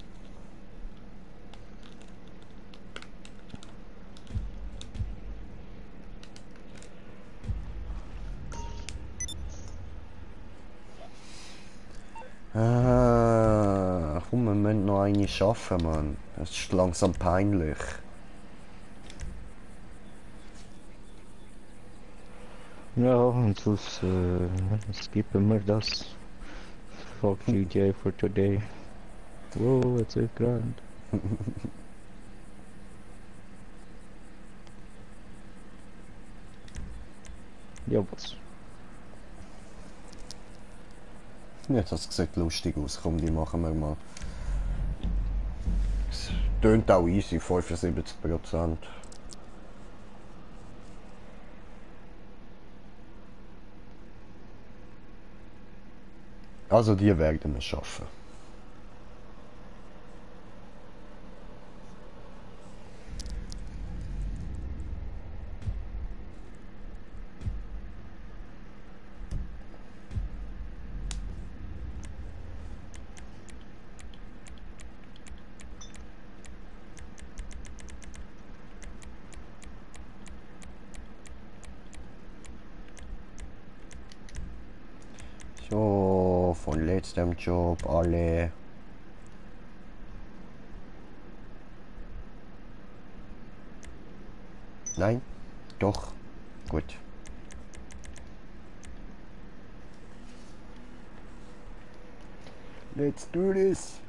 Komm, wir müssen noch eine schaffen, Mann. Das ist langsam peinlich. Ja, und sonst skippen wir das. Fuck GJ for today. Wow, jetzt ist gerade. Ja, was? Ja, das sieht lustig aus. Komm, die machen wir mal. Es tönt auch easy, 75%. Also die werden wir schaffen. So, von letztem Job alle. Nein? Doch. Gut. Let's do this.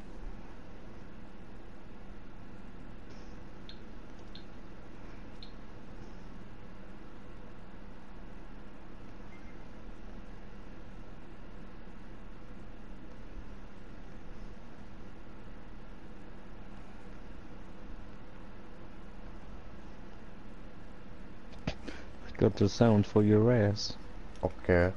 Got the sound for your ass. Okay.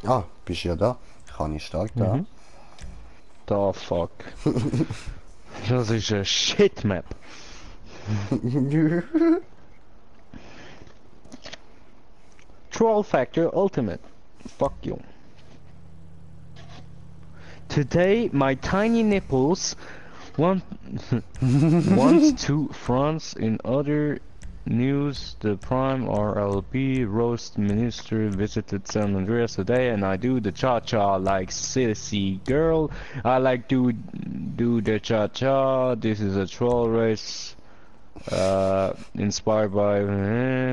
Ah, bist ja da? Kann ich starten? The fuck. Das ist eine shit map. Troll Factor Ultimate. Fuck you. Today my tiny nipples want to France. In other news, the Prime RLB roast minister visited San Andreas today, and I do the cha-cha like sissy girl. I like to do the cha-cha. This is a troll race inspired by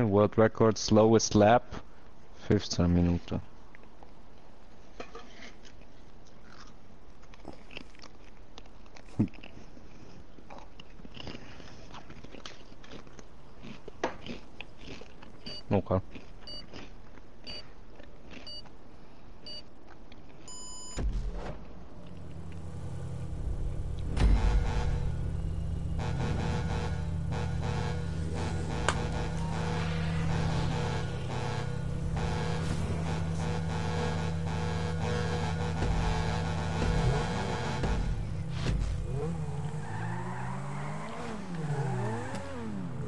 world record slowest lap 15 Minuten. Okay.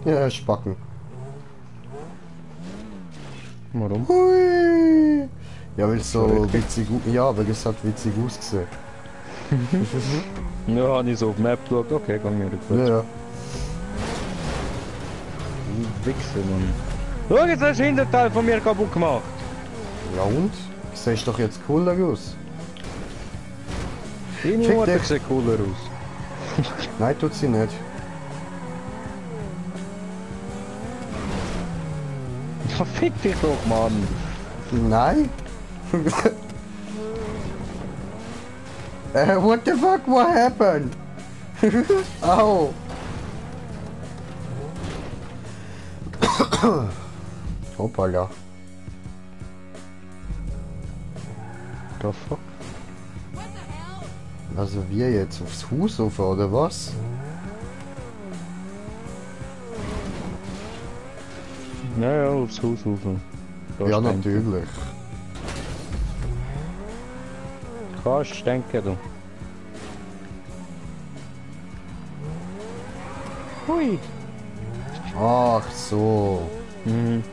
Ja, Spacken. Warum? Hui. Ja, weil es so Verrückt. witzig, ja, weil es hat witzig ausgesehen. Ja, habe ich so auf die Map geschaut, okay, gang mir Ja, rückwärts. ja. Wichse, Mann. Schau, jetzt hast du das Hinterteil von mir kaputt gemacht. Ja und? Siehst doch jetzt cooler aus. Deine Fick Mutter dich. sieht cooler aus. Nein, tut sie nicht. Ja, fick dich doch, Mann. Nein? What the fuck? What happened? Au! Hoppala. The fuck? Also wir jetzt aufs Haus rauf, oder was? Ja, aufs Haus rauf. Da Ja, steht- natürlich. Kannst denken, du. Hui. Ach so. Mhm.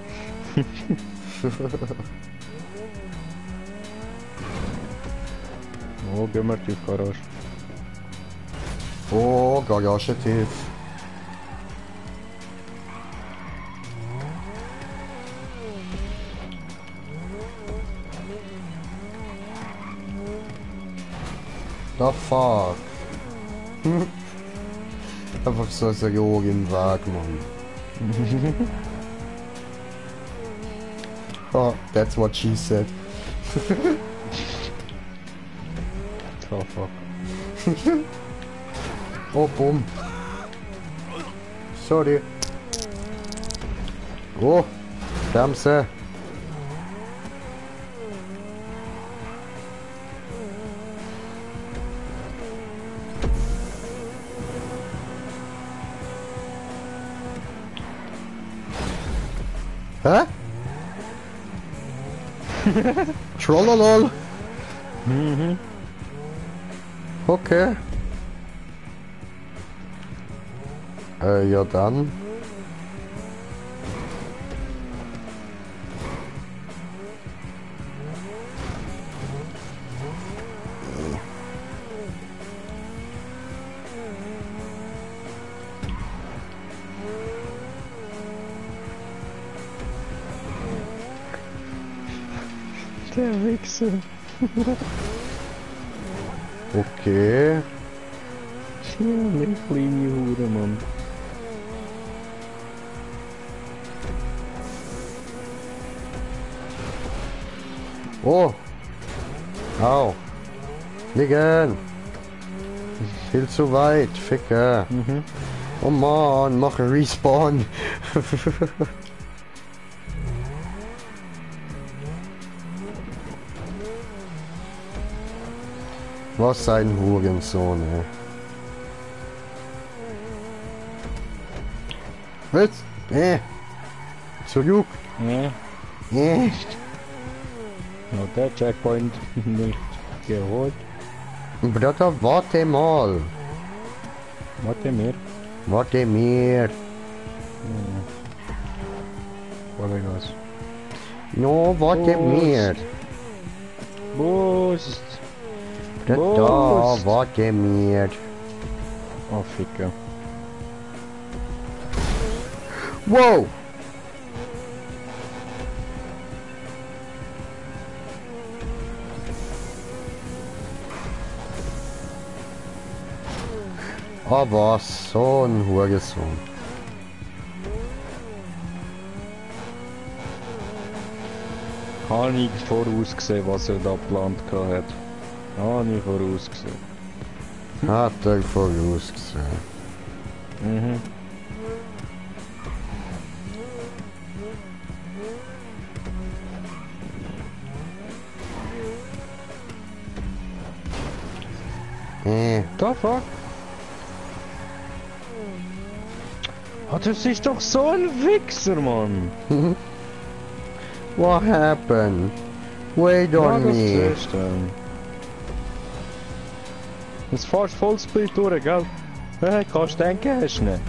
Oh, gehen wir die Garage. Oh, Garagentief. The fuck? Einfach so ein Jog im Weg, Mann. Oh, that's what she said. The fuck. Oh, bumm. Sorry. Oh, Bremse. Hä? Trollolol. Mhm. Okay. Ja dann. Der Wichser. Okay. Ja, eine kleine Hure, Mann. Oh. Au. Liegen. Viel zu weit. Ficke. Mhm. Oh Mann, mach einen Respawn. Was ein Hurensohn, ey. Was? Zurück. Ja. Äh. Noch der Checkpoint nicht geholt. Bruder, warte mal. Warte mir. Warte mir. Vollgas. No, warte Boost. mir. Boost. Bruder, Boost. warte mir. Oh, Ficke. Wow. Aber so ein Hurensohn. Habe ich vorausgesehen, was er da geplant hat. Habe ich vorausgesehen. Hat er vorausgesehen. Mhm. The fuck? Oh, das ist doch so ein Wichser, Mann! What happened? Wait Ja, on das me. siehst du. Das fährst Vollspeed durch, gell? Kannst denken, hast du nicht.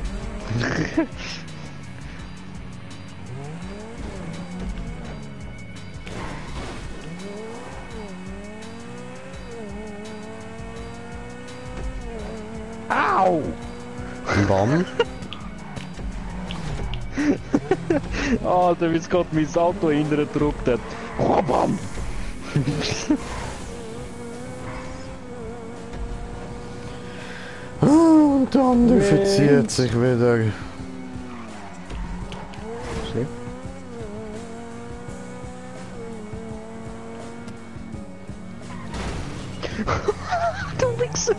Au! Bam. Alter, wie es gerade mein Auto hinterher gedrückt hat. Oh, bam! Und dann infiziert sich wieder. Schlimm. Du Wichser!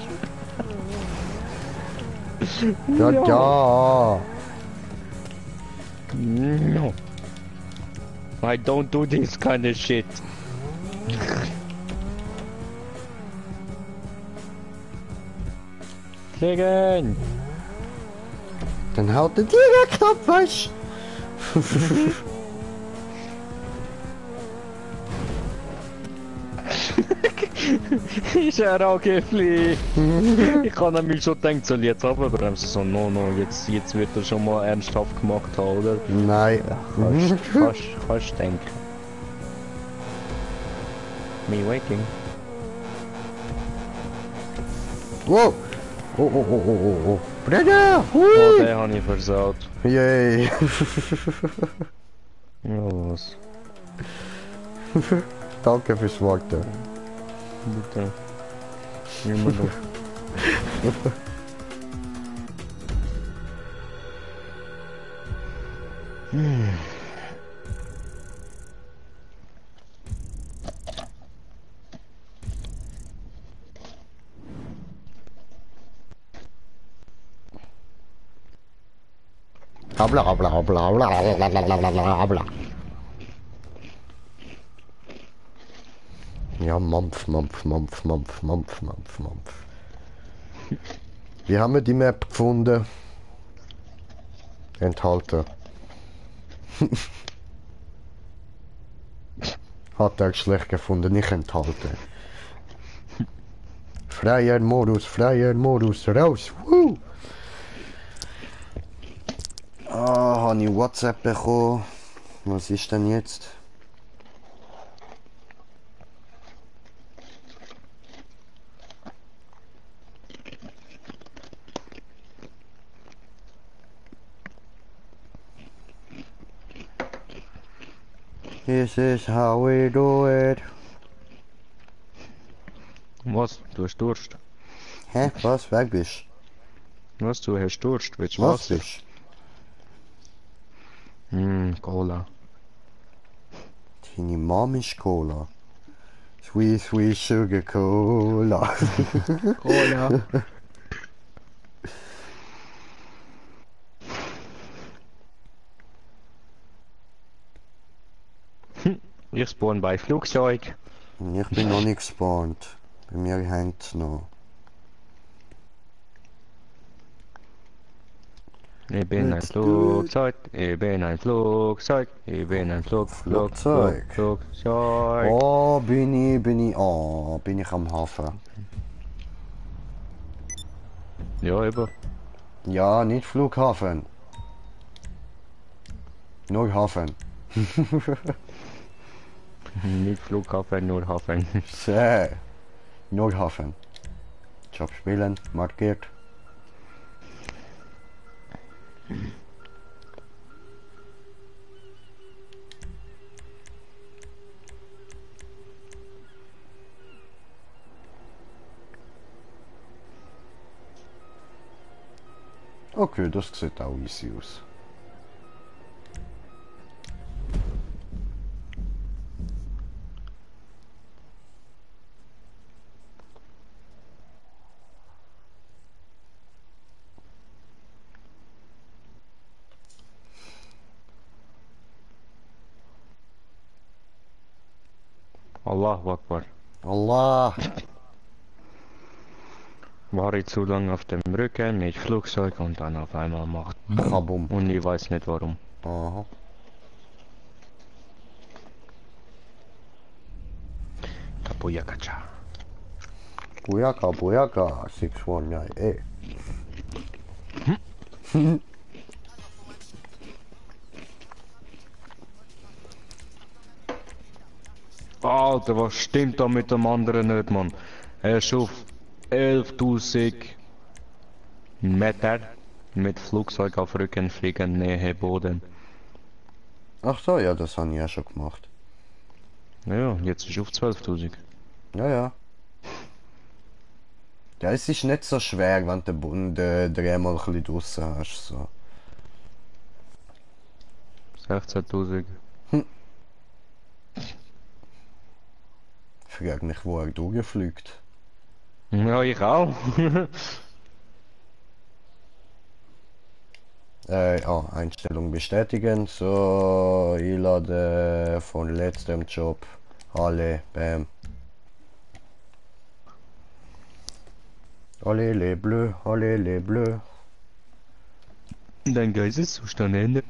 Ja, ja. No. I don't do this kind of shit. Fliegen! Dann haut der direkt ab, weißt Ist er auch gefli? Ich habe nämlich schon gedacht, soll ich jetzt runterbremsen? So, no, jetzt wird er schon mal ernsthaft gemacht haben, oder? Nein. Kannst denken. Me waiting. Wow. Oh. Bruder! Oh, Hui! den habe ich versaut. Yay. Ja, was? Danke fürs Warten. Bitte. Immer noch. Bla. Ja, Mampf. Wie haben wir die Map gefunden? Enthalten. Hat er schlecht gefunden, nicht enthalten. Freier Modus, raus! Woo! Ah, habe ich WhatsApp bekommen. Was ist denn jetzt? This is how we do it. Was? Du hast Durst. Hä? Was? Weg bist Was? Du hast Durst? Willst du Was Wasser? bist Cola. Deine Mom ist Cola. Sweet Sugar Cola. Cola. Ich spawn bei Flugzeug. Ich bin noch nicht gespawnt. Bei mir hängt noch. Ich bin ein Let's do Flugzeug, ich bin ein Flugzeug, ich bin ein Flugzeug. Flugzeug. Oh, bin ich am Hafen. Ja, eben. Ja, nicht Flughafen. Nur Hafen. Nicht Flughafen, nur Hafen. Sehr. Nur Hafen. Job spielen, markiert. Okay, das sieht auch easy aus. Allahu Akbar. Allah! war ich zu lange auf dem Rücken mit Flugzeug und dann auf einmal macht Kabum. und ich weiß nicht warum. Aha. Kapuyakacha. Bujaka, Bujaka, 619, ey. Alter, was stimmt da mit dem anderen nicht, Mann? Er ist auf 11.000 Meter mit Flugzeug auf Rücken fliegen, Nähe Boden. Ach so, ja, das habe ich ja schon gemacht. Ja, jetzt ist auf 12.000. Ja, ja. Ja, es ist nicht so schwer, wenn du den dreimal ein bisschen draussen hast. So. 16.000. Ich frage mich, wo er durchfliegt. Ja, ich auch. Einstellung bestätigen. So, einladen von letztem Job. Alle, bam. Alle les bleus, alle les bleus. Dein Geisteszustand ändert.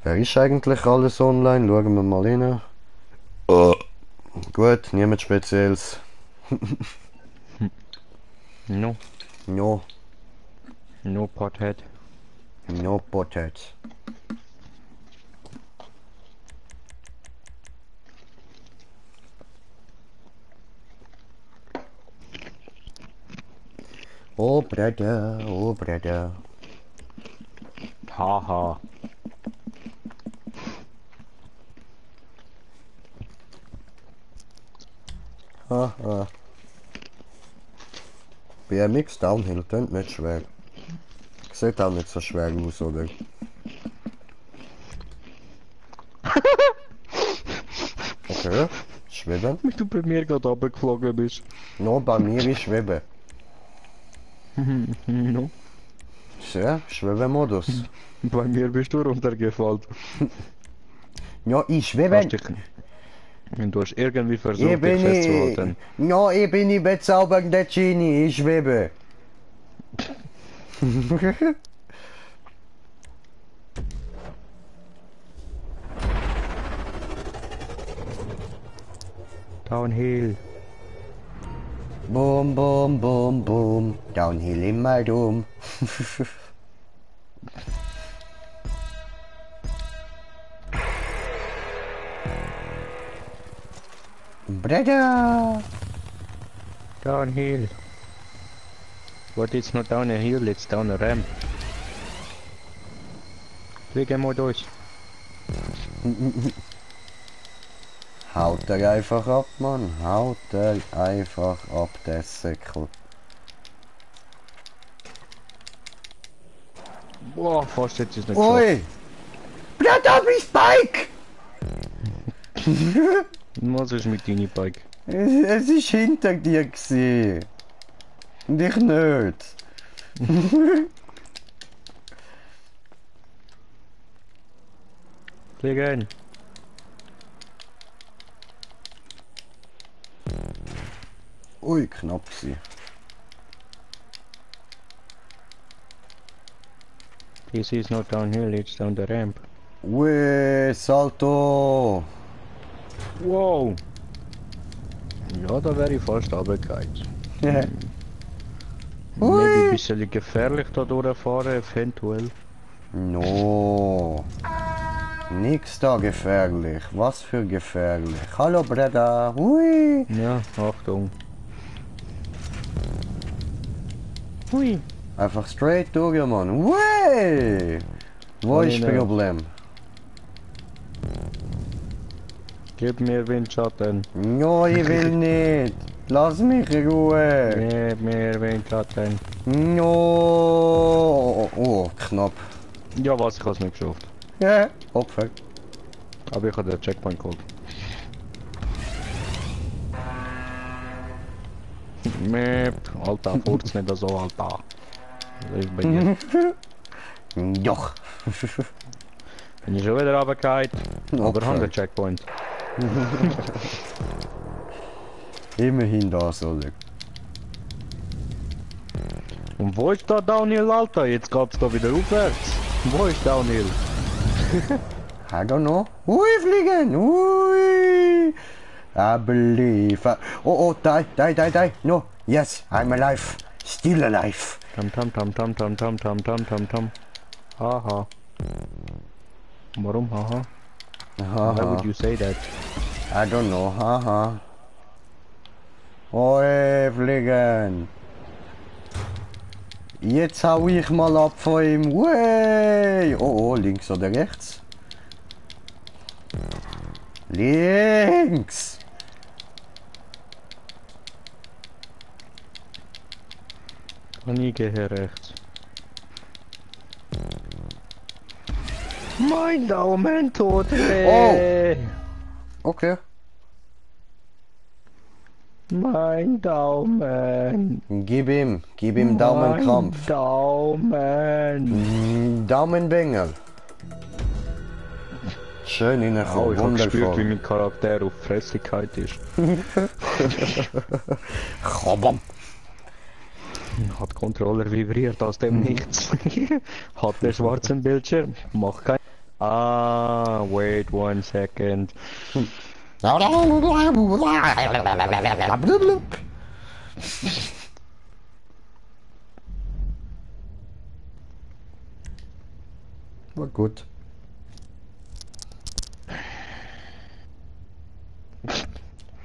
Wer ist eigentlich alles online? Schauen wir mal rein. Gut, niemand Spezielles. No, No, no pothead. no potheads. Oh brother, oh brother. Haha. Haha. BMX Downhill klingt nicht schwer. Sieht auch nicht so schwer aus, oder? Okay, schweben. Wie du bei mir gerade runtergeflogen bist. No, bei mir ist schweben. No. So, Schwebemodus. Bei mir bist du runtergefallen. Ja, ich Hast schwebe. dich... Du hast irgendwie Ich versucht, dich bin festzuhalten. Ja, ich bin nicht bezaubernde Genie, ich schwebe. Downhill. Boom, boom, boom, boom. Downhill immer dumm. Brother! Downhill. But it's not down a hill, it's down a ramp. Flieg einmal durch. Haut er einfach ab, Mann. Haut er einfach ab, der Säckel. Boah, fast hätte ich es nicht Ui! Brother, bist Bike! geschafft. Was ist mit deinem Bike? Es ist hinter dir gewesen. Und ich nicht. Flieg ein. Ui, knapp sie. This is not downhill, it's down the ramp. Ui, Salto! Wow! Ja, da wäre ich fast runtergefallen. Maybe ein Ui! bisschen gefährlich da durchfahren, eventuell. No. Nix da gefährlich. Was für gefährlich. Hallo, Breda. Hui! Ja, Achtung. Hui! Einfach straight durch, Mann. Hui! Wo Kann ist ich das nicht. Problem? Gib mir Windschatten. No, ich will nicht. Lass mich in Ruhe. Gib mir Windschatten. No. Oh, knapp. Ja, was, ich hab's nicht geschafft. Ja, Opfer. Aber ich habe den Checkpoint geholt. Mäp, Alter, furz nicht so, Alter. Das ist bei dir. Doch. Bin ich schon wieder runtergefallen. Aber Opfer. haben den Checkpoint. Immerhin das, oder? Und wo ist da Downhill, Alter? Jetzt geht's da wieder aufwärts. Wo ist Downhill? I don't know. Ui, fliegen! Ui! I believe. Oh, die. No. Yes, I'm alive. Still alive. Tam tam tam tam tam tam tam tam tam tam. Haha. Warum haha? Why would you say that? I don't know. Haha. Oi, fliegen! Jetzt hau ich mal ab von ihm. Way! Oh, links oder rechts? Links! Und ich gehe rechts. Mein Daumen tot weh! Okay. Mein Daumen! Gib ihm Daumenkrampf. Daumen! Daumenbengel. Schön in der Oh, ich hab gespürt, wie wundervoll. mein Charakter auf Fressigkeit ist. Hat der Controller vibriert aus dem Nichts. Hat der schwarzen Bildschirm. Mach kein... Ah, wait one second. War gut.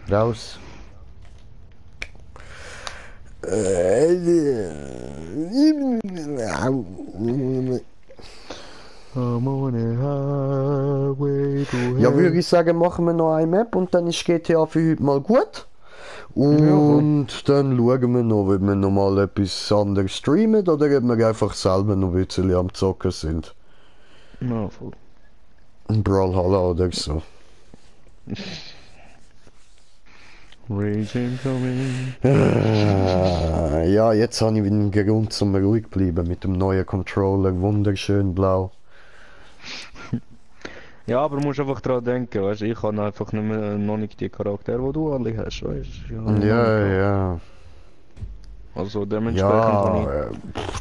Raus. Ja, würde ich sagen, machen wir noch eine Map und dann ist GTA für heute mal gut. Und dann schauen wir noch, ob wir noch mal etwas anderes streamen oder ob wir einfach selber noch ein bisschen am Zocken sind. Na, voll. Ein Brawlhalla oder so. Raging coming. Ja, jetzt habe ich wieder einen Grund zum ruhig bleiben mit dem neuen Controller. Wunderschön blau. Ja, aber du musst einfach dran denken, weißt du, ich habe einfach nicht mehr, noch nicht die Charaktere, die du alle hast, weißt du. Ja. Also dementsprechend Ja, habe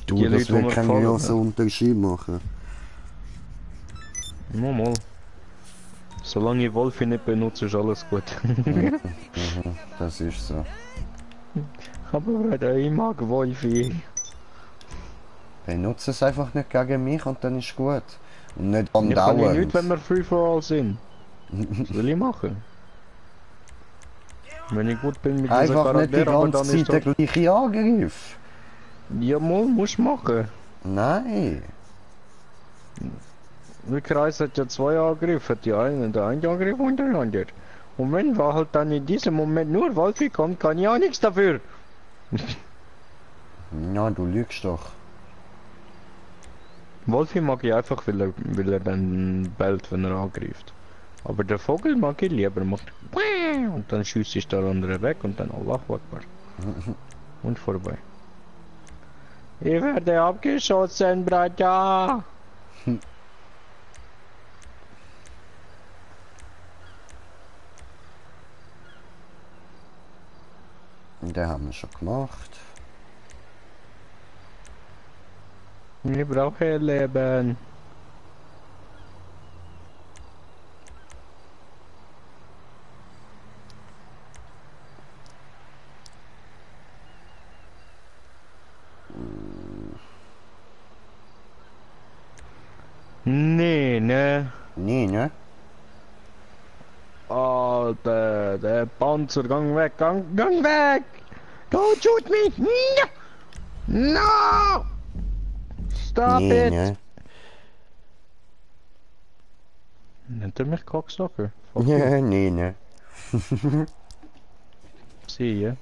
du, die das Leute, die wird mir keinen gefallen, großen Unterschied machen. ich... Mal. Solange ich Wolfi nicht benutze, ist alles gut. Das ist so. Aber Bruder, ich mag Wolfi. Benutze es einfach nicht gegen mich und dann ist gut. Und nicht Ich kann ja andauernd. nichts, wenn wir Free for All sind. Was will ich machen? Wenn ich gut bin mit diesem Einfach nicht die Charakter, aber ganze dann Zeit ist der das... gleiche Angriff. Ja, musst du machen. Nein. Der Kreis hat ja zwei Angriffe, der eine Angriff und der andere. Und wenn wir halt dann in diesem Moment nur Wolfi kommt, kann ich auch nichts dafür. Ja, du lügst doch. Wolfi mag ich einfach, weil er dann bellt, wenn er angreift. Aber der Vogel mag ich lieber, macht und dann schießt sich der andere weg und dann Allah Akbar. Und vorbei. Ich werde abgeschossen, Braja! Den haben wir schon gemacht. Ich brauche Leben. Nee, ne? Nee, ne? Alter, der Panzer, gang weg, gang weg! Don't shoot me! No! No! Stop Nee, it! ne? Nennt er mich Cocksucker? Ja, nee, ne? See ya.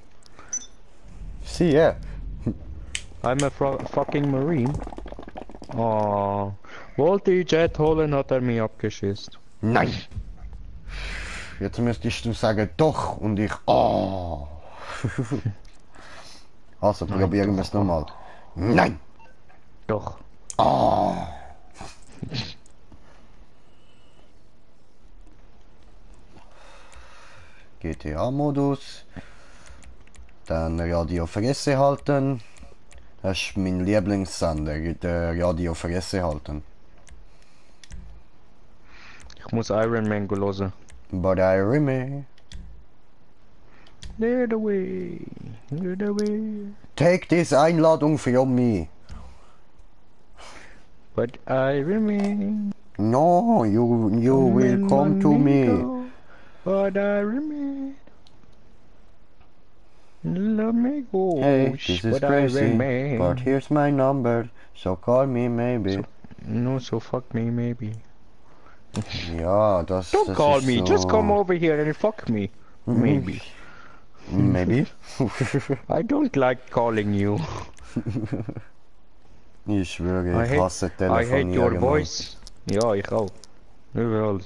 See ya. I'm a fucking Marine. Oh. Wollte ich Jet holen, hat er mich abgeschissen. Nein! Jetzt müsstest du sagen, doch, und ich, oh. Also, probieren wir es nochmal. Nein! Doch. Oh. GTA-Modus. Dann Radio Fresse halten. Das ist mein Lieblingssender, der Radio Fresse halten. Ich muss Iron Man hören. But I remember. Lead away, lead away. Take this Einladung from me. But I remain. No, you will come to me. But I remain. Let me go. Hey, this is but I crazy, remain. but here's my number, so call me maybe. No, so fuck me maybe. Ja, das Don't das call ist me, so. just come over here and fuck me. Maybe. Maybe. I don't like calling you. Ich schwöre, ich hasse I hate Telefonieren. your Mann. voice. Ja, ich auch. Überall.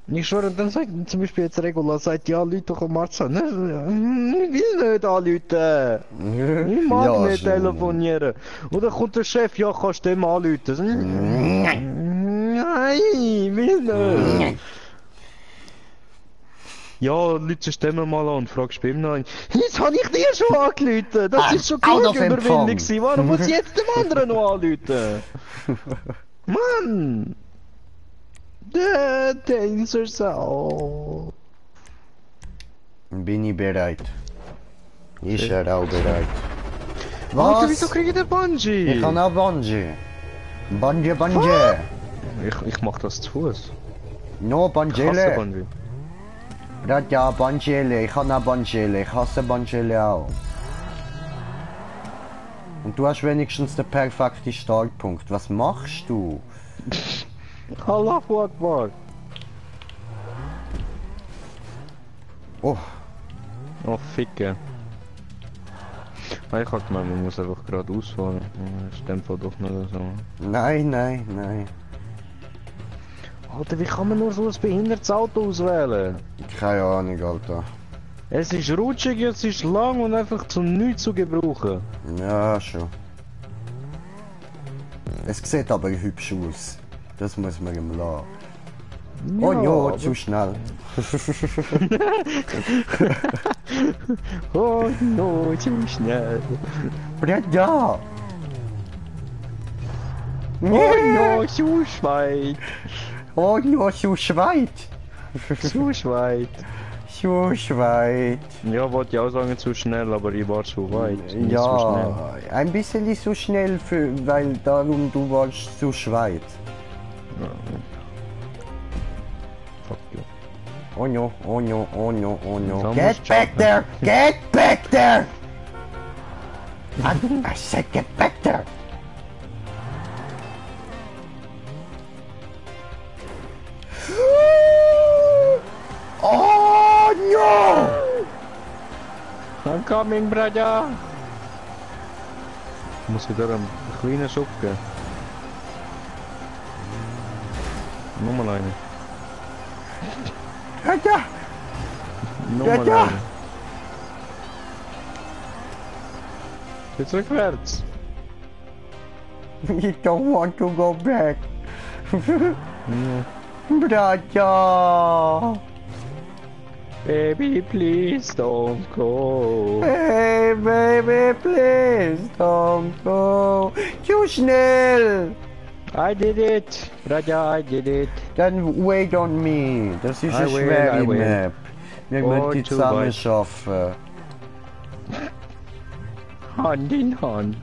Ich schwöre, dann sagt zum Beispiel jetzt Regula, sagt ja, Leute doch am Arzt an. Ich will nicht anrufen. Ich mag Ja, nicht schon. telefonieren. Oder kommt der Chef, ja, kannst du dem anrufen? Nein, ich will nicht. Ja, Leute, stimmen mal an und fragst bei ihm noch. Jetzt habe ich dir schon angerufen. Das ist schon out of genug Empfang. Überwindung gewesen. Warum muss ich jetzt dem anderen noch anrufen? Mann! Der Tänzer Sau. Bin ich bereit? Ist er auch bereit? Alter, wieso kriege ich den Bungee? Ich kann auch Bungee. Bungee. Ich mach das zu Fuß. No, Ich hasse Bungee. Bungee. Ja, Bungee. Ich kann auch Bungee. Ich hasse Bungee auch. Und du hast wenigstens den perfekten Startpunkt. Was machst du? Allahu Akbar. Oh, Oh, Ficke. Ich hab gemeint, man muss einfach geradeaus fahren. Das ist in dem Fall doch nicht so. nein. Alter, wie kann man nur so ein behindertes Auto auswählen? Keine Ahnung, Alter. Es ist rutschig, es ist lang und einfach zum nichts zu gebrauchen. Ja, schon. Es sieht aber hübsch aus. Das muss man ihm lassen. Oh ja, aber- zu schnell. Oh no, zu schnell. Bleib da! Oh no, zu schweit. Oh ja, zu weit! Zu schweit. Zu weit! Ja, wollte ich auch sagen, zu schnell, aber ich war zu weit. Nicht zu schnell. Ja, ein bisschen zu schnell, weil darum du warst zu weit. Fuck you. Oh no, oh no, oh no, oh no. Someone's Get back chopping. there! Get back there! I said get back there! Oh no! I'm coming, brother! Muss wieder einen kleinen Schub geben. Nochmal eine. Ja, Nochmal ja. eine. Jetzt rückwärts. I don't want to go back. Ja. Bracia! Baby, please don't go. Hey baby, please don't go. Zu schnell! I did it, brother, I did it. Dann wait on me. Das ist I eine will, schwere I will. Map. Wir Oh, müssen die too zusammen bad. schaffen. Hand in Hand.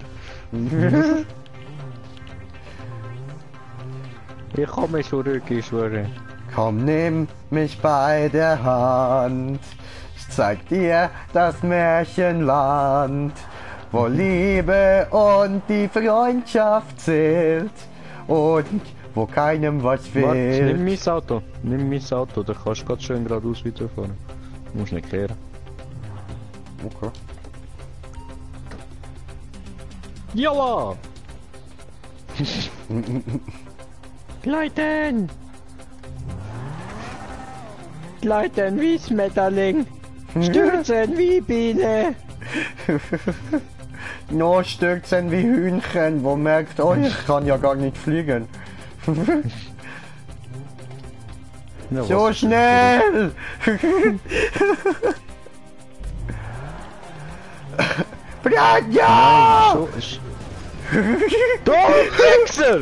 Ich komme zurück, ich schwöre. Komm, nimm mich bei der Hand. Ich zeig dir das Märchenland, wo Liebe und die Freundschaft zählt und wo keinem was Warte, nimm fehlt. mein Auto. Nimm mein Auto, da kannst du ganz schön geradeaus weiterfahren. Du musst nicht kehren. Okay. Jalla! Gleiten! Gleiten wie Schmetterling! Stürzen wie Biene! No stürzen wie Hühnchen, wo merkt, oh, ich kann ja gar nicht fliegen. Ja, So was? schnell! Bradja! So ist... Du Wichser!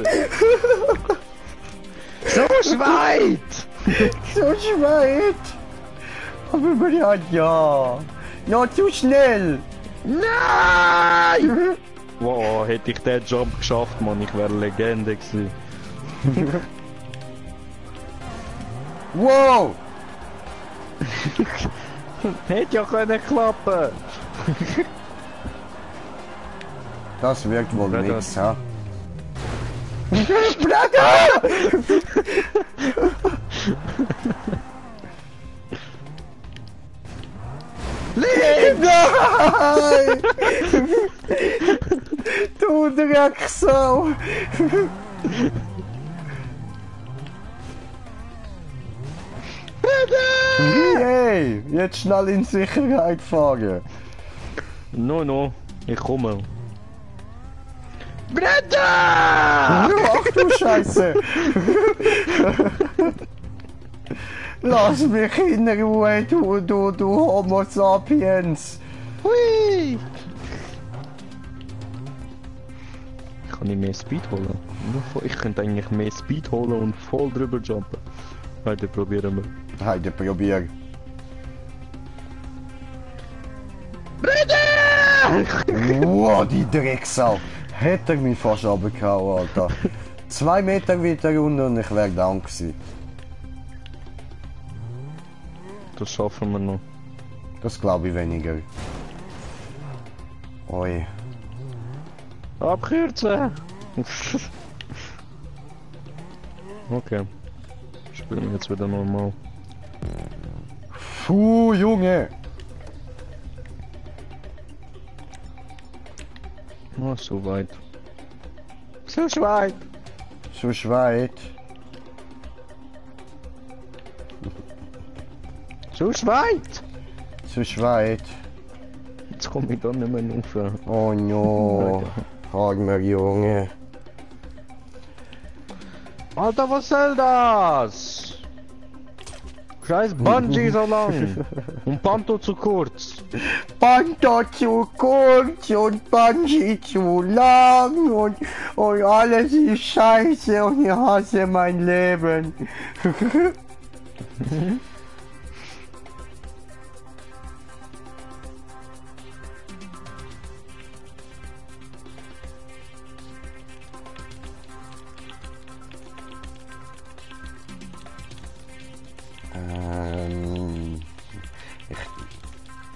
So weit! So weit! Aber Bradja! Noch zu schnell! Nein! Wow, hätte ich den Jump geschafft, Mann, ich wäre Legende gewesen. Wow! Hätte ja können klappen! Das wirkt wohl Bradja. nix, ha? Bradja! Nein! Du Drecksau! Hey, jetzt schnell in Sicherheit fahren. No, ich komme. Bredda! Ach du Scheiße! Lass mich in Ruhe, du Homo sapiens! Hui! Kann ich mehr Speed holen? Ich könnte eigentlich mehr Speed holen und voll drüber jumpen. Heute probieren wir. Heide, probier. Wow, die Drecksau! Hätte er mich fast runtergehauen, Alter. 2 Meter weiter runter und ich wäre down gewesen. Das schaffen wir noch. Das glaube ich weniger. Oi. Abkürzen! Okay. Spielen wir jetzt wieder normal. Puh, Junge! Oh, so weit. So weit! So weit. So weit! So weit. Jetzt komme ich da nicht mehr rauf. Oh no. Armer Junge. Alter, was soll das? Scheiß Bungee so lang und Panto zu kurz. Panther zu kurz und Bungee zu lang und alles ist scheiße und ich hasse mein Leben.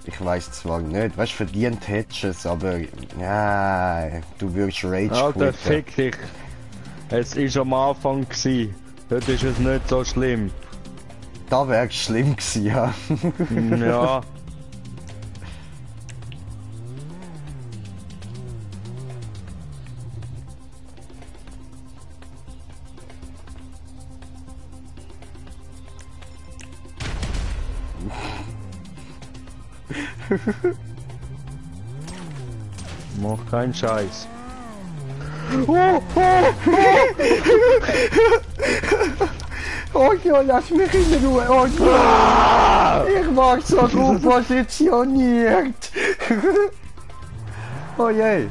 Ich weiß zwar nicht, was verdient hättest es, aber ja, du würdest Rage Alter, quitten. fick dich. Es ist am Anfang gsi. Heute ist es nicht so schlimm. Da wär's schlimm gewesen, ja. Ja. Mach keinen Scheiß. Oh ja, lass mich in Ruhe. Oh ja. Ich war so gut positioniert. Oh je.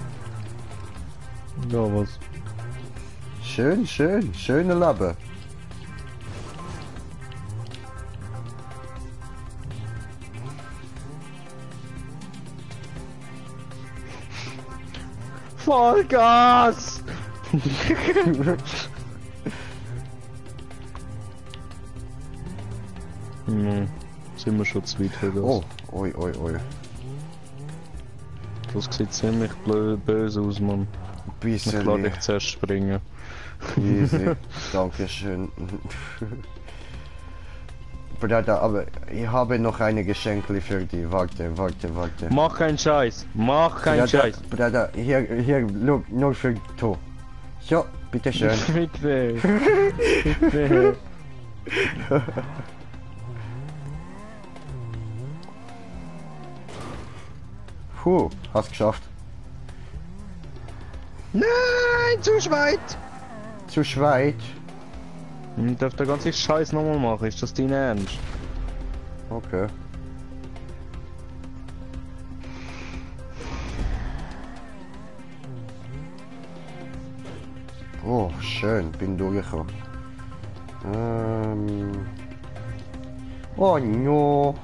Ja, was? Schön, schöne Labe. Vollgas! Sind wir schon zu weit für das? Oh, oi. Das sieht ziemlich böse aus, Mann. Ich lasse Bisschen dich zuerst springen. easy. Dankeschön. Bruder, aber ich habe noch eine Geschenkli für dich. Warte. Mach keinen Scheiß! Mach keinen Scheiß! Bruder, hier, look, nur für To. So, bitteschön. Bitte! Bitte! Puh, hast geschafft. Nein, zu weit! Zu weit. Ich darf der ganze Scheiß nochmal machen, ist das dein Ernst? Okay. schön, bin durchgekommen. Oh no.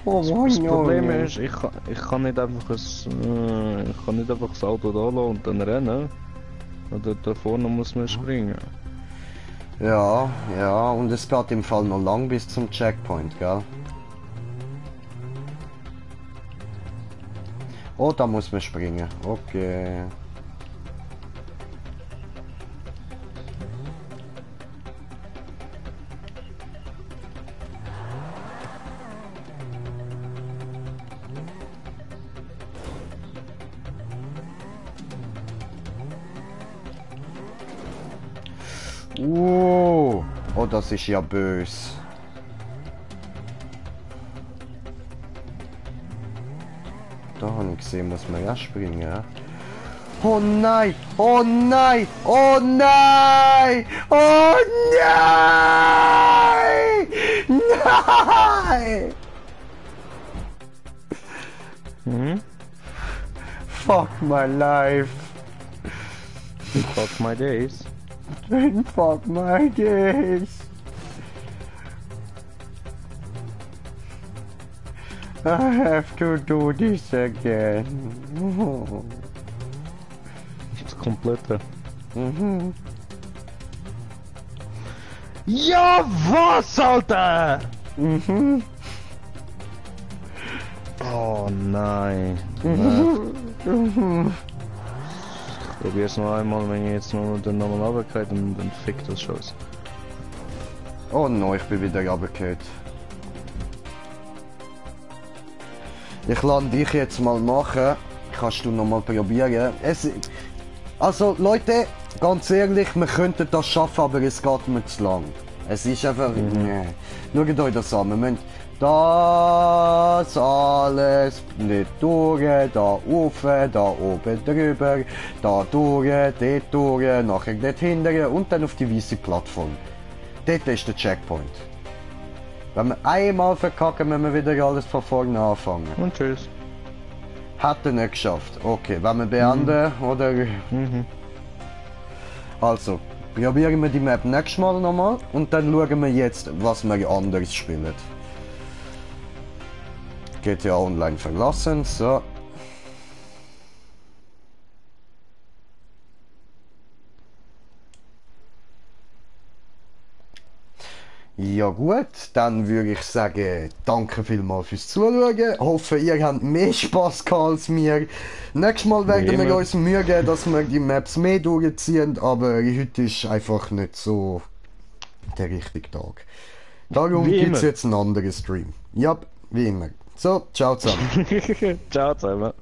Oh, Das no, Problem no. ist, ich kann nicht einfach ich kann nicht einfach das Auto da lassen und dann rennen. Oder da vorne muss man springen. Ja, ja, und es geht im Fall noch lang bis zum Checkpoint, gell? Oh, da muss man springen. Okay. Oh, das ist ja bös. Da habe ich gesehen, muss man ja springen. Ja? Oh nein! Oh nein! Oh nein! Oh nein! Nein! Mhm. Fuck my life! Fuck my days. Fuck my days! I have to do this again. Das komplette. Mhm. Ja, was, Alter? Mhm. Oh nein. Mhm. Ich probier's noch einmal, wenn ich jetzt noch den Namen runterkriege, dann fickt das Scheiß. Oh no, ich bin wieder runtergefallen. Ich lasse dich jetzt mal machen. Kannst du noch mal probieren? Also Leute, ganz ehrlich, wir könnten das schaffen, aber es geht mir zu lang. Es ist einfach... Nee. Schaut euch das an. Wir müssen das alles nicht durch, da rauf, da oben drüber, da durch, dort durch, nachher dort hinten und dann auf die weiße Plattform. Dort ist der Checkpoint. Wenn wir einmal verkacken, müssen wir wieder alles von vorne anfangen. Und tschüss. Hat er nicht geschafft. Okay, wenn wir beenden, oder? Mhm. Also, probieren wir die Map nächstes Mal nochmal und dann schauen wir jetzt, was wir anderes spielen. GTA Online verlassen, so. Ja gut, dann würde ich sagen, danke vielmals fürs Zuschauen. Hoffe, ihr habt mehr Spaß gehabt als mir. Nächstes Mal werden wir uns Mühe geben, dass wir die Maps mehr durchziehen, aber heute ist einfach nicht so der richtige Tag. Darum gibt es jetzt einen anderen Stream. Ja, wie immer. So, ciao zusammen. Ciao zusammen.